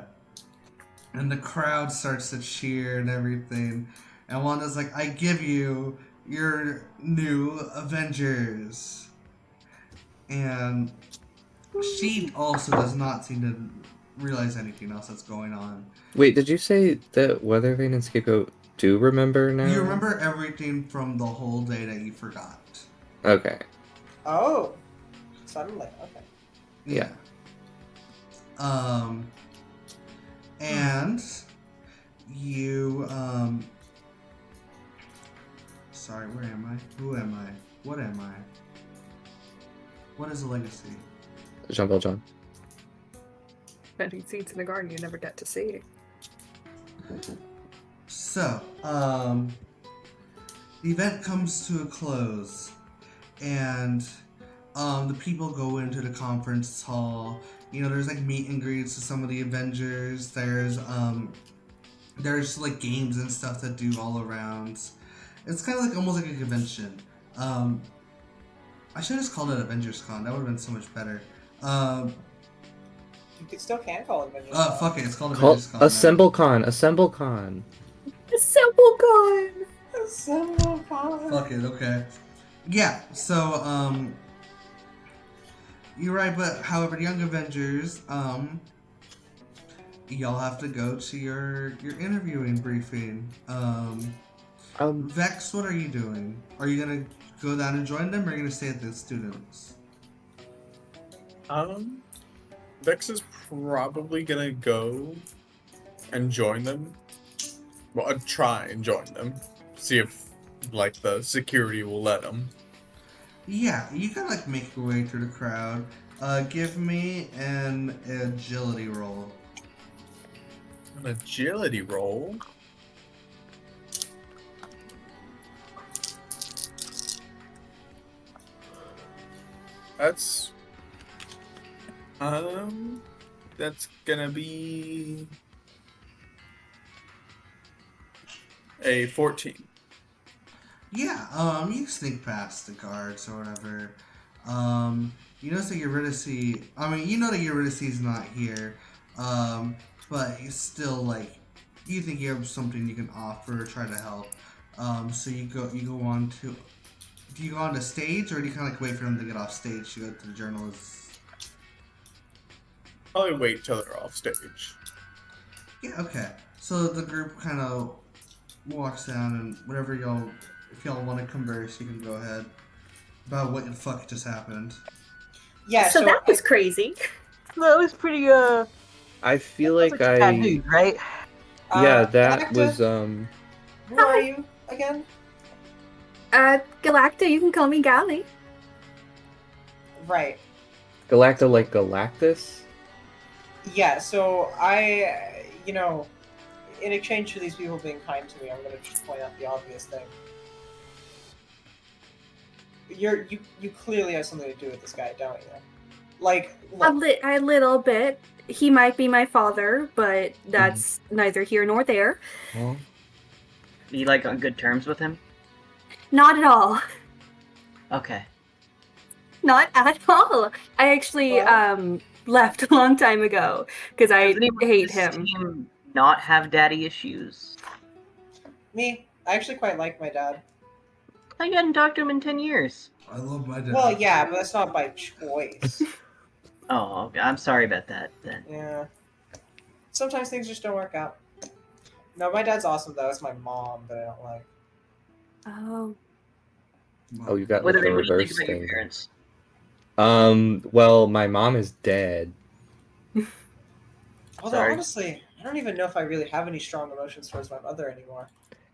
And the crowd starts to cheer and everything. And Wanda's like, "I give you your new Avengers." And she also does not seem to realize anything else that's going on. Wait, did you say that Weathervane and Scapegoat do remember now? You remember everything from the whole day that you forgot. Okay. Oh. Suddenly, okay. Yeah. And you, sorry, where am I? Who am I? What am I? What is a legacy? Jean Valjean. Planting seeds in a garden you never get to see. So, the event comes to a close, and the people go into the conference hall. You know, there's like meet and greets to some of the Avengers. There's like games and stuff that do all around. It's kind of like almost like a convention. I should have just called it Avengers Con. That would have been so much better. You still can call it Avengers Con. Fuck it, it's called Avengers Con. AssembleCon. AssembleCon. AssembleCon. AssembleCon. Fuck it, okay. Yeah, so, you're right, but however, Young Avengers, y'all have to go to your interviewing briefing. Vex, what are you doing? Are you gonna go down and join them, or are you gonna stay at the students? Vex is probably gonna go and join them. Well, I'd try and join them. See if, like, the security will let them. Yeah, you can like make your way through the crowd. Give me an agility roll. An agility roll? That's gonna be a 14. Yeah, you sneak past the guards or whatever. You notice that Eurydice, you know that Eurydice is not here, but he's still like, you think you have something you can offer or try to help. So you go on to, do you go on to stage or do you kind of like wait for him to get off stage to go to the journalists? Probably wait till they're off stage. Yeah, okay. So the group kind of walks down and whatever y'all, if y'all want to converse, you can go ahead about what the fuck just happened. Yeah, So that was crazy. That was pretty, I feel that's like bad news, right? Yeah, that Galacta, was Who are you again? Galacta, you can call me Gally. Right. Galacta like Galactus? Yeah, so I, in exchange for these people being kind to me, I'm gonna just point out the obvious thing. You clearly have something to do with this guy, don't you? Like, look, A little bit. He might be my father, but that's neither here nor there. Well, You like on good terms with him? Not at all. Okay. Not at all. I actually left a long time ago because I Does anyone hate on this him. team not have daddy issues? me, I actually quite like my dad. I hadn't talked to him in 10 years. I love my dad. Well, yeah, but that's not by choice. Oh, okay. I'm sorry about that then. Yeah. Sometimes things just don't work out. No, my dad's awesome though. It's my mom that I don't like. Oh. oh, you got What like do the you think reverse about your thing. parents? Well, my mom is dead. Although Sorry. honestly, I don't even know if I really have any strong emotions towards my mother anymore.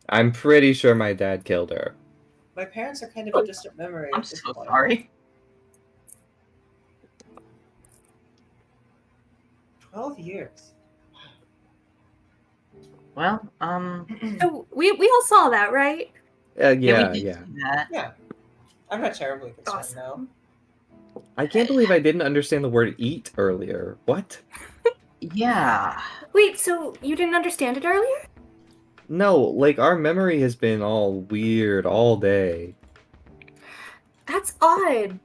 I'm pretty sure my dad killed her. My parents are kind of a distant memory. I'm at this so point. sorry. 12 years. Well, So we all saw that, right? Yeah, we did yeah. see that. Yeah. I'm not terribly concerned Awesome. now. I can't believe I didn't understand the word eat earlier. What? Yeah. Wait, so you didn't understand it earlier? No, like our memory has been all weird all day. That's odd.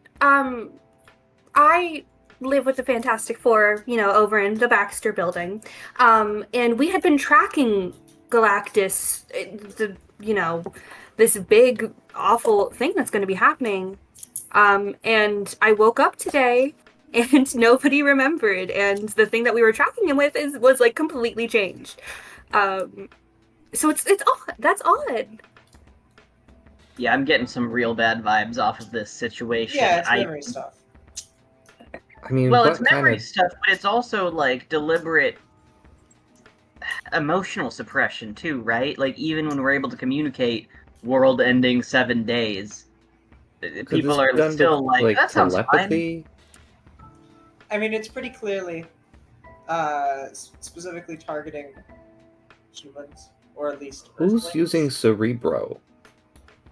I live with the Fantastic Four, over in the Baxter building. And we had been tracking Galactus, this big, awful thing that's going to be happening. And I woke up today and nobody remembered. And the thing that we were tracking him with was like completely changed. So it's odd. That's odd. Yeah, I'm getting some real bad vibes off of this situation. Yeah, it's memory stuff. I mean, Well, what it's memory kind of... stuff, but it's also like deliberate emotional suppression too, right? Like even when we're able to communicate world-ending 7 days, Could people this are be done still with, like, that sounds fine. telepathy? I mean, it's pretty clearly specifically targeting humans, or at least Who's Earthlings. using Cerebro?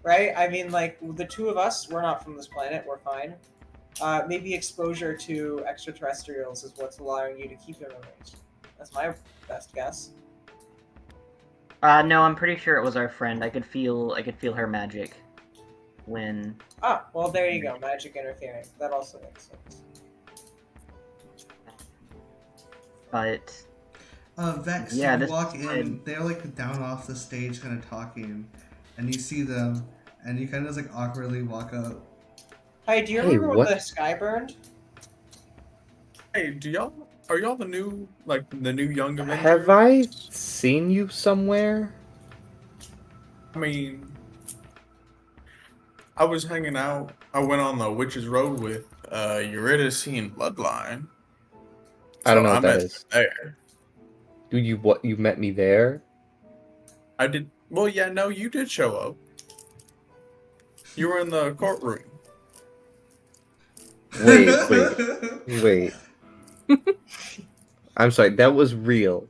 Right? I mean, like, the two of us, we're not from this planet, we're fine. Maybe exposure to extraterrestrials is what's allowing you to keep your memories. That's my best guess. No, I'm pretty sure it was our friend. I could feel her magic when. Ah, well, there you go. Magic interfering. That also makes sense. But Vex, yeah, you this walk is in, fine. they're like down off the stage kind of talking, and you see them, and you kind of just like awkwardly walk up. Hey, do you Hey, remember when what- the sky burned? Hey, are y'all the new young Avengers? Have I seen you somewhere? I mean, I was hanging out. I went on the Witch's Road with Eurydice and Bloodline. I don't know I what that met is. there. You met me there? I did. Well, yeah, no, you did show up. You were in the courtroom. Wait. I'm sorry, that was real.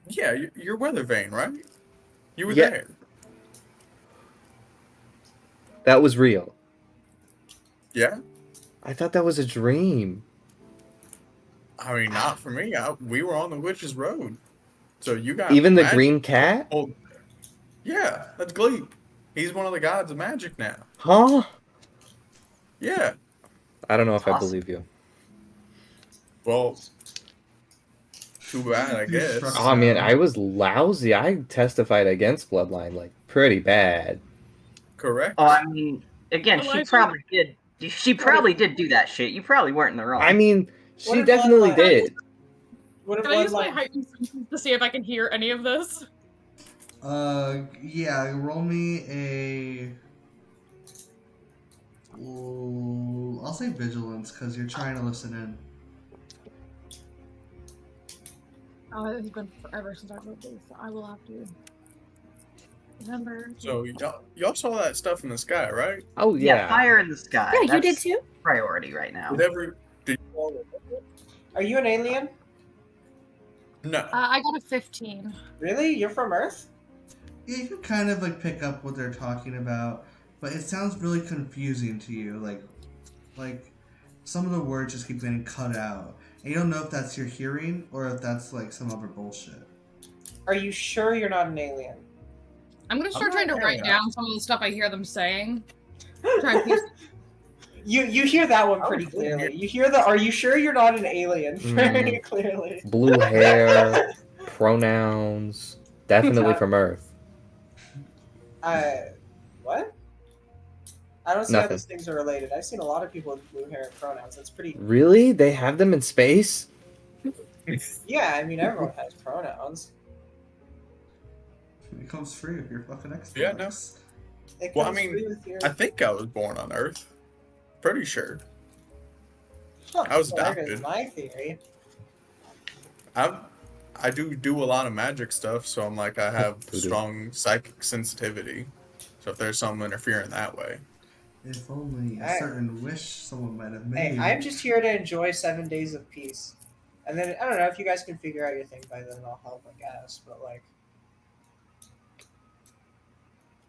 Yeah, you're Weather Vane, right? You were Yeah. there. That was real. Yeah. I thought that was a dream. I mean, not for me. We were on the Witch's Road, so you got Even the magic. green cat? Oh, yeah, that's Gleep. He's one of the gods of magic now. Huh? Yeah. I don't know if I Awesome. believe you. Well, too bad, I You guess. struck Oh man, down. I was lousy. I testified against Bloodline like pretty bad. Correct. Oh, I mean, again, she Elijah? probably did. She probably did do that shit. You probably weren't in the wrong. I mean, What she if definitely Bloodline- did. What if Can I use my Bloodline? heightened senses to see if I can hear any of this? Yeah, roll me a. Ooh, I'll say vigilance because you're trying to listen in. Oh, it's been forever since I wrote this, so I will have to remember. So y'all saw that stuff in the sky, right? Oh yeah, yeah. fire in the sky. Yeah, you did That's too. priority right now. Did you all Are you an alien? No. I got a 15. Really? You're from Earth? Yeah, you can kind of like pick up what they're talking about, but it sounds really confusing to you. Like some of the words just keep getting cut out, and you don't know if that's your hearing or if that's like some other bullshit. Are you sure you're not an alien? I'm gonna start I'm trying to not write hearing down some of the stuff I hear them saying. Try and piece. You hear that one Oh, pretty cool. clearly. You hear the "Are you sure you're not an alien?" very clearly. Blue hair, pronouns, definitely from Earth. What? I don't see how Nothing. those things are related. I've seen a lot of people with blue hair and pronouns. That's pretty. Really? They have them in space? Yeah, I mean everyone has pronouns. It comes free if you're fucking Xbox. Yeah, no. It Well, I comes mean, free with your... I think I was born on Earth. Pretty sure. Huh, I was well, there adopted. goes my theory. I do a lot of magic stuff, so I'm like I have Voodoo. strong psychic sensitivity. So if there's something interfering that way, If only a Hey. certain wish someone might have Hey, made. I'm just here to enjoy 7 days of peace. And then, I don't know, if you guys can figure out your thing by then, I'll help, I guess. But, like,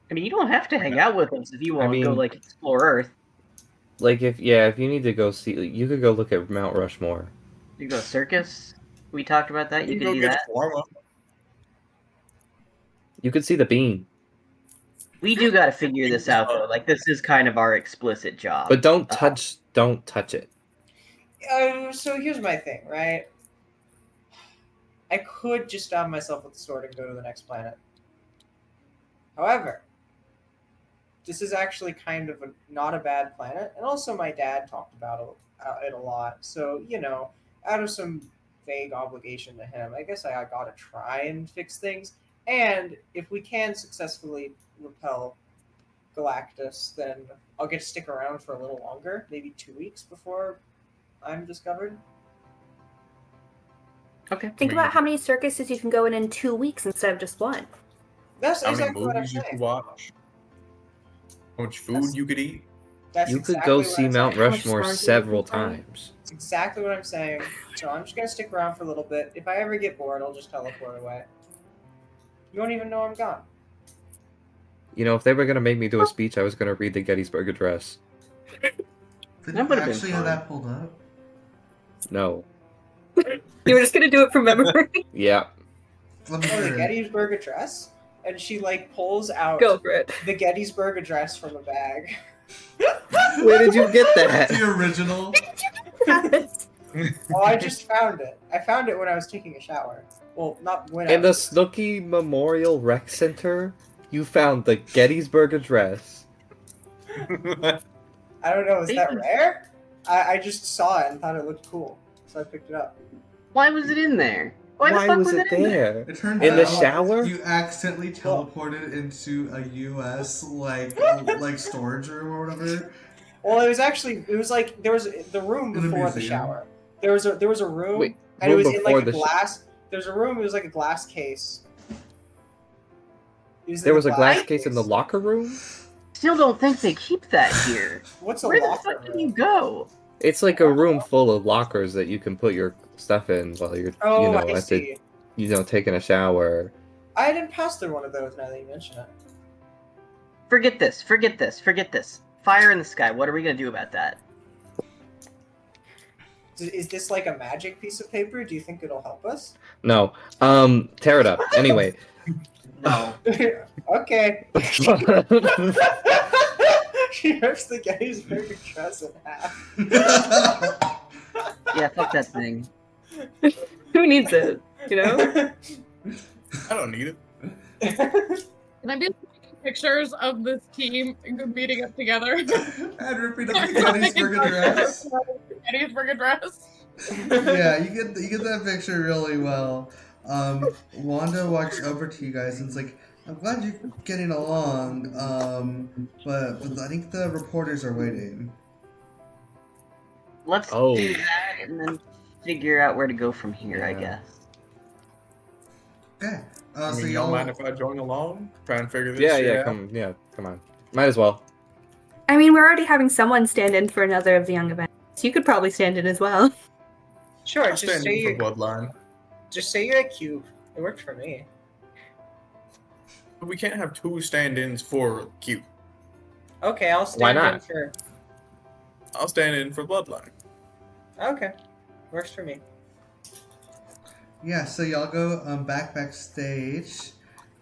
I mean, you don't have to hang out with us if you want to go mean- like explore Earth. Like if you need to go see, you could go look at Mount Rushmore. You go circus. We talked about that. You can could go do get that. shawarma. You could see the bean, We do got to figure this out though. Like this is kind of our explicit job. but don't touch it. so here's my thing, right? I could just stab myself with the sword and go to the next planet. However, this is actually kind of not a bad planet, and also my dad talked about it a lot. So, you know, out of some vague obligation to him, I guess I gotta try and fix things. And if we can successfully repel Galactus, then I'll get to stick around for a little longer, maybe 2 weeks before I'm discovered. Okay. Think about how many circuses you can go in 2 weeks instead of just one. That's How many exactly what I'm movies you saying. could watch? How much food That's- you could eat? That's You could exactly go what see I'm Mount saying. much Rushmore stars you several can find? times. That's exactly what I'm saying. So I'm just gonna stick around for a little bit. If I ever get bored, I'll just teleport away. You won't even know I'm gone. You know, if they were gonna make me do a speech, I was gonna read the Gettysburg Address. Did That you would've been actually have fun. that pulled up? No. You were just gonna do it from memory. Yeah. Let me Oh, the hear it. Gettysburg Address? And she, like, pulls out Go for it. the Gettysburg Address from a bag. Where did you get that? The original. Oh, I just found it. I found it when I was taking a shower. Well, not when I In the was... Snooki Memorial Rec Center, you found the Gettysburg Address. I don't know, is that rare? I just saw it and thought it looked cool. So I picked it up. Why was it in there? Why the fuck was was it in there? It turned In the out shower? you accidentally teleported into a U.S. like storage room or whatever. Well, it was like, there was the room In a before the museum. shower. There was a room, Wait, and it room was in before like a the sh- glass. There's a room. It was like a glass case. It There in was the a glass case in the locker room? Still don't think they keep that here. What's a Where the locker fuck room? do you go? It's like a room full of lockers that you can put your stuff in while you're, Oh, I at the, see. taking a shower. I didn't pass through one of those. Now that you mention it. Forget this. Forget this. Forget this. Fire in the sky. What are we gonna do about that? Is this like a magic piece of paper? Do you think it'll help us? No. Tear it up. Anyway. No. Okay. She rips the Gettysburg Address in half. Yeah, fuck that thing. Who needs it? You know? I don't need it. Can I be taking pictures of this team meeting up together? And repeat up the Gettysburg Address. Gettysburg Address. Yeah, you get that picture really well. Wanda walks over to you guys and is like, I'm glad you're getting along, but I think the reporters are waiting. Let's Oh. do that and then figure out where to go from here, I Yeah. guess. Okay. I So mean, y'all y'all mind if I join along? Try and figure this Yeah, shit out? come on. Might as well. I mean, we're already having someone stand in for another of the young events. You could probably stand in as well. Sure. I'll stand in for Bloodline. Just say you're a cube. It worked for me. But we can't have two stand-ins for Q. Okay, I'll Why stand in not? for. I'll stand in for Bloodline. Okay, works for me. Yeah, so y'all go backstage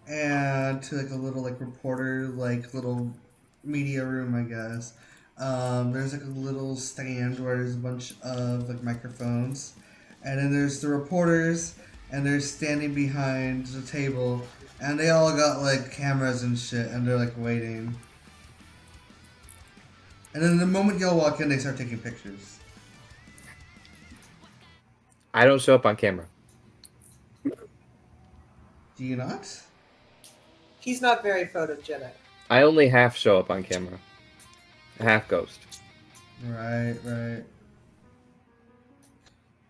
and to like a little like reporter little media room, I guess. There's like a little stand where there's a bunch of like microphones, and then there's the reporters, and they're standing behind the table, and they all got like cameras and shit, and they're like waiting. And then the moment y'all walk in, they start taking pictures. I don't show up on camera. Do you not? He's not very photogenic. I only half show up on camera. Half ghost. Right.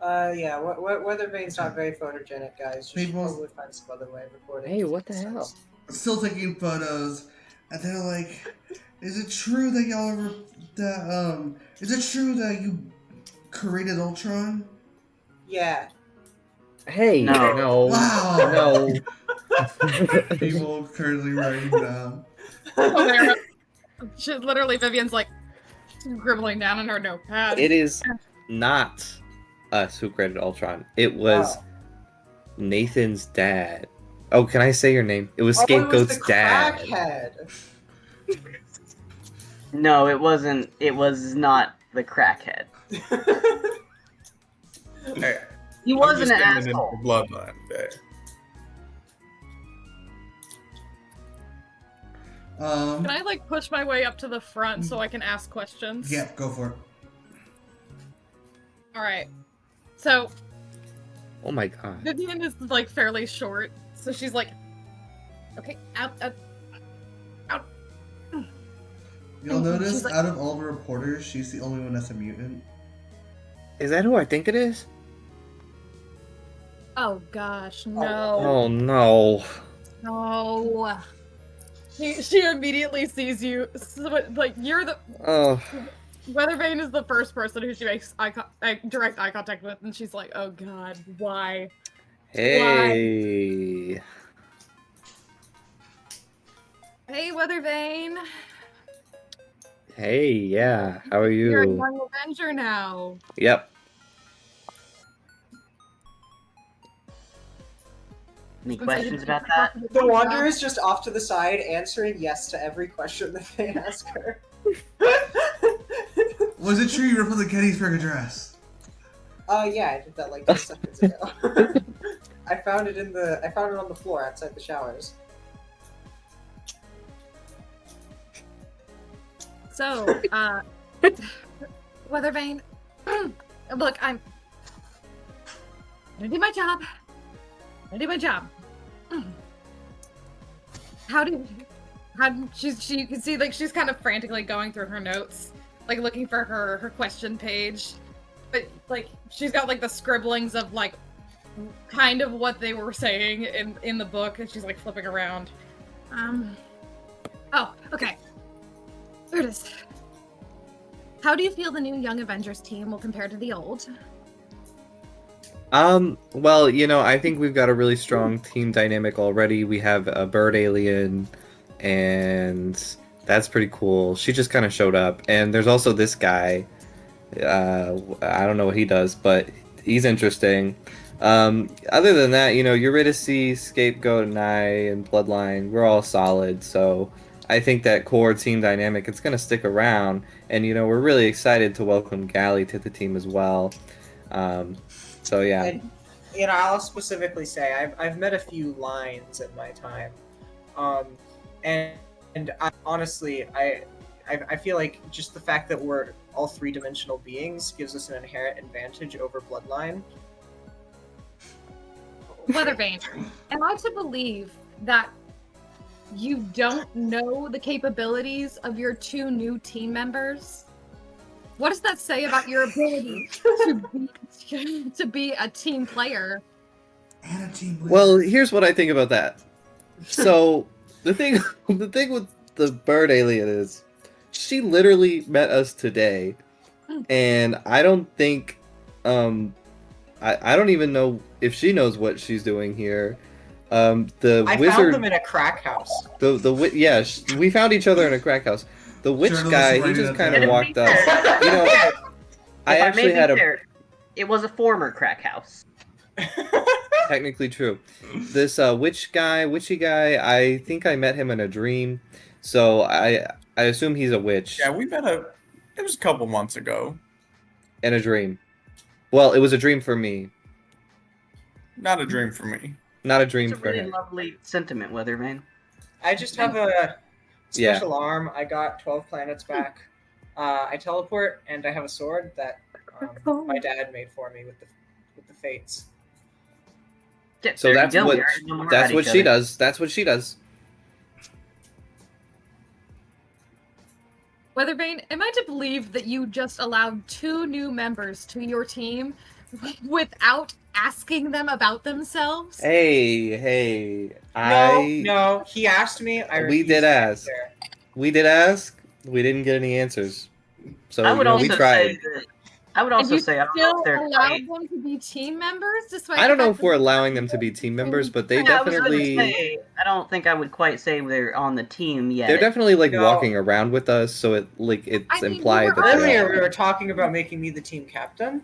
Yeah. Weathervane's not very photogenic, guys. You should People- probably find some other way of recording. Hey, what the hell? Still taking photos, and they're like, "Is it true that y'all ever is it true that you created Ultron?" Yeah. Hey, No. Wow. no. People currently writing down. Oh, there. Literally, Vivian's like scribbling down on her notepad. It is not us who created Ultron. It was Nathan's dad. Oh, can I say your name? It was Scapegoat's dad. Crackhead. No, it wasn't. It was not the crackhead. Hey, He I'm wasn't just an standing in asshole. for Bloodline. Okay. Can I like push my way up to the front so I can ask questions? Yeah, go for it. All right. So Oh my god. Vivian is like fairly short, so she's like, okay, out. You'll notice She's like- out of all the reporters, she's the only one that's a mutant. Is that who I think it is? Oh gosh, no, Oh no. no. She immediately sees you. Like you're the Oh. Weathervane is the first person who she makes direct eye contact with, and she's like, "Oh God, why?" Hey. Hey, Weathervane. Hey, yeah. How are You're a you? young Avenger now. Yep. Any questions about that? The Wanderer's just off to the side, answering yes to every question that they ask her. Was it true you were from the Gettysburg Address? Yeah, I did that like 2 seconds ago. I found it on the floor outside the showers. So, Weathervane, look, I'm gonna do my job. You can see like she's kind of frantically going through her notes, like looking for her question page. but like she's got like the scribblings of like kind of what they were saying in the book, and she's like flipping around. Oh, okay. There it is. How do you feel the new Young Avengers team will compare to the old? Well, I think we've got a really strong team dynamic already. We have a bird alien, and that's pretty cool. She just kind of showed up. And there's also this guy. I don't know what he does, but he's interesting. Other than that, Eurydice, Scapegoat, and I, and Bloodline, we're all solid. So I think that core team dynamic, it's going to stick around. And, we're really excited to welcome Gally to the team as well. So yeah. And, I'll specifically say I've met a few lines in my time, and I, honestly, I feel like just the fact that we're all three-dimensional beings gives us an inherent advantage over Bloodline. Weatherbane, am I to believe that you don't know the capabilities of your two new team members? What does that say about your ability to be a team player? And a team leader. Well, here's what I think about that. So the thing with the bird alien is she literally met us today, and I don't think I don't even know if she knows what she's doing here. The I wizard found them in a crack house. We found each other in a crack house. The witch guy, he just kind of walked up. I actually had It was a former crack house. technically true. This witchy guy, I think I met him in a dream, so I assume he's a witch. Yeah, it was a couple months ago. In a dream. Well, it was a dream for me. Not a dream for me. Not a dream It's a for really him. lovely sentiment, Weathervane. I just have a special arm. I got 12 planets back. I teleport, and I have a sword that my dad made for me with the fates. Yeah, So there that's you go. what We already know more that's about what each she other. does. That's what she does. Weatherbane, am I to believe that you just allowed two new members to your team without asking them about themselves? Hey, No, he asked me. We did ask. We did ask. We didn't get any answers. So I would we also tried. say that. I would also say I don't know still if they're allowed quite. them to be team members, despite I don't the know fact if we're that- allowing them to be team members, but they Yeah, I was definitely gonna say, I don't think I would quite say they're on the team yet. they're definitely like No. walking around with us, so it's I mean, implied you that were they Earlier, are. we were talking about making me the team captain.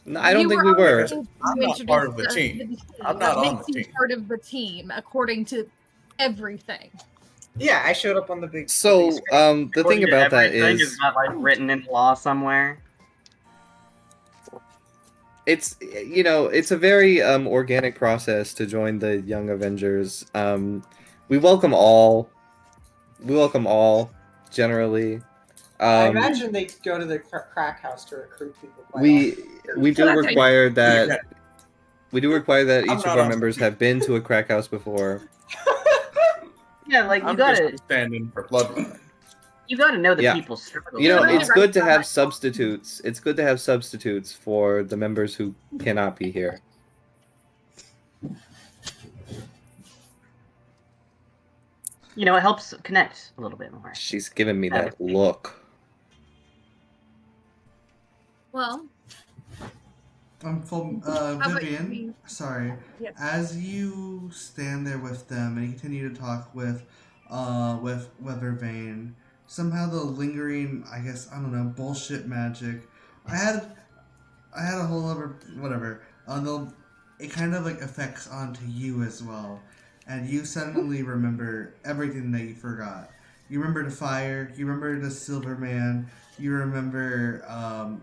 No, I don't You think we already were. introduced I'm not part of the team. I'm not what on makes the you team. part of the team, according to everything. Yeah, I showed up on the big. So, big screen. the thing about that Everything is, not like written in law somewhere. it's it's a very organic process to join the Young Avengers. We welcome all. We welcome all, generally. I imagine they go to the crack house to recruit people. quite We do Okay. require that. We do require that I'm each not of our on the members team. have been to a crack house before. Yeah, like you I'm gotta just standing for Bloodline. know the Yeah. people's struggles. You know, Literally it's right good to beside have my- substitutes. It's good to have substitutes for the members who cannot be here. It helps connect a little bit more. She's giving me that look. Well, about Vivian, you? sorry. Yes. As you stand there with them and you continue to talk with Weathervane, somehow the lingering, I guess, I don't know, bullshit magic. I had a whole other whatever. It kind of like affects onto you as well, and you suddenly remember everything that you forgot. You remember the fire. You remember the Silver Man. You remember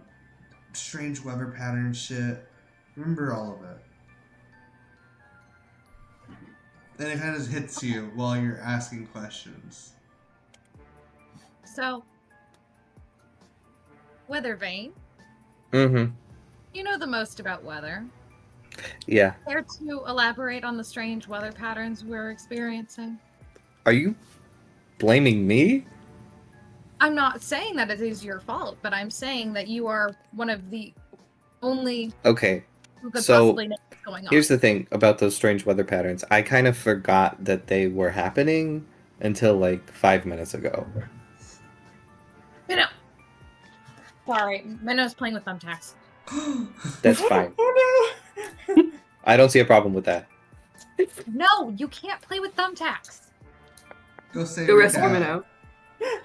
strange weather pattern shit. Remember all of it. And it kind of hits you while you're asking questions. so Weathervane, Mm-hmm. you know the most about weather. Yeah. Care to elaborate on the strange weather patterns we're experiencing? Are you blaming me? I'm not saying that it is your fault, but I'm saying that you are one of the only Okay, who could So, possibly know what's going on. here's the thing about those strange weather patterns. I kind of forgot that they were happening until like 5 minutes ago. Minnow. Sorry, Minnow's playing with thumbtacks. That's fine. Oh no! I don't see a problem with that. No, you can't play with thumbtacks. Go save Go your rescue cat. Minnow.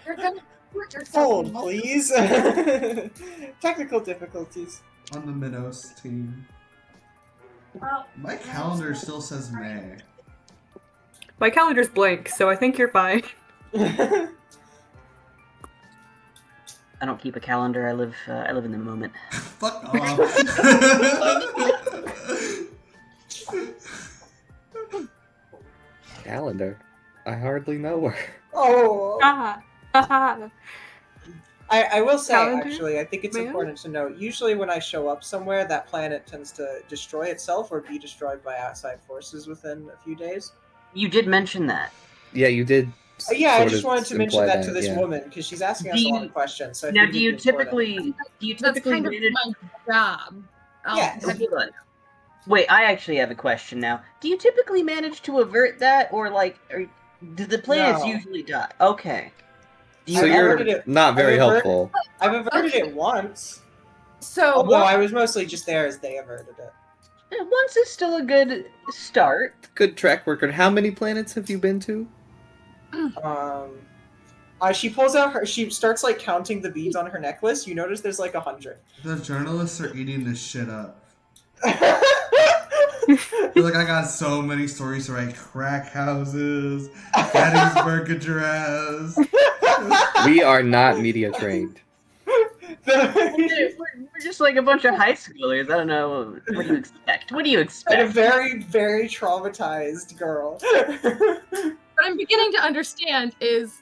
You're gonna hurt yourself. Hold, please. Technical difficulties. On the Minnows team. Well, My calendar still says May. My calendar's blank, so I think you're fine. I don't keep a calendar. I live in the moment. Fuck off. Calendar. I hardly know her. Oh. Ah, haha. I will say, Calendar? actually, I think it's Ma'am? important to note, usually when I show up somewhere, that planet tends to destroy itself or be destroyed by outside forces within a few days. You did mention that. Yeah, you did. Yeah, I sort just of wanted to mention imply that to this yeah. woman, because she's asking us Do a lot you- of questions. So I Now, figured do you it'd be important. That's kind of manage? my job. Yes. Oh, hold on. Wait, I actually have a question now. Do you typically manage to avert that, or do the planets No. usually die? Okay. Do So I've you're averted it- not very I've averted- helpful. I've averted it once, So although I was mostly just there as they averted it. Once is still a good start. Good track record. How many planets have you been to? She pulls out her. She starts like counting the beads on her necklace. You notice there's like 100. The journalists are eating this shit up. They're like, I got so many stories to write. Crack houses, Gettysburg Address. We are not media trained. We're just like a bunch of high schoolers. I don't know. What do you expect? What do you And a expect? very, very traumatized girl. what I'm beginning to understand is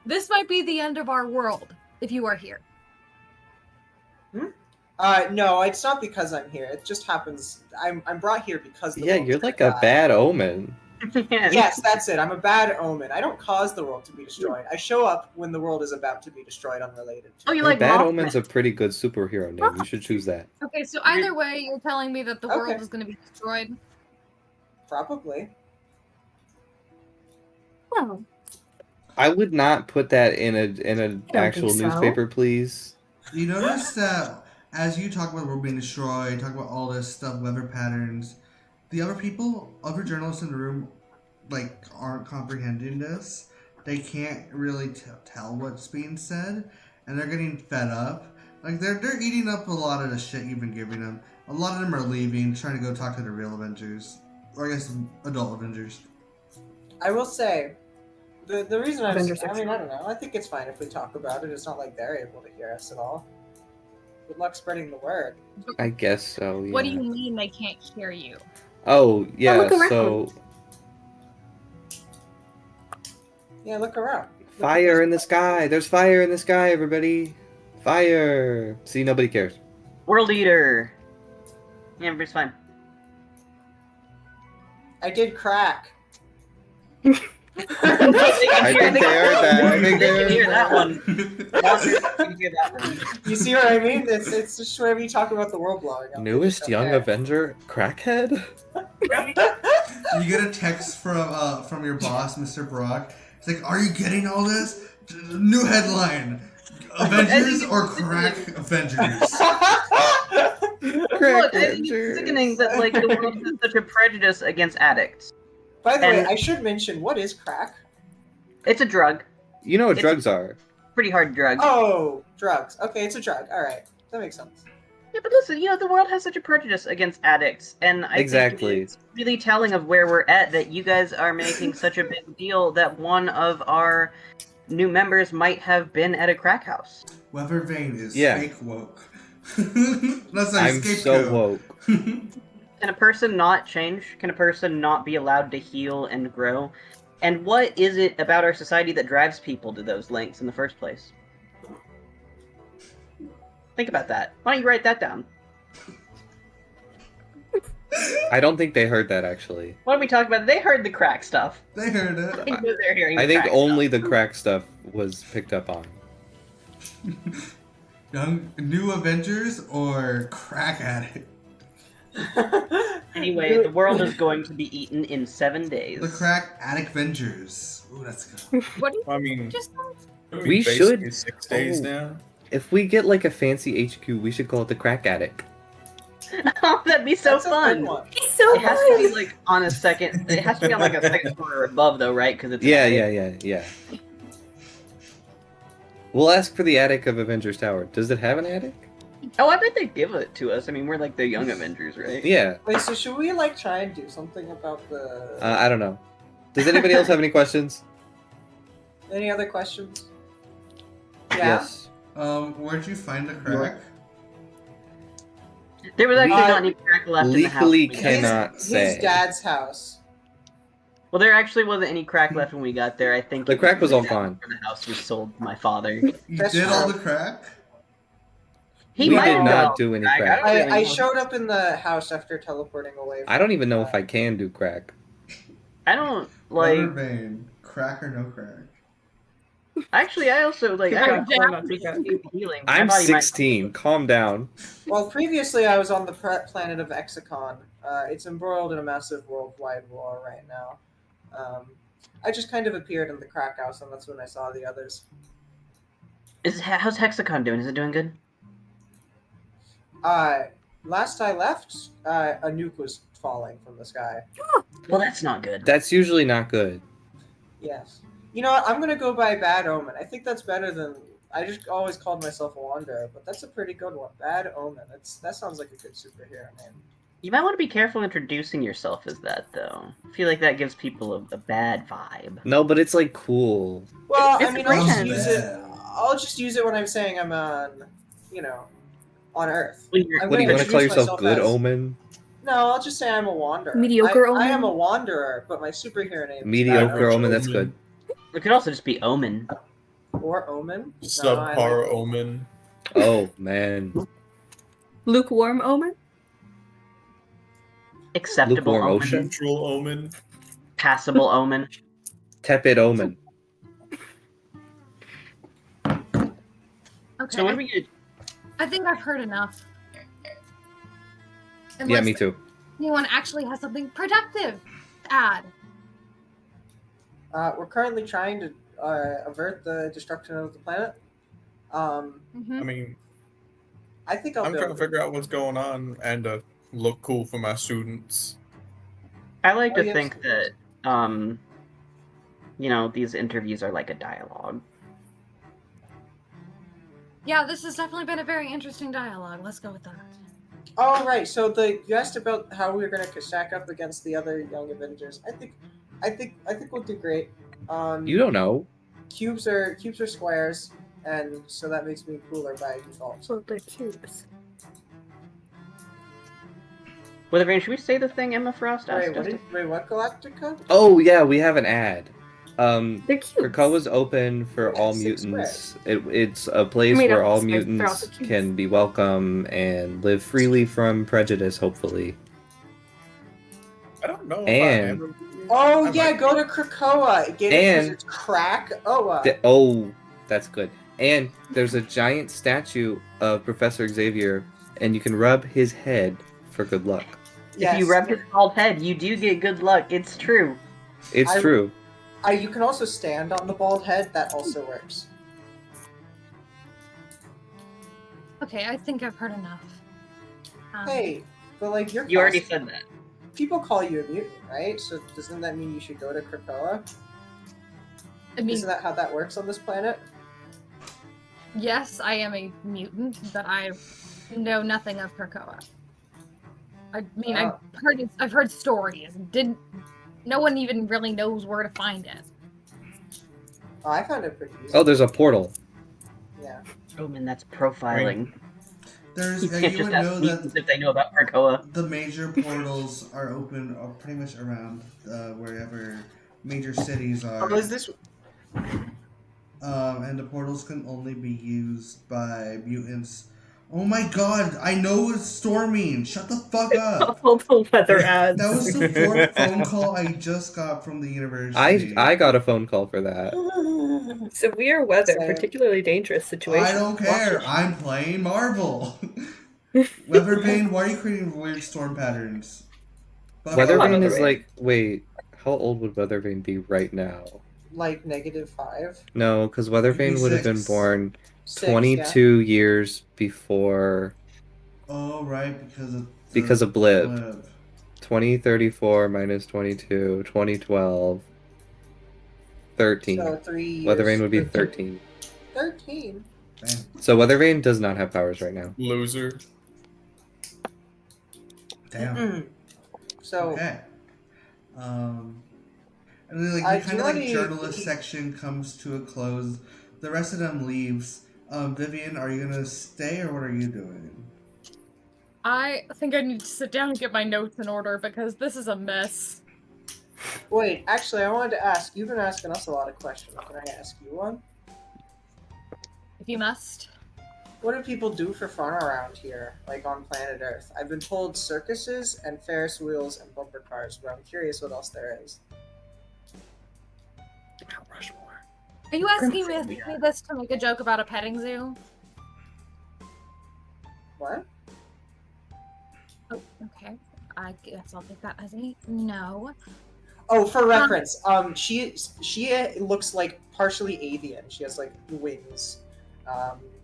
this might be the end of our world if you are here. No, it's not because I'm here. It just happens. I'm brought here because the Yeah, world's you're gonna like a die. bad omen. Yes, that's it. I'm a bad omen. I don't cause the world to be destroyed. I show up when the world is about to be destroyed unrelated to Oh, it. you Hey, like bad Mothman. omen's a pretty good superhero name. You should choose that. Okay, so either way, you're telling me that the world Okay. is going to be destroyed. Probably. Oh, I would not put that in an think actual so. newspaper, please. You notice that as you talk about the world being destroyed, talk about all this stuff, weather patterns, the other journalists in the room, like, aren't comprehending this. They can't really tell what's being said, and they're getting fed up. Like, they're eating up a lot of the shit you've been giving them. A lot of them are leaving, trying to go talk to the real Avengers. Or I guess adult Avengers. I will say, the reason I Avengers don't Extra. know. I think it's fine if we talk about it. It's not like they're able to hear us at all. Good luck spreading the word. I guess so, yeah. What do you mean they can't hear you? Oh, yeah, look around. so Yeah, look around. fire in the sky. There's fire in the sky, everybody. Fire. See, nobody cares. World Eater. Yeah, everybody's fine. I did crack. I think they heard that. I think they You heard hear that. that one. Wander, you can hear that one. You see what I mean? It's just whenever you talk about the world blowing up. Newest it's young okay. Avenger, crackhead? You get a text from your boss, Mr. Brock. It's like, are you getting all this? New headline: Avengers or crack Avengers? Look, I think it's sickening that like the world has such a prejudice against addicts. By the way, And- I should mention, what is crack? It's a drug. You know what It's- drugs are. Pretty hard drug. Oh, drugs. Okay, it's a drug. All right, that makes sense. Yeah, but listen, the world has such a prejudice against addicts, and I Exactly. think it's really telling of where we're at that you guys are making such a big deal that one of our new members might have been at a crack house. Weather Vane is Yeah. fake woke. That's like I'm scapegoat. so woke. Can a person not change? Can a person not be allowed to heal and grow? And what is it about our society that drives people to those lengths in the first place? Think about that. Why don't you write that down? I don't think they heard that, actually. What are we talking about? They heard the crack stuff. They heard it. I know they're hearing I the think crack only stuff. the crack stuff was picked up on. New Avengers or crack addict? Anyway, the world is going to be eaten in 7 days. The crack addict Avengers. Ooh, that's good. What do you I mean, just We should- basically 6 days oh. now. If we get like a fancy HQ, we should call it the Crack Attic. Oh, that'd be so That's a good fun. one. He's so It has to be fun. like on a second. It has to be on like a second floor or above, though, right? Because it's an Yeah, attic. yeah. We'll ask for the attic of Avengers Tower. Does it have an attic? Oh, I bet they'd give it to us. I mean, we're like the young Avengers, right? Yeah. Wait, so should we like try and do something about the? I don't know. Does anybody else have any questions? Any other questions? Yeah. Yes. Where'd you find the crack? There was actually Uh, not any crack left in the house. Legally when we got cannot there. His say. dad's house. Well, there actually wasn't any crack left when we got there. I think The it crack was all down gone. before the house was sold to my father. You That's did all true. the crack? He We might did have not done do any crack. crack. don't really I know. showed up in the house after teleporting away. I don't even know if I can do crack. I don't Like, like. Vane, crack or no crack? Actually, I also like. I I'm don't down know to about healing. I I'm thought he might- 16. Calm down. Well, previously I was on the planet of Exicon. It's embroiled in a massive worldwide war right now. I just kind of appeared in the crack house, and that's when I saw the others. How's Hexacon doing? Is it doing good? Last I left, a nuke was falling from the sky. Well, that's not good. That's usually not good. Yes. You know what? I'm gonna go by Bad Omen. I think that's better than. I just always called myself a Wanderer, but that's a pretty good one. Bad Omen. That sounds like a good superhero name. You might want to be careful introducing yourself as that, though. I feel like that gives people a bad vibe. No, but it's like cool. Well, It's I mean, a great I'll just name. use it. I'll just use it when I'm saying I'm on, on Earth. When you're- I'm What do you gonna want to call introduce yourself? myself Good as- Omen? No, I'll just say I'm a Wanderer. Mediocre I Omen? am a Wanderer, but my superhero name is Mediocre Bad Omen, that's good. It could also just be Omen. Or Omen. No, I Subpar like- Omen. Oh, man. Lukewarm Omen? Acceptable Lukewarm Omen. Ocean. Neutral Omen. Passable Omen. Tepid Omen. Okay. So what do we get? I think I've heard enough. Yeah, Unless me too. anyone actually has something productive to add. We're currently trying to avert the destruction of the planet. Mhm. I mean, I think I'll I'm trying to build. figure out what's going on and look cool for my students. I like Oh, to yes. think that, these interviews are like a dialogue. Yeah, this has definitely been a very interesting dialogue. Let's go with that. Oh right, so you asked about how we were going to stack up against the other young Avengers. I think we'll do great. You don't know. Cubes are squares, and so that makes me cooler by default. So they're cubes. Well, Vane, should we say the thing Emma Frost asked us to? Wait, what Galactica? Oh, yeah, we have an ad. They're cubes. Krakoa's open for all Six mutants. It's a place I mean, where all they're also mutants cubes. can be welcome and live freely from prejudice, hopefully. I don't know. And- if Oh I yeah, might- go to Krakoa. Get it 'cause And- it's crack. Oh, Oh, that's good. And there's a giant statue of Professor Xavier, and you can rub his head for good luck. yes. If you rub his bald head, you do get good luck. It's true. It's I- true. You can also stand on the bald head. That also works. Okay, I think I've heard enough. Hey, but like you're. You already said that. People call you a mutant, right? So doesn't that mean you should go to Krakoa? I mean, Isn't that how that works on this planet? yes, I am a mutant, but I know nothing of Krakoa. I mean, Oh. I've heard stories. No one even really knows where to find it. Oh, I found it pretty easy. Oh, there's a portal. Yeah. Omen, that's profiling. There's, You you can't just would ask know mutants that if they know about Krakoa. the major portals are open pretty much around wherever major cities are. Oh, is this? And the portals can only be used by mutants. Oh my god, I know what storming! Shut the fuck up! All the weather ads. That was the fourth phone call I just got from the university. I got a phone call for that. Severe weather, So- particularly dangerous situation. I don't care. I'm playing Marvel. Weather Vane, why are you creating weird storm patterns? Fuck Weather off. Vane is Weathervane. like, wait, how old would Weather Vane be right now? Like -5. No, because Weather He'd be Vane would have been 6. born 6, 22 years before, Oh, right, because of because of Blip. Blip. 2034 minus 22, 2012, 13. So 3 years. Weather Vane would be 13. 13. Damn. So Weather Vane does not have powers right now. Loser. Damn. So Okay. And then, I like, the kind of like do journalist section comes to a close. The rest of them leaves. Vivian, are you gonna stay or what are you doing? I think I need to sit down and get my notes in order because this is a mess. wait, actually, I wanted to ask. You've been asking us a lot of questions. Can I ask you one? If you must. What do people do for fun around here, like on planet Earth? I've been told circuses and Ferris wheels and bumper cars, but I'm curious what else there is. Mount Rushmore. Are you asking me this to make a joke about a petting zoo? What? Oh, okay. I guess I'll take that as a no. Oh, for reference, she looks like partially avian. She has like wings,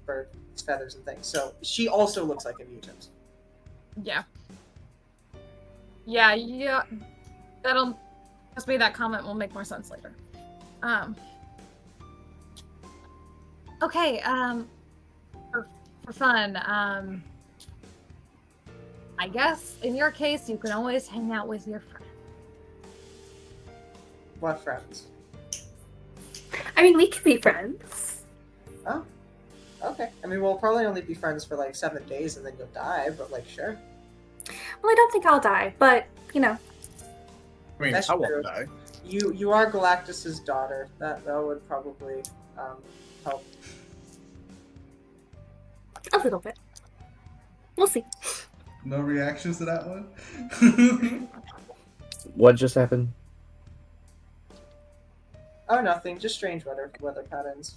bird feathers and things. So she also looks like a mutant. Yeah. Yeah. That'll. Trust me, that comment will make more sense later. Okay. For fun. I guess in your case, you can always hang out with your friends. What friends? I mean, we can be friends. Oh, okay. I mean, we'll probably only be friends for like 7 days and then you'll die. But like, sure. Well, I don't think I'll die, but, you know. I mean, That's I true. won't die. You are Galactus's daughter. That would probably help. A little bit. We'll see. No reactions to that one? What just happened? Oh, nothing. Just strange weather patterns.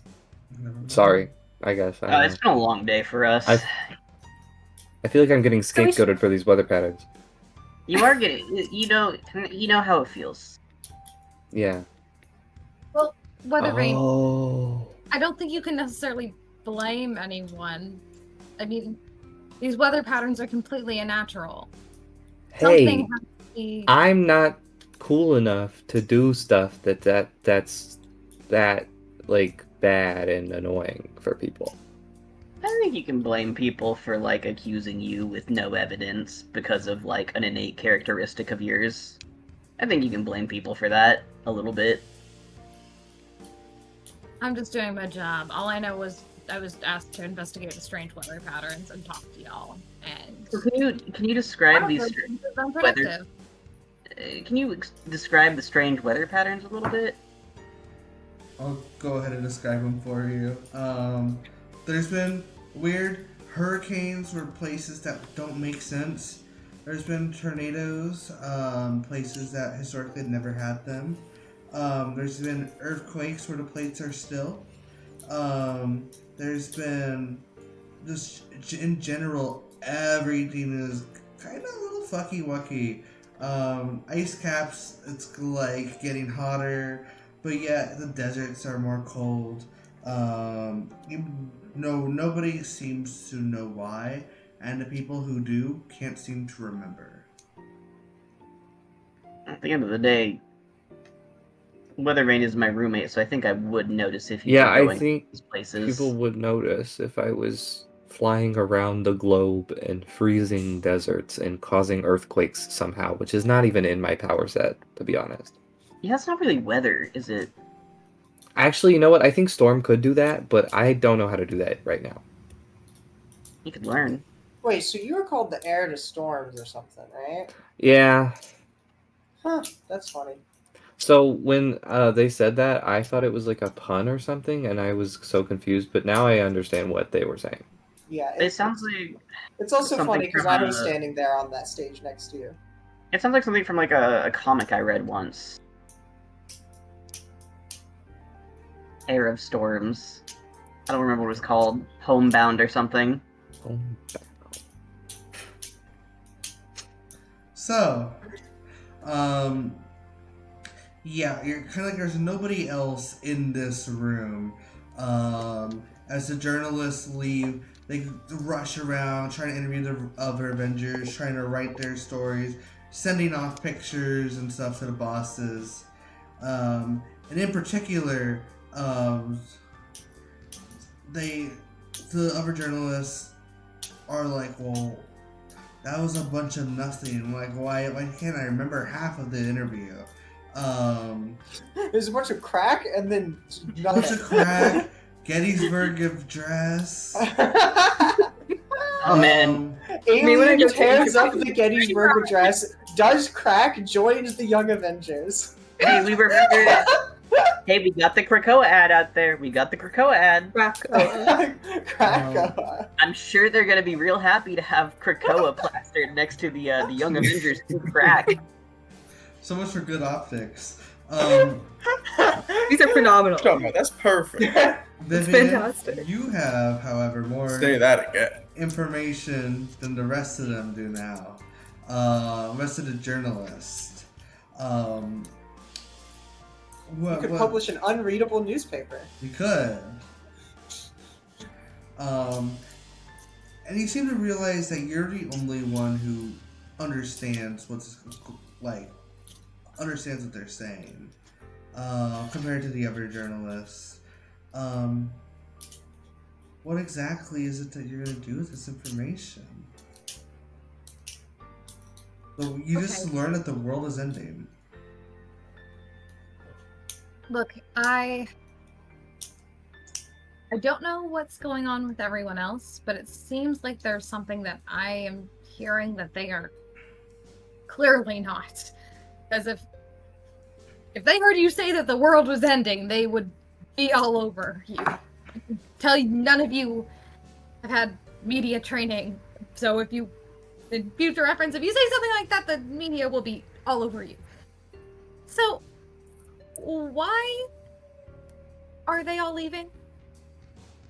Sorry, I guess. I don't It's know. been a long day for us. I feel like I'm getting scapegoated for these weather patterns. You are getting, you know how it feels. Yeah. Weather Vane, Oh. I don't think you can necessarily blame anyone. I mean, these weather patterns are completely unnatural. Something Hey, has to be. I'm not cool enough to do stuff that's like bad and annoying for people. I think you can blame people for like accusing you with no evidence because of like an innate characteristic of yours. I think you can blame people for that a little bit. I'm just doing my job. All I know was I was asked to investigate the strange weather patterns and talk to y'all. And So can you describe these unpredictable. can you describe the strange weather patterns a little bit? I'll go ahead and describe them for you. There's been weird hurricanes or places that don't make sense. There's been tornadoes, places that historically never had them. There's been earthquakes where the plates are still. There's been just in general, everything is kind of a little fucky-wucky. Ice caps, it's like getting hotter, but yet the deserts are more cold. Nobody seems to know why, and the people who do can't seem to remember. At the end of the day, Weathervane is my roommate, so I think I would notice if you Yeah, were going I think these places. people would notice if I was flying around the globe and freezing deserts and causing earthquakes somehow, which is not even in my power set, to be honest. Yeah, it's not really weather, is it? Actually, you know what? I think Storm could do that, but I don't know how to do that right now. You could learn. Wait, so you were called the heir to storms or something, right? Yeah. Huh, that's funny. So when they said that, I thought it was like a pun or something, and I was so confused, but now I understand what they were saying. Yeah, It sounds like it's also something funny because from I was a- standing there on that stage next to you. it sounds like something from like a comic I read once. Air of Storms. I don't remember what it was called. Homebound or something. So, yeah, you're kind of like there's nobody else in this room. As the journalists leave, they rush around trying to interview the other Avengers, trying to write their stories, sending off pictures and stuff to the bosses. And in particular, the other journalists are like, well, that was a bunch of nothing. Like, why can't I remember half of the interview? There's a bunch of crack and then A bunch of crack, Gettysburg Address. Oh man. Alien tears up the Gettysburg Address, does crack, joins the Young Avengers. Hey, we remember it. Hey, we got the Krakoa ad out there. We got the Krakoa ad. Krakoa. I'm sure they're gonna be real happy to have Krakoa plastered next to the Young Avengers crack. So much for good optics. These are phenomenal. That's perfect. Vivian, fantastic. you have, however, more Say that again. information than the rest of them do now. Rest of the journalists. You could publish an unreadable newspaper. You could. And you seem to realize that you're the only one who understands understands what they're saying, compared to the other journalists. What exactly is it that you're going to do with this information? So you just learned that the world is ending. Look, I don't know what's going on with everyone else, but it seems like there's something that I am hearing that they are clearly not. As if they heard you say that the world was ending, they would be all over you. Tell you, none of you have had media training, so if you, in future reference, if you say something like that, the media will be all over you. So, why are they all leaving?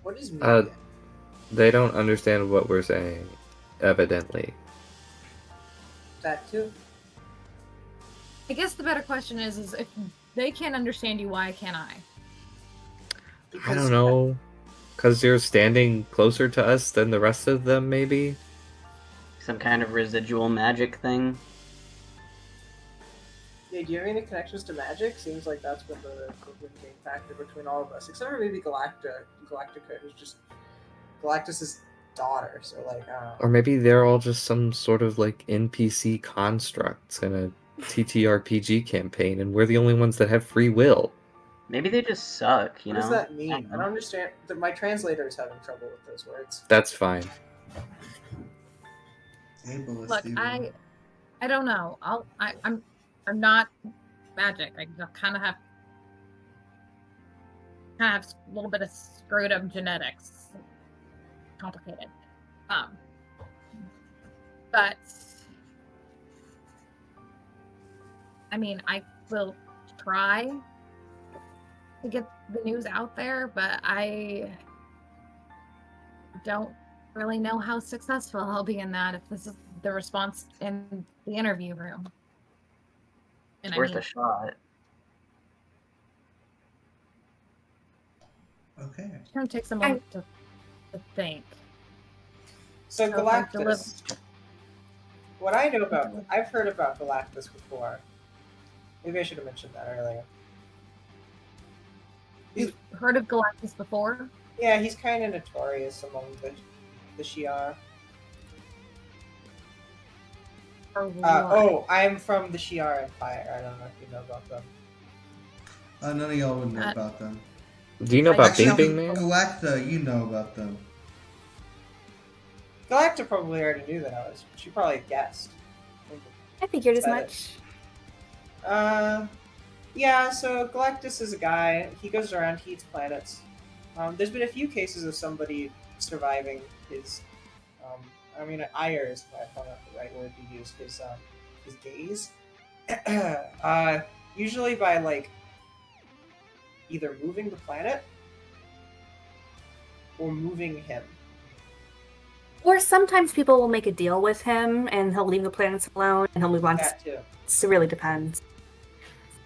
What is media? They don't understand what we're saying, evidently. That too? I guess the better question is if they can't understand you, why can't I? I don't know. Because you're standing closer to us than the rest of them, maybe? Some kind of residual magic thing. Yeah, do you have any connections to magic? Seems like that's been the limiting factor between all of us. Except for maybe Galactica, who's just Galactus' daughter, so like, I don't know. Or maybe they're all just some sort of like NPC constructs in a TTRPG campaign, and we're the only ones that have free will. Maybe they just suck, you What know? does that mean? I don't understand. My translator is having trouble with those words. That's fine. Look, I don't know. I'm not magic. I kind of have a little bit of screwed up genetics. Complicated. But I mean, I will try to get the news out there, but I don't really know how successful I'll be in that if this is the response in the interview room. And It's worth a shot. Okay. It's gonna take some moment to think. So if I Galactus. What I know about, I've heard about Galactus before. Maybe I should have mentioned that earlier. You've heard of Galactus before? Yeah, he's kind of notorious among the Shi'ar. I'm from the Shi'ar Empire. I don't know if you know about them. None of y'all would know about them. Do you know about Actually, Bing Bing Man? Galacta, you know about them. Galacta probably already knew that I was. She probably guessed. I figured as much. Yeah, so Galactus is a guy. He goes around, he eats planets. There's been a few cases of somebody surviving his, ire is probably not the right word to use, his gaze. Usually by, like, either moving the planet or moving him. Or sometimes people will make a deal with him and he'll leave the planets alone and he'll move on. That too. It really depends.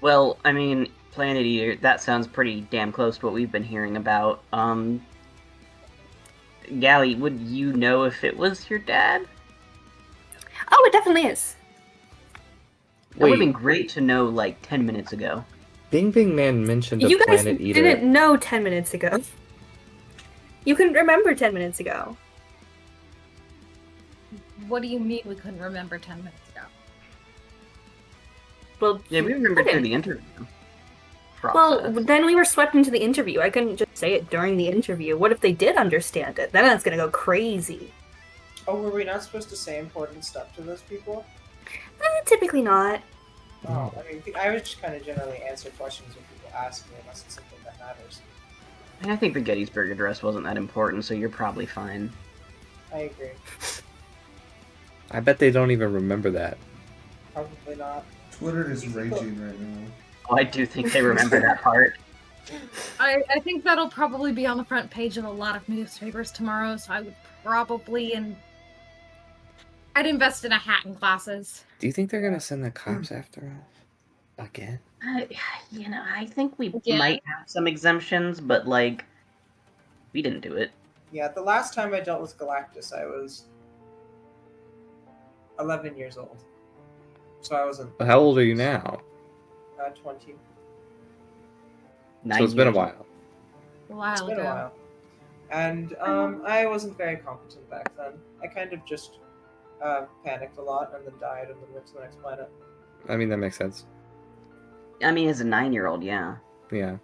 Well, I mean, Planet Eater, that sounds pretty damn close to what we've been hearing about. Gally, would you know if it was your dad? Oh, it definitely is. It would have been great to know, like, 10 minutes ago. Bing Bing Man mentioned a You guys Planet Eater. didn't know 10 minutes ago. You couldn't remember 10 minutes ago. What do you mean we couldn't remember 10 minutes ago? Well, Yeah, we remember through the interview. Well, process. then we were swept into the interview. I couldn't just say it during the interview. What if they did understand it? Then that's gonna go crazy. Oh, were we not supposed to say important stuff to those people? Typically not. Oh, I mean, I would just kind of generally answer questions when people ask me, unless it's something that matters. I think the Gettysburg Address wasn't that important, so you're probably fine. I agree. I bet they don't even remember that. Probably not. Twitter is raging right now. Oh, I do think they remember that part. I think that'll probably be on the front page of a lot of newspapers tomorrow, so I would probably I'd invest in a hat and glasses. Do you think they're gonna send the cops after us? Again? I think we Yeah. might have some exemptions, but, like, we didn't do it. Yeah, the last time I dealt with Galactus, I was 11 years old. So I wasn't How old are you now? 20. So it's been a while. A while It's been ago. a while. And I wasn't very competent back then. I kind of just panicked a lot and then died and then went to the next planet. I mean, that makes sense. I mean, as a 9-year-old, yeah. Yeah.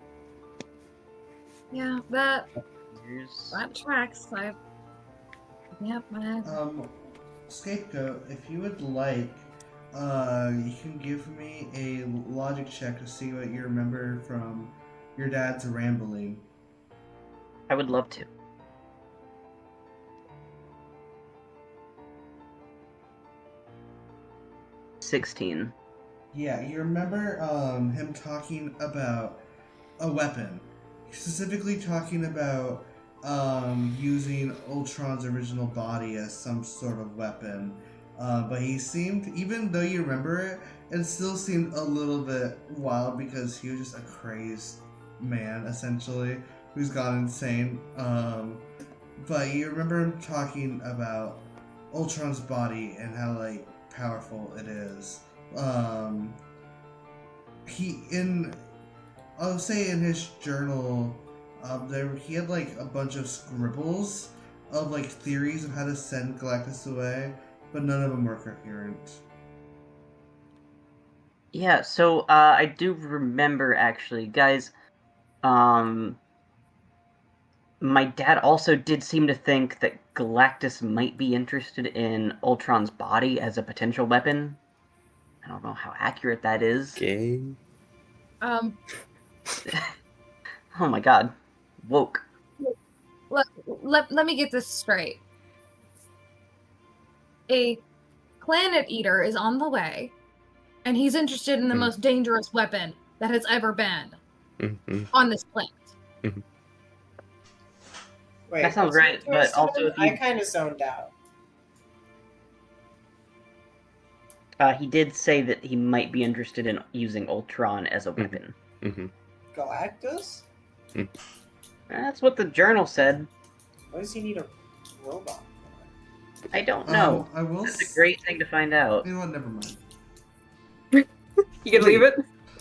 Yeah, that Years. tracks. Yep, Scapegoat, if you would like, you can give me a logic check to see what you remember from your dad's rambling. I would love to. $16. Yeah, you remember him talking about a weapon. Specifically talking about using Ultron's original body as some sort of weapon. But he seemed, even though you remember it, it still seemed a little bit wild because he was just a crazed man, essentially, who's gone insane. But you remember him talking about Ultron's body and how, like, powerful it is. I'll say in his journal, he had like a bunch of scribbles of like theories of how to send Galactus away, but none of them were coherent. Yeah, so I do remember, actually, guys, my dad also did seem to think that Galactus might be interested in Ultron's body as a potential weapon. I don't know how accurate that is. Gay? Oh my god. Woke. let me get this straight. A planet eater is on the way, and he's interested in the most dangerous weapon that has ever been on this planet. Wait, That sounds what's right, but interested also in? if you- I kind of zoned out. He did say that he might be interested in using Ultron as a weapon. Galactus? That's what the journal said. Why does he need a robot? I don't know. I will. It's a great thing to find out. You know what? Never mind. You can leave it?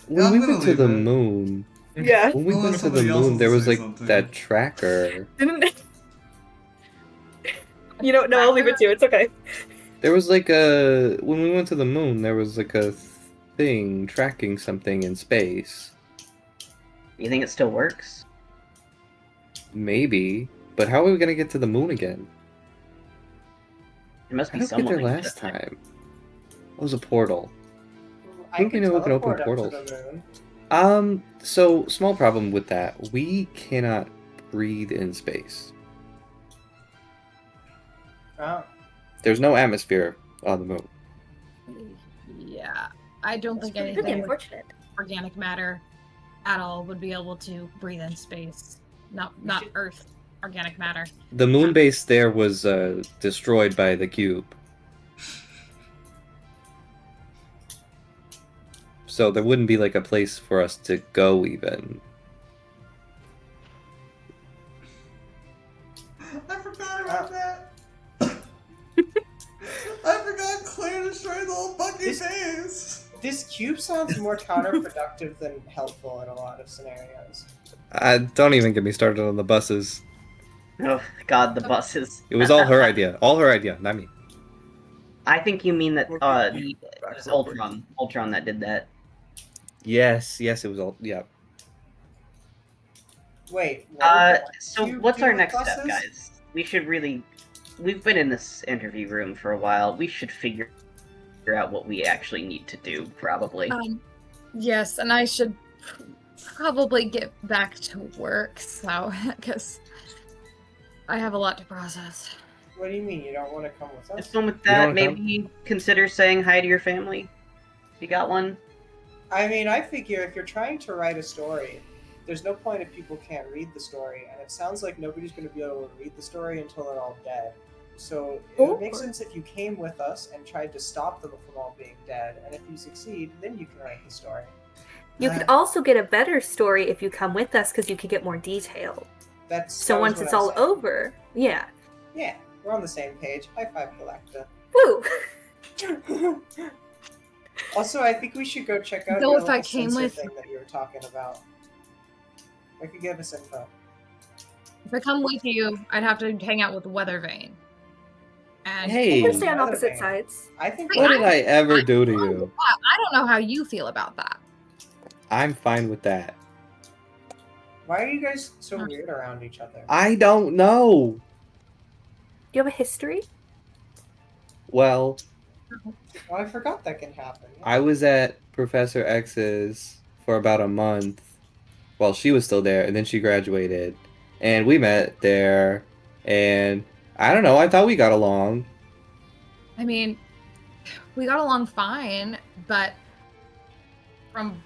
When I'm we gonna went to leave the it. moon, Yeah. when we Unless went to the somebody else moon, wants there to was say like something. that tracker. You don't know, I'll leave it to you. It's okay. There was like when we went to the moon, there was like a thing tracking something in space. You think it still works? Maybe, but how are we gonna get to the moon again? It must How be did we get someone. there that last did that. time? It was a portal. I think we know we can open teleport up portals. to the moon. So small problem with that. We cannot breathe in space. Oh. There's no atmosphere on the moon. Yeah, I don't think Really anything with unfortunate. organic matter at all would be able to breathe in space, not Earth organic matter. The moon base there was destroyed by the cube. So there wouldn't be like a place for us to go even. I forgot about that. I forgot Claire destroyed the whole fucking base. This cube sounds more counterproductive than helpful in a lot of scenarios. Don't even get me started on the buses. Oh God, the buses. It was all her idea. All her idea, not me. I think you mean that it Back was real quick. Ultron that did that. Yes, it was all. Yeah. Wait. what did the So cube what's do our with next step, buses? guys? We should really. We've been in this interview room for a while. We should figure out what we actually need to do, probably. Yes, and I should probably get back to work, so because I have a lot to process. What do you mean you don't want to come with us? So with You that, don't maybe consider saying hi to your family. You got one? I mean, I figure if you're trying to write a story, there's no point if people can't read the story, and it sounds like nobody's going to be able to read the story until they're all dead. So it would make sense if you came with us and tried to stop them from all being dead, and if you succeed, then you can write the story. You could also get a better story if you come with us because you could get more detail. That So was once what it's I'm all saying. over, yeah. Yeah, we're on the same page. High five, Woo! Galacta. Also, I think we should go check out Though your if I little came sensor with- thing that you were talking about. It could give us info. If I come with you, I'd have to hang out with Weather Vane. And We Hey, can stay on Weather opposite Vane. sides. I think what did I ever do to you? I don't know how you feel about that. I'm fine with that. Why are you guys so weird around each other? I don't know. Do you have a history? Well, Well, I forgot that can happen. I was at Professor X's for about a month while she was still there, and then she graduated. And we met there, and I don't know, I thought we got along. I mean, we got along fine, but from...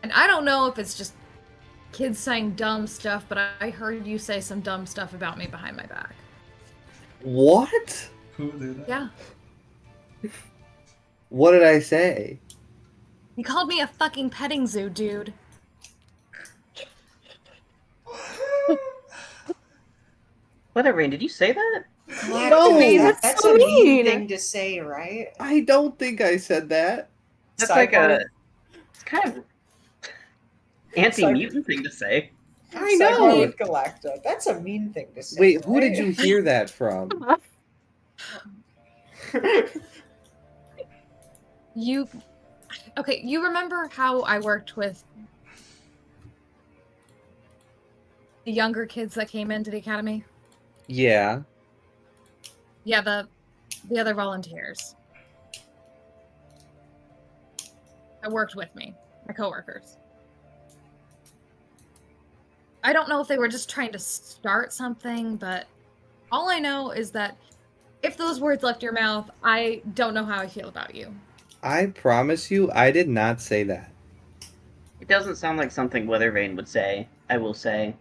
And I don't know if it's just kids saying dumb stuff, but I heard you say some dumb stuff about me behind my back. What? Who did that? Yeah. What did I say? You called me a fucking petting zoo, dude. Whatever, did you say that? No, that's so mean. thing to say, right? I don't think I said that. That's like Sidebar- it's kind of anti-mutant thing to say. I Sidebar know. with Galacta. That's a mean thing to say. Wait, who right? did you hear that from? You... Okay, you remember how I worked with the younger kids that came into the academy? Yeah. Yeah, the other volunteers. That worked with me, my coworkers. I don't know if they were just trying to start something, but all I know is that if those words left your mouth, I don't know how I feel about you. I promise you, I did not say that. It doesn't sound like something Weathervane would say, I will say.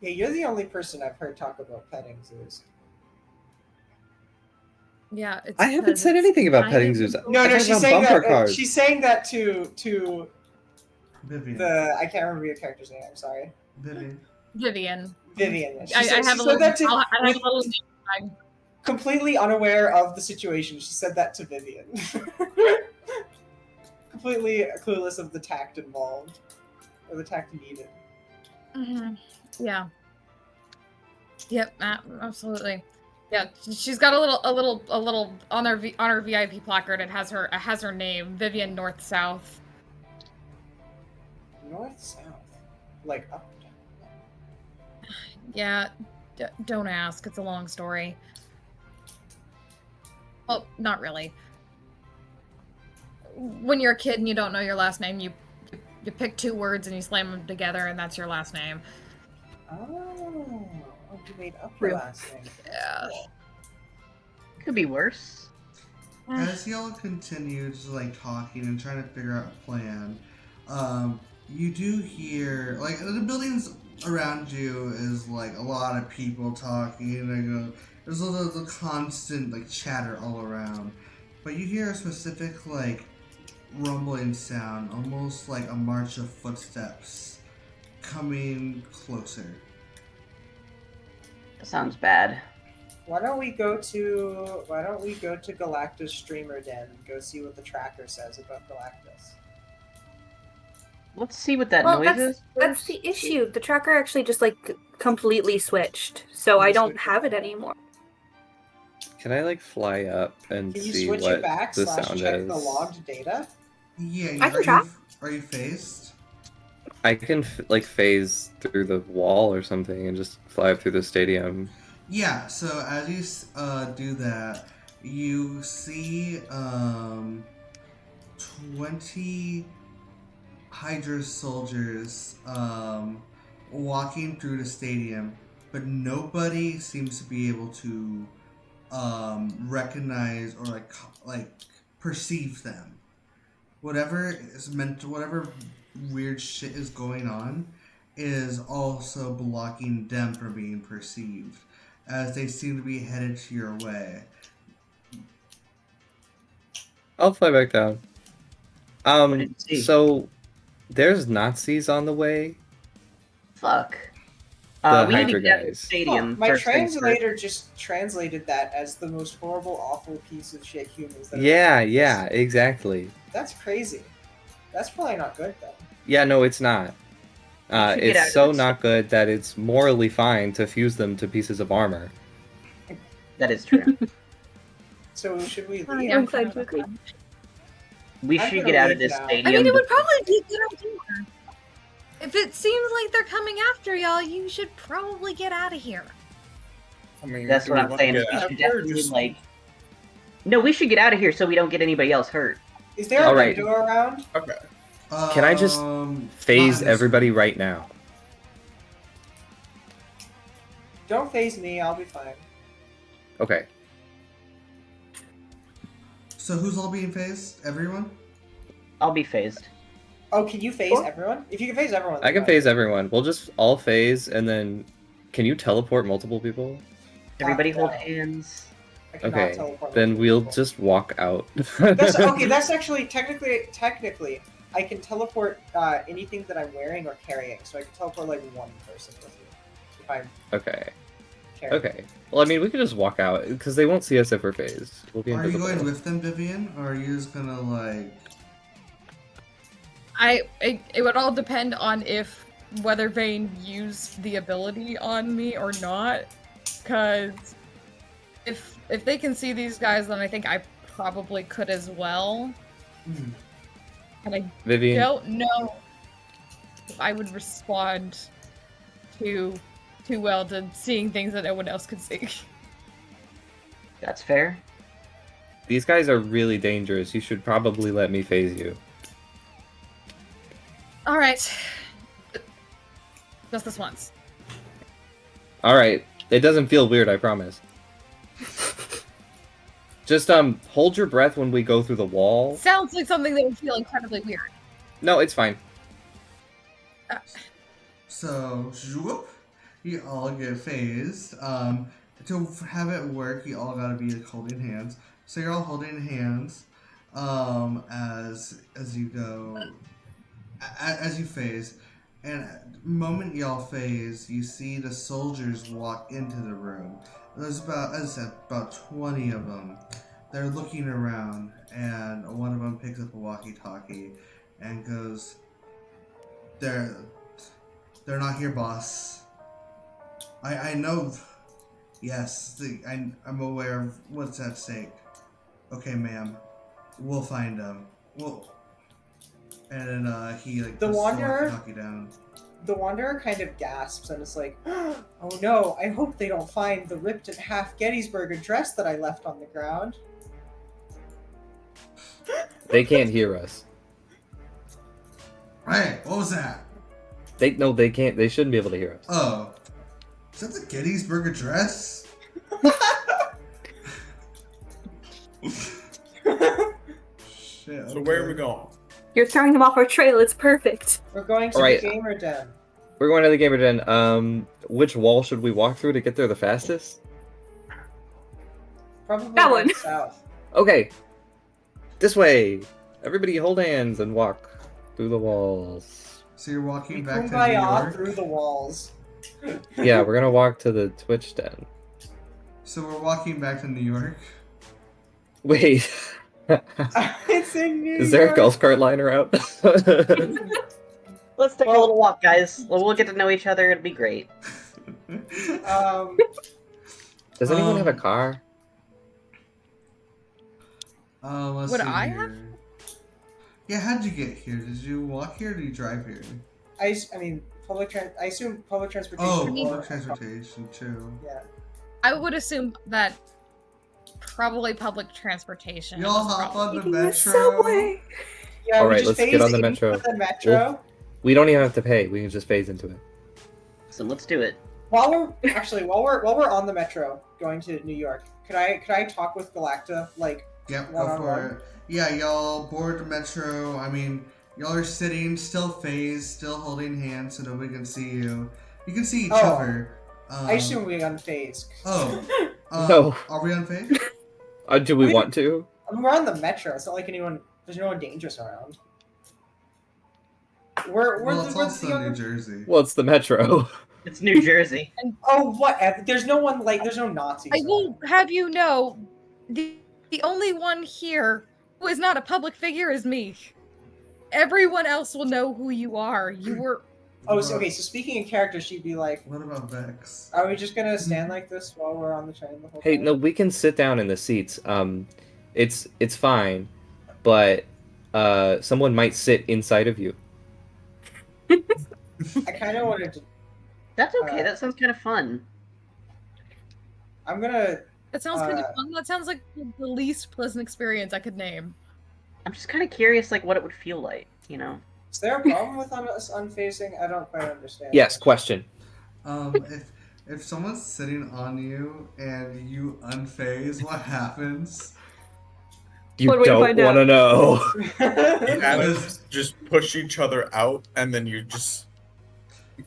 Yeah, you're the only person I've heard talk about petting zoos. Yeah, it's I haven't because said it's anything about kind petting of zoos. important. No, I no, talked she's about saying bumper that. cars. She's saying that to Vivian. I can't remember your character's name. I'm sorry, Vivian. Vivian. Vivian. She I said, have she a said that little. to, I have a little. I'm completely unaware of the situation. She said that to Vivian. Completely clueless of the tact involved or the tact needed. Yeah. Yep. Absolutely. Yeah. She's got a little on her VIP placard. It has her name, Vivian North South. North south, like up or down. Yeah. Don't ask. It's a long story. Well, not really. When you're a kid and you don't know your last name, you pick two words and you slam them together, and that's your last name. Oh, you made up True. your last name. Yeah. Could be worse. as y'all continue to like talking and trying to figure out a plan, you do hear like the buildings around you is like a lot of people talking and there's the constant like chatter all around, but you hear a specific like rumbling sound, almost like a march of footsteps coming closer. That sounds bad. Why don't we go to Galacta's streamer den and go see what the tracker says about Galactus? Let's see what that Well, noise is. that's first. the issue. The tracker actually just like completely switched, so I don't have it anymore. Can I like fly up and Can you see switch what it back the / sound check is? the logged data? Yeah, I can try. Are you phased? I can like phase through the wall or something and just fly up through the stadium. Yeah, so as you do that, you see 20 Hydra soldiers walking through the stadium, but nobody seems to be able to recognize or like perceive them. Whatever weird shit is going on is also blocking them from being perceived, as they seem to be headed to your way. I'll fly back down. What did you see? So there's Nazis on the way. Fuck. The We need Hydra to get to the guys. stadium. My first things translator just translated that as the most horrible, awful piece of shit humans that Yeah, exactly. That's crazy. That's probably not good though. Yeah, no, it's not. should get out It's of so this. not good that it's morally fine to fuse them to pieces of armor. first. That is true. So should we Oh, leave? yeah, I'm glad to agree. We I'm should gonna get out of leave this now. stadium. I mean, it would before- probably be a good idea. If it seems like they're coming after y'all, you should probably get out of here. I mean, That's do what we I'm wanna saying. get We out should there or definitely just- like. No, we should get out of here so we don't get anybody else hurt. Is there a Alright. window around? Okay. Can I just not Phase in this everybody room. right now. Don't phase me. I'll be fine. Okay. So who's all being phased? Everyone? I'll be phased. Oh, can you phase Sure. everyone? If you can phase everyone, I can then phase everyone. We'll just all phase and then can you teleport multiple people? Everybody hold no. hands. I cannot Okay. teleport Then multiple we'll people. just walk out. That's okay. That's actually technically, I can teleport anything that I'm wearing or carrying. So I can teleport like one person with me if I'm Okay. carrying. Okay. Well, I mean, we could just walk out because they won't see us if we're phased. We'll be Are you invisible. going with them, Vivian? Or are you just gonna like... It would all depend on if whether Vane used the ability on me or not. Cause if they can see these guys, then I think I probably could as well. Hmm. And I Vivian, don't know if I would respond too well to seeing things that no one else could see. That's fair. these guys are really dangerous. You should probably let me phase you. All right. Just this once. Alright. It doesn't feel weird, I promise. Just, hold your breath when we go through the wall. Sounds like something that would feel incredibly weird. No, it's fine. So, whoop, you all get phased. To have it work, you all gotta be like, holding hands. So you're all holding hands as you go, as you phase. And the moment y'all phase, you see the soldiers walk into the room. There's about, as I said, about 20 of them. They're looking around, and one of them picks up a walkie-talkie and goes, They're not here, boss. I know. Yes, I'm aware of what's at stake. Okay, ma'am. We'll find them. And then he like The puts Wanderer? walkie-talkie down. The Wanderer kind of gasps and is like, "Oh no! I hope they don't find the ripped in half Gettysburg Address that I left on the ground." They can't hear us. Hey, what was that? They can't. They shouldn't be able to hear us. Oh, is that the Gettysburg Address? shit. So where are we going? You're throwing them off our trail. It's perfect. We're going to Alright. the gamer den. We're going to the gamer den. Which wall should we walk through to get there the fastest? Probably That one. going south. Okay. This way. Everybody hold hands and walk through the walls. So you're walking We back to New kumbaya York. through the walls. Yeah, we're gonna walk to the Twitch den. So we're walking back to New York. Wait. It's in New Is there a York. golf cart liner out? Let's take a Well- little walk, guys. We'll get to know each other. It'll be great. Does anyone have a Um, car? Let's Would see I here. have? Yeah, how'd you get here? Did you walk here or did you drive here? I mean, I assume public transportation. Oh, or- public transportation too. Yeah. I would assume that probably public transportation. Y'all is hop probably- on the Taking metro. subway. Yeah. All we right, just let's get on the phase metro. into the metro. We don't even have to pay. We can just phase into it. So let's do it. While we're on the metro going to New York, could I talk with Galacta like? Yep, go One-on-one. for it. Yeah, y'all board the metro. I mean, y'all are sitting, still phased, still holding hands so nobody can see you. You can see each Oh. other. I assume we unfazed. Oh. No. Are we on phase? Do we Wait. want to? I mean, we're on the metro. It's not like there's no one dangerous around. We're Well, the, it's we're also the New Jersey. Well, it's the metro. It's New Jersey. Oh, what? There's no one there's no Nazis. I will have you know, the only one here who is not a public figure is me. Everyone else will know who you are. You were. Oh, so, okay. So speaking in character, she'd be like, What about Vex? "Are we just gonna stand like this while we're on the train the whole Hey, time?" no, we can sit down in the seats. It's fine, but someone might sit inside of you. I kind of wanted to. That's okay. That sounds kind of fun. I'm gonna. That sounds kind of fun. That sounds like the least pleasant experience I could name. I'm just kind of curious, like, what it would feel like, you know? Is there a problem with us unfacing? I don't quite understand. Yes. Question. If someone's sitting on you and you unphase, what happens? You What do we don't find out? want to know. You guys just push each other out, and then you just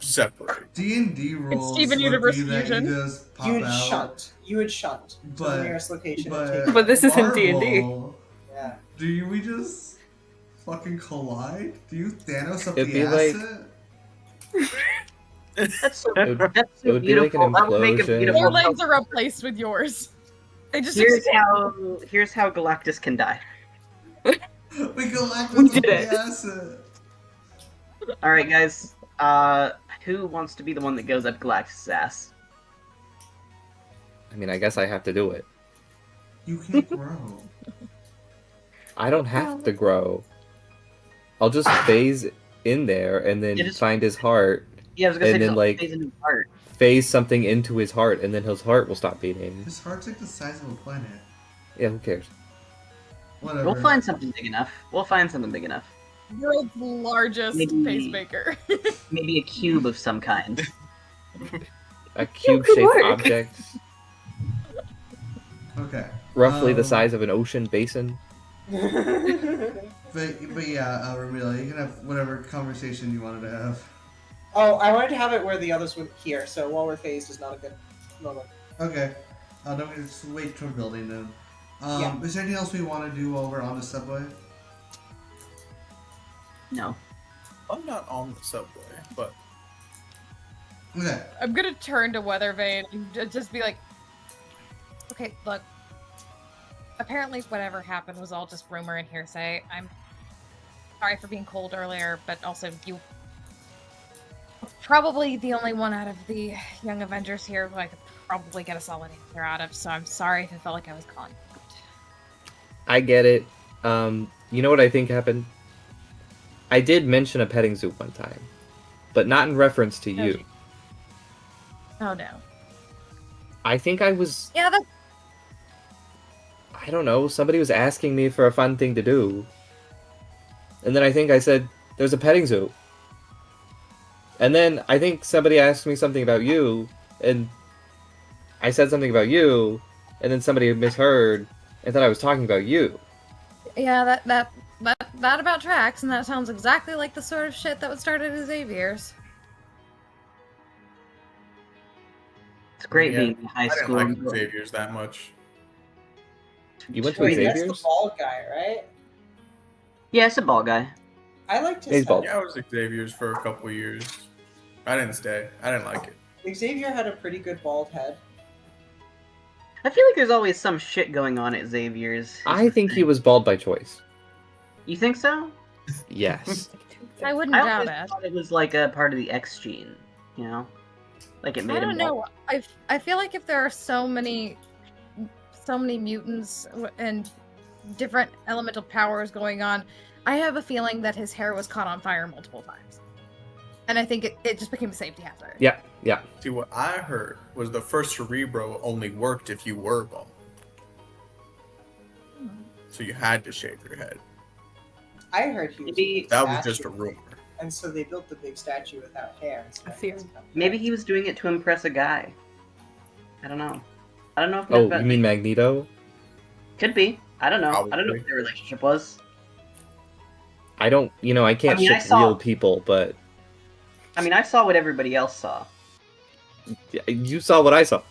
separate. D&D rules Steven would Universe be that fusion. you just pop You would out. shunt. You would shunt to But- the nearest location and But, take. But this isn't D&D. Marvel, Yeah. Do we just fucking collide? Do you Thanos up It'd the be like- asset? That's so, It would- that's so it would be like an beautiful. That would make a implosion. beautiful. Your legs are replaced with yours. They just Here's how Galactus can die. We Galactus We up did the it. asset. All right, guys. Who wants to be the one that goes up Galactus' ass? I mean, I guess I have to do it. You can't grow. I don't have to grow. I'll just phase in there and then You just- find his heart, Yeah, I was gonna And say then, just like- phase into his heart. phase something into his heart, and then his heart will stop beating. His heart's like the size of a planet. Yeah, who cares? Whatever. We'll find something big enough. We'll find something big enough. world's largest Maybe- pacemaker. Maybe a cube of some kind. A cube-shaped work. object, Okay. roughly the Um, size of an ocean basin. But yeah, Ramila, you can have whatever conversation you wanted to have. Oh, I wanted to have it where the others would hear. So while we're phased is not a good moment. Okay. Then we just wait for building then. Yeah. Is there anything else we want to do while we're on the subway? No. I'm not on the subway, but Okay. I'm gonna turn to Weathervane and just be like, okay, look. Apparently, whatever happened was all just rumor and hearsay. I'm sorry for being cold earlier, but also you were probably the only one out of the young Avengers here who I could probably get a solid answer out of. So I'm sorry if it felt like I was calling you out. I get it. You know what I think happened? I did mention a petting zoo one time, but not in reference to you. Oh no. I think I was, Yeah, that's I don't know, somebody was asking me for a fun thing to do. And then I think I said, there's a petting zoo. And then I think somebody asked me something about you, and I said something about you, and then somebody misheard and thought I was talking about you. yeah, that that about tracks, and that sounds exactly like the sort of shit that would start at Xavier's. It's great Yeah, being in high I didn't school. like Xavier's that much. You went to Wait, that's the Xavier's? bald guy, right? Yeah, it's a ball guy. I liked his He's head. bald. Yeah, I was at Xavier's for a couple years. I didn't stay. I didn't like it. Xavier had a pretty good bald head. I feel like there's always some shit going on at Xavier's. I think he was bald by choice. You think so? Yes. I wouldn't I doubt always it. thought it was like a part of the X gene, you know? Like it made I him don't know. I feel like if there are so many mutants and different elemental powers going on, I have a feeling that his hair was caught on fire multiple times. And I think it just became a safety hazard. Yeah, yeah. See, what I heard was the first Cerebro only worked if you were bald. So you had to shave your head. I heard he was. Maybe- That was just a rumor. And so they built the big statue without hair. A theory. Maybe he was doing it to impress a guy. I don't know. I don't know if Oh, that you mean Magneto? could be. I don't know. I don't know Probably. what their relationship was. I don't, I can't I mean, I ship saw- real people, but I mean, I saw what everybody else saw. you saw what I saw.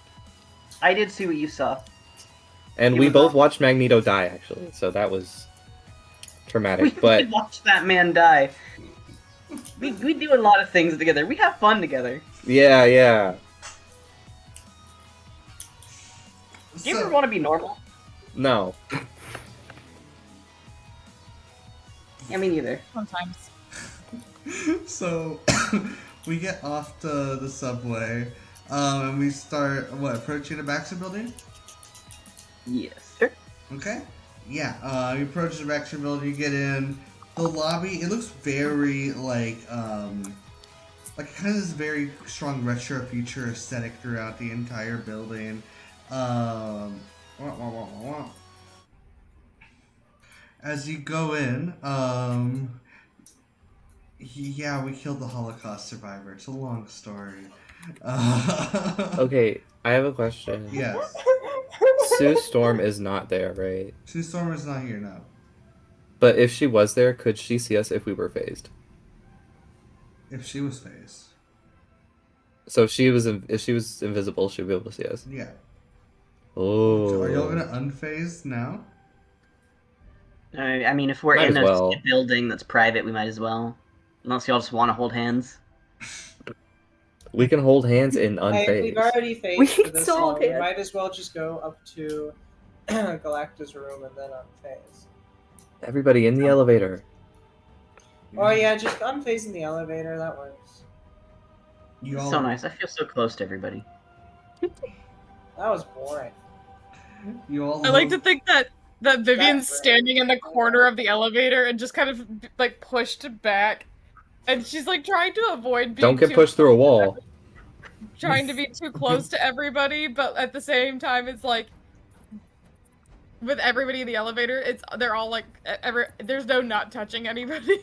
I did see what you saw. And He we was both awesome. watched Magneto die, actually, so that was traumatic. We But watched that man die. We do a lot of things together. We have fun together. yeah. Do you ever want to be normal? No. Yeah, me neither. Sometimes. So we get off the subway, and we start approaching the Baxter Building. Yes. Okay. Yeah. You approach the Baxter Building. You get in the lobby. It looks very like kind of this very strong retro future aesthetic throughout the entire building. As you go in, yeah, we killed the Holocaust survivor. It's a long story. Okay, I have a question. Yes. Sue Storm is not there, right? Sue Storm is not here now. But if she was there, could she see us if we were phased? If she was phased. So if she was invisible, she'd be able to see us. Yeah. Oh. Are y'all gonna unphase now? I mean, if we're Might in as a well. building that's private, we might as well. Unless y'all just want to hold hands. We can hold hands in Hey, we've unphased. already faced We for can this still long. We hit. might as well just go up to Galacta's room and then unphase. Everybody in the elevator. Oh yeah, just unphase in the elevator. That works. You It's all, so nice. I feel so close to everybody. That was boring. You all I like to love- think that Vivian's That's standing in the corner of the elevator and just kind of like pushed back, and she's like trying to avoid being Don't get too pushed through a wall. trying to be too close to everybody, but at the same time, it's like with everybody in the elevator, they're all like there's no not touching anybody.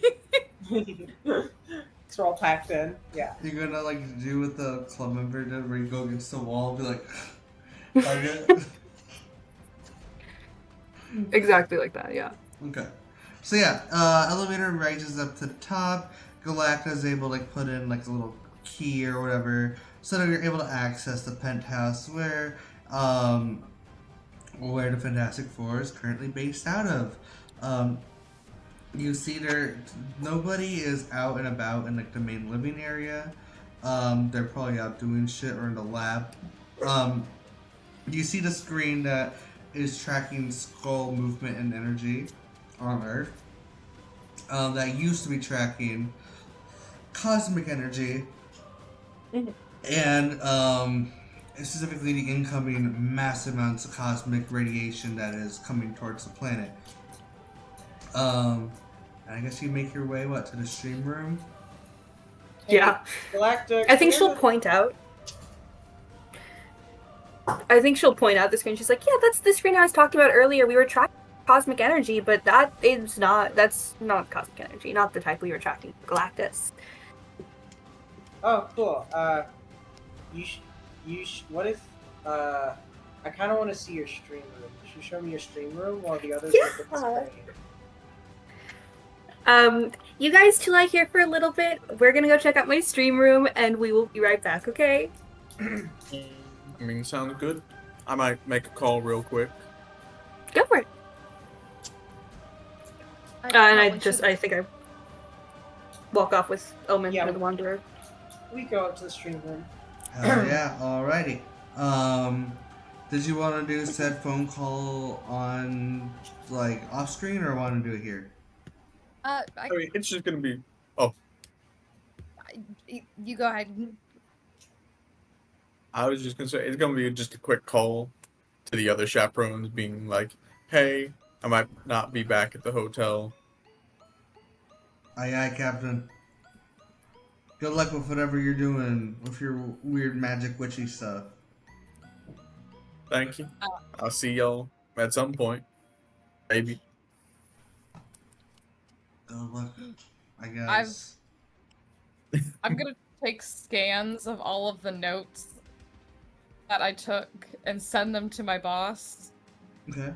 It's all packed in. Yeah. You're gonna like do what the club member did, where you go against the wall, and be like, hug it. Exactly like that, yeah. Okay. So yeah, elevator rises up to the top. Galacta is able to like put in like a little key or whatever, so that you're able to access the penthouse where the Fantastic Four is currently based out of. You see nobody is out and about in like the main living area. They're probably out doing shit or in the lab. You see the screen that is tracking skull movement and energy on Earth. That used to be tracking cosmic energy and specifically the incoming massive amounts of cosmic radiation that is coming towards the planet. And I guess you make your way to the stream room. Yeah. Galacta. I think she'll point out. The screen. She's like, yeah, that's the screen I was talking about earlier. We were tracking cosmic energy, but that's not cosmic energy, not the type we were tracking. Galactus. Oh, cool. What if, I kind of want to see your stream room. You should show me your stream room while the others look at the Yeah. screen. You guys chill out here for a little bit. We're gonna go check out my stream room, and we will be right back. Okay? I mean, sounds good. I might make a call real quick. Go for it. And I think I walk off with Omen or the Wanderer. We go up to the stream room. Hell yeah, alrighty. Did you want to do said phone call on, like, off screen, or want to do it here? I mean, it's just gonna be. Oh, you go ahead. I was just gonna say it's gonna be just a quick call to the other chaperones, being like, "Hey, I might not be back at the hotel." Aye, aye, Captain. Good luck with whatever you're doing with your weird magic witchy stuff. Thank you. I'll see y'all at some point. Maybe. Good luck, I guess. I'm gonna take scans of all of the notes that I took and send them to my boss. Okay.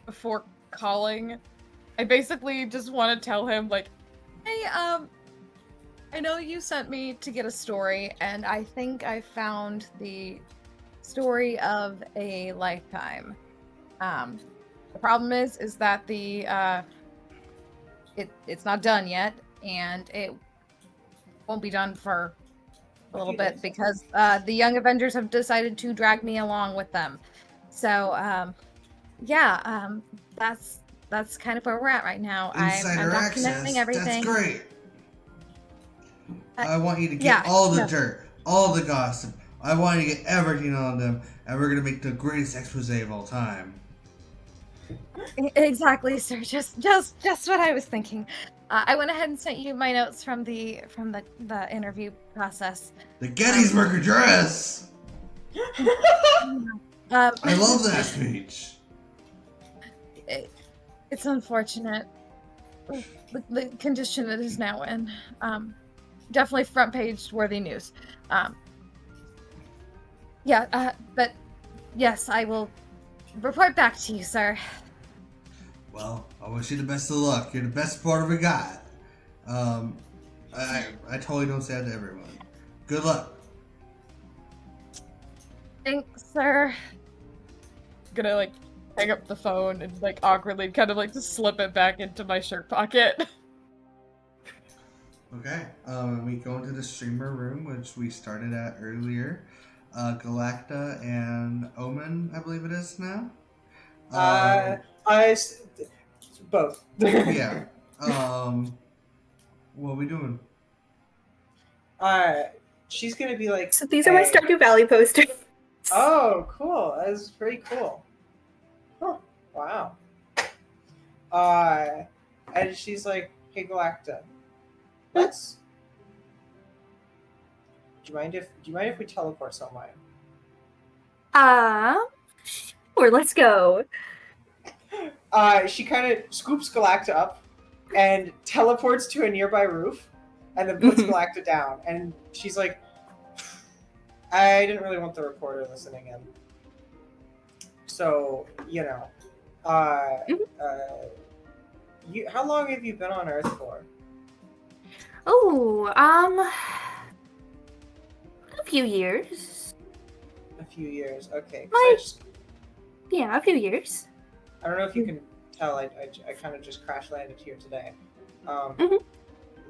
Before calling. I basically just want to tell him, like, hey, I know you sent me to get a story, and I think I found the story of a lifetime. The problem is that it's not done yet, and it won't be done for a little bit because the young Avengers have decided to drag me along with them. So, that's kind of where we're at right now. I'm Insider documenting access. everything. That's great. I want you to get all the dirt, all the gossip. I want you to get everything on them, and we're gonna make the greatest expose of all time. Exactly, sir. Just what I was thinking. I went ahead and sent you my notes from the interview process. The Gettysburg Address. I love that speech. It's unfortunate the condition it is now in. Definitely front page worthy news. But yes, I will report back to you, sir. Well, I wish you the best of luck. You're the best supporter we got. I totally don't say that to everyone. Good luck. Thanks, sir. Gonna like hang up the phone and like awkwardly kind of like just slip it back into my shirt pocket. Okay. We go into the streamer room, which we started at earlier. Galacta and Omen, I believe it is now. Both. Yeah. What are we doing? She's gonna be like. So these are my Stardew Valley posters. Oh, cool! That's pretty cool. Huh. Wow. And she's like, "Hey, Galacta, let's. Do you mind if we teleport somewhere?" Sure, let's go. She kind of scoops Galacta up and teleports to a nearby roof, and then puts Galacta down. And she's like, "I didn't really want the reporter listening in, so you know, how long have you been on Earth for?" Oh, a few years. A few years, okay. Yeah, a few years. I don't know if you can tell. I kind of just crash landed here today.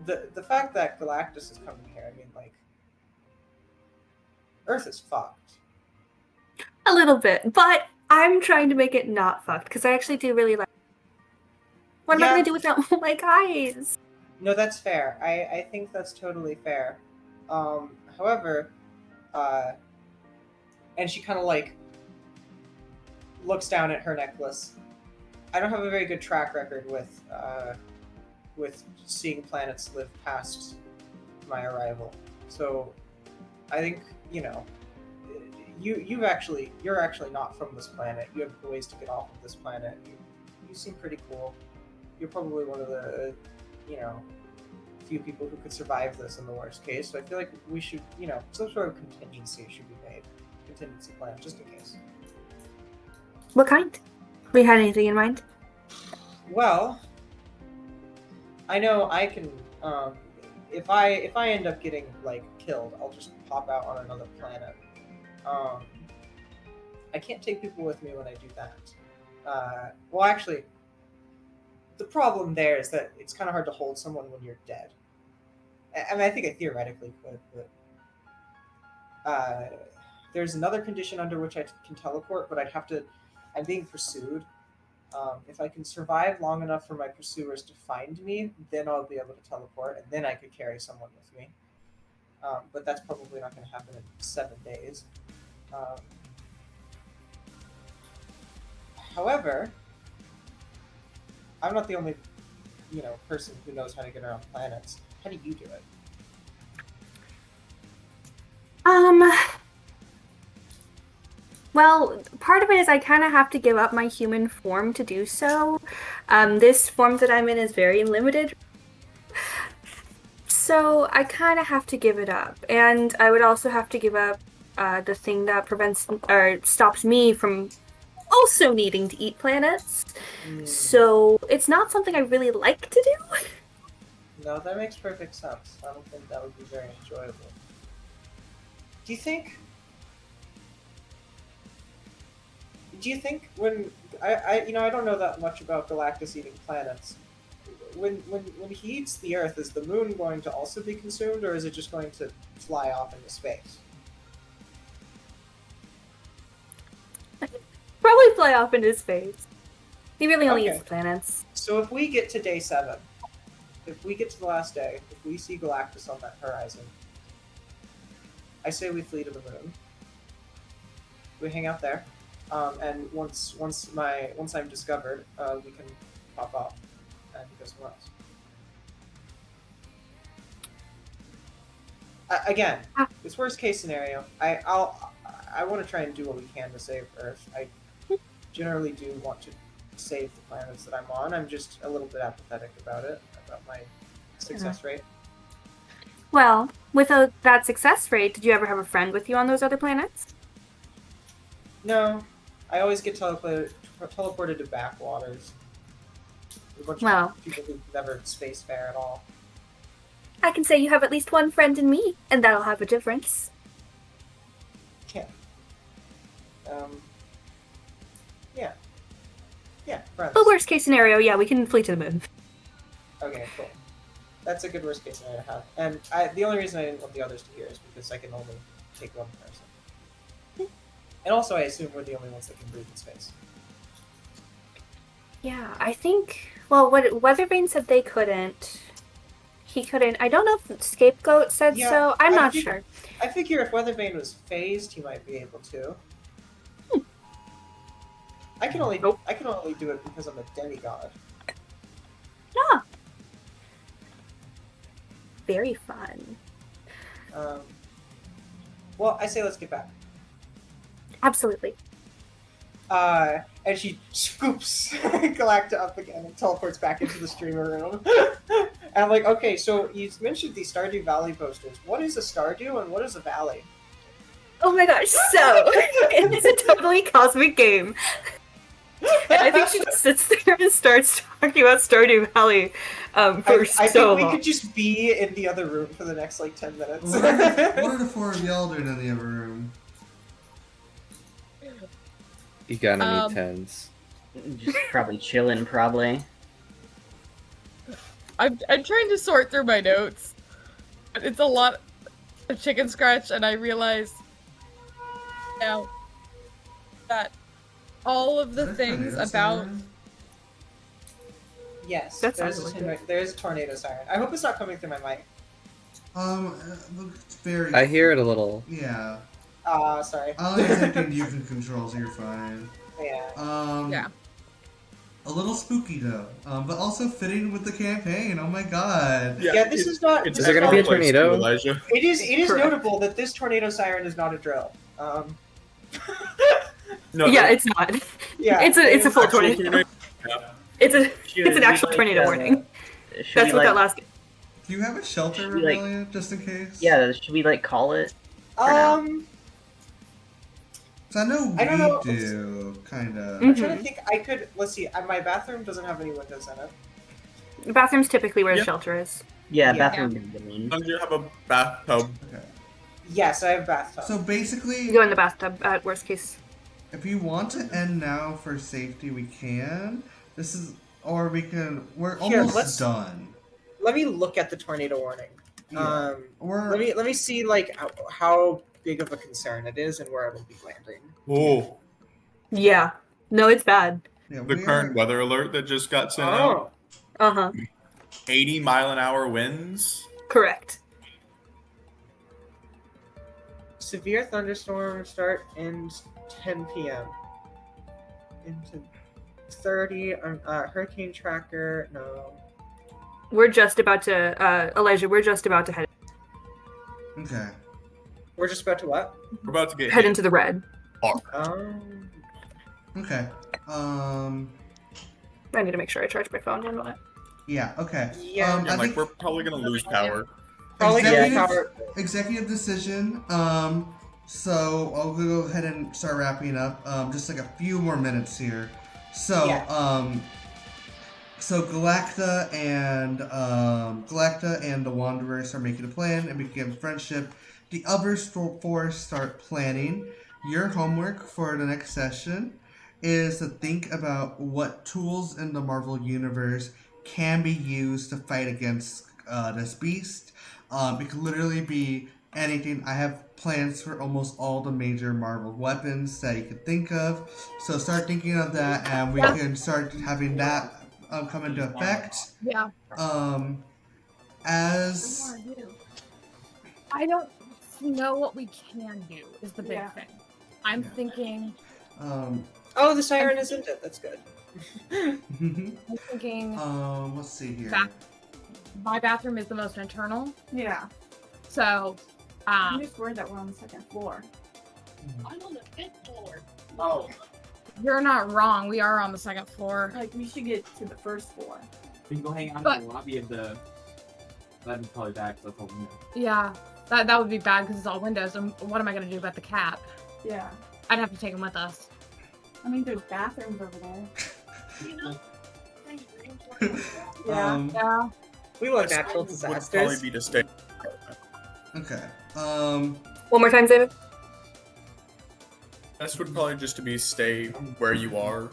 The fact that Galactus is coming here, I mean, like, Earth is fucked. A little bit, but I'm trying to make it not fucked because I actually do really like. What am I gonna do without my guys? No, that's fair. I think that's totally fair. However, and she kind of like looks down at her necklace. I don't have a very good track record with seeing planets live past my arrival. So I think, you know, you're actually not from this planet. You have ways to get off of this planet. You seem pretty cool. You're probably one of the, you know, few people who could survive this in the worst case. So I feel like we should, you know, some sort of contingency should be made. Contingency plan, just in case. What kind? We had anything in mind? Well, I know I can. If I end up getting like killed, I'll just pop out on another planet. I can't take people with me when I do that. Well, actually, the problem there is that it's kind of hard to hold someone when you're dead. I mean, I think I theoretically could, but there's another condition under which I can teleport, but I'd have to. I'm being pursued. If I can survive long enough for my pursuers to find me, then I'll be able to teleport, and then I could carry someone with me. But that's probably not going to happen in 7 days. However, I'm not the only, person who knows how to get around planets. How do you do it? Well, part of it is I kind of have to give up my human form to do so. This form that I'm in is very limited. So I kind of have to give it up. And I would also have to give up the thing that prevents or stops me from also needing to eat planets. So it's not something I really like to do. No, that makes perfect sense. I don't think that would be very enjoyable. Do you think when I don't know that much about Galactus eating planets. When he eats the Earth, is the moon going to also be consumed, or is it just going to fly off into space? Probably fly off into space. He really only Okay. eats planets. So if we get to day 7, if we get to the last day, if we see Galactus on that horizon, I say we flee to the moon. We hang out there, and once I'm discovered, we can pop off and go somewhere else. Again, it's worst case scenario. I want to try and do what we can to save Earth. I generally do want to save the planets that I'm on. I'm just a little bit apathetic about it, about my success rate. Well, with that success rate, did you ever have a friend with you on those other planets? No, I always get teleported to backwaters. A bunch Well, of people who've never spacefare at all. I can say you have at least one friend in me, and that'll have a difference. Yeah. Yeah, friends. But worst case scenario, yeah, we can flee to the moon. Okay, cool. That's a good worst case scenario to have. And the only reason I didn't want the others to hear is because I can only take one person. And also, I assume we're the only ones that can breathe in space. Yeah, I think. Well, what Weathervane said they couldn't. He couldn't. I don't know if Scapegoat said so. I'm not sure. I figure if Weathervane was phased, he might be able to. I can only do it because I'm a demigod. Yeah. Very fun. Well, I say let's get back. Absolutely. And she scoops Galacta up again and teleports back into the streamer room. And I'm like, okay, so you mentioned the Stardew Valley posters. What is a Stardew and what is a valley? Oh my gosh, so it's a totally cosmic game. And I think she just sits there and starts talking about Stardew Valley for I so think we long. could just be in the other room for the next, 10 minutes. What are the 4 of y'all doing in the other room? You gotta meet tens. Just probably chilling, probably. I'm trying to sort through my notes. It's a lot of chicken scratch, and I realize now that all of the things about Yes, That there's sounds there's a tornado siren. I hope it's not coming through my mic. It's very. I hear it a little. Yeah. Sorry. I only thinking you can control, so you're fine. Yeah. yeah. A little spooky though, but also fitting with the campaign. Oh my god. Yeah, this is not. It's This there is gonna be a not- tornado? Elijah. It is Correct. notable that this tornado siren is not a drill. No, Yeah, it's not. Yeah, It's a full actual tornado. Yeah. It's an actual tornado warning. Should That's we, what that last. Do you have a shelter, Should we, like- Rebellion, just in case? Yeah, should we call it? 'Cause I know I don't we know. do, kind of. I'm trying to think. I could. Let's see. My bathroom doesn't have any windows in it. The bathroom's typically where the Yeah. shelter is. Yeah, Yeah. bathroom is the one. As long as you have a bathtub. Okay. Yes, I have bathtub. So basically, You go in the bathtub at worst case. if you want to end now for safety, we can. This is, or we can. We're Here, almost let's- done. Let me look at the tornado warning. Yeah. We're Let me see like how big of a concern it is and where it will be landing. Oh, Yeah. No, it's bad. yeah, the we current are, weather alert that just got sent out. Uh-huh. 80-mile-an-hour winds. Correct. Severe thunderstorms start in 10 p.m. into 30. Hurricane tracker. No. We're just about to, Elijah, we're just about to head okay. We're just about to what? We're about to get head hit. into the red. Okay. I need to make sure I charge my phone and all that. Yeah. Okay. Yeah. Yeah, I like think we're probably gonna lose power. Probably gonna executive, power. executive decision. So I'll go ahead and start wrapping up. Just like a few more minutes here. So Yeah. So Galacta and the Wanderers are making a plan and begin friendship. The others four start planning. Your homework for the next session is to think about what tools in the Marvel Universe can be used to fight against this beast. It could literally be anything. I have plans for almost all the major Marvel weapons that you could think of. So start thinking of that, and we can start having that come into effect. Yeah. As I don't know what we can do is the big Yeah. thing. I'm thinking. Oh, the siren isn't it? That's good. I'm thinking. Let's see here. My bathroom is the most internal, Yeah. so. I'm just worried that we're on the second floor. I'm on the 5th floor. Oh. You're not wrong. We are on the second floor. Like, we should get to the first floor. We can go hang out But- in the lobby of the. That'd be probably bad because that's all window. Yeah, that would be bad because it's all windows. And what am I gonna do about the cat? Yeah. I'd have to take him with us. I mean, there's bathrooms over there. You know, Yeah. Yeah. We love natural Would disasters. probably be to stay. Okay. One more time, David. Best would probably just to be stay where you are.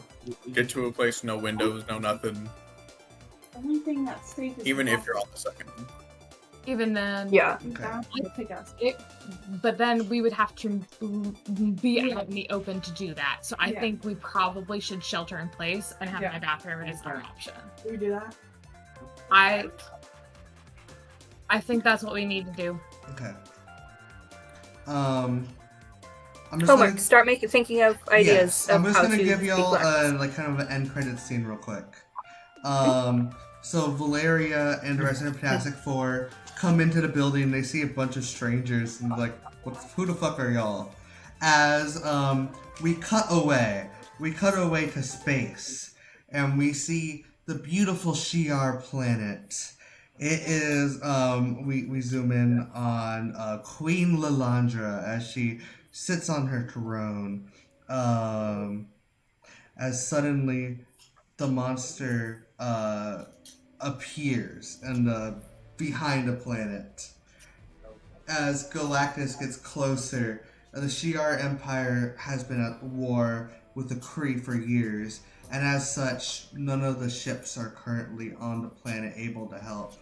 Get to a place, no windows, no nothing. The only thing that's safe is Even the if you're on the second. Even then. Yeah. bathroom. Would pick us. But then we would have to be out in the open to do that. So I Yeah. think we probably should shelter in place and have Yeah. my bathroom as our option. Do we do that? I think that's what we need to do. Okay. I'm just Homework. gonna, Start thinking of ideas yes, of I'm just how gonna to give speak y'all less. like kind of an end credit scene real quick. So Valeria and the rest of the Fantastic Four come into the building. They see a bunch of strangers and like, who the fuck are y'all? As we cut away to space, and we see the beautiful Shi'ar planet. It is we zoom in on Queen Lilandra as she sits on her throne. As suddenly the monster appears behind the planet. As Galactus gets closer, the Shi'ar Empire has been at war with the Kree for years, and as such, none of the ships are currently on the planet able to help.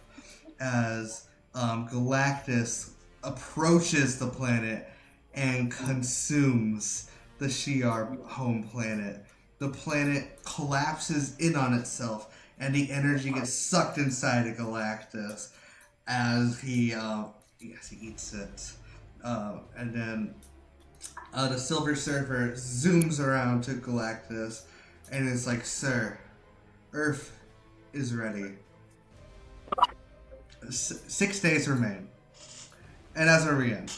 As Galactus approaches the planet and consumes the Shi'ar home planet. The planet collapses in on itself, and the energy gets sucked inside of Galactus as he eats it. And then the Silver Surfer zooms around to Galactus and is like, "Sir, Earth is ready. 6 days remain." And that's where we end.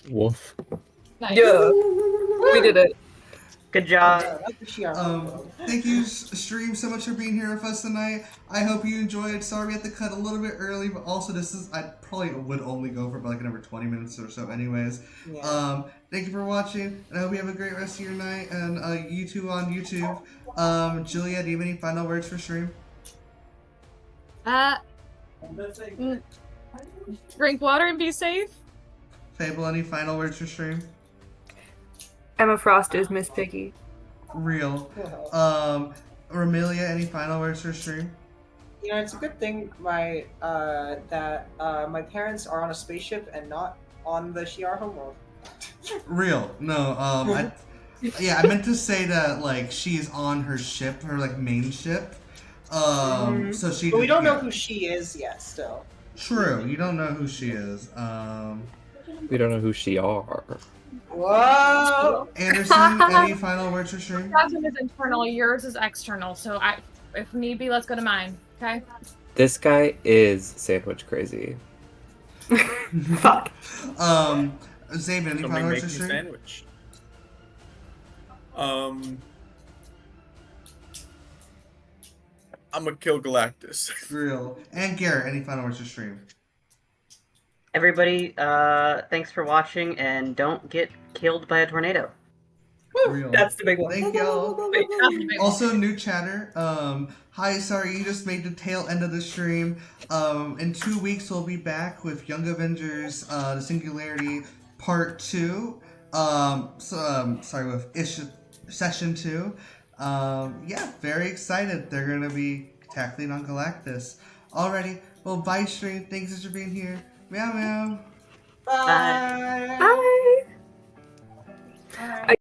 Wolf. Nice. Yeah. We did it. Good job. Thank you, stream, so much for being here with us tonight. I hope you enjoyed. Sorry we had to cut a little bit early, but also I probably would only go for like another 20 minutes or so anyways. Yeah. Thank you for watching, and I hope you have a great rest of your night, and you two on YouTube. Julia, do you have any final words for stream? Mm, drink water and be safe. Fable, any final words for stream? Emma Frost is Miss Piggy. Real. Remilia, any final words for stream? You know, it's a good thing my my parents are on a spaceship and not on the Shi'ar homeworld. Real. No, I meant to say that, like, she's on her ship, her, like, main ship. So she. But we don't know who she is yet, still. True, you don't know who she is. We don't know who she are. Whoa! Anderson, any final words for stream? Jasmine is internal, yours is external, so if need be, let's go to mine, okay? This guy is sandwich crazy. Fuck. Zaven, any Somebody final words make for me a stream? sandwich. I'm gonna kill Galactus. Real. And Garrett, any final words for stream? Everybody, thanks for watching, and don't get killed by a tornado. Real. That's the big one. Thank y'all. Wait, that's the big one. Also, new chatter. Hi, sorry, you just made the tail end of the stream. In 2 weeks, we'll be back with Young Avengers, the Singularity Part 2. Sorry, with Session 2. Yeah, very excited. They're gonna be tackling on Galactus. Alrighty, well, bye, stream. Thanks for being here. Meow meow. Bye. Bye.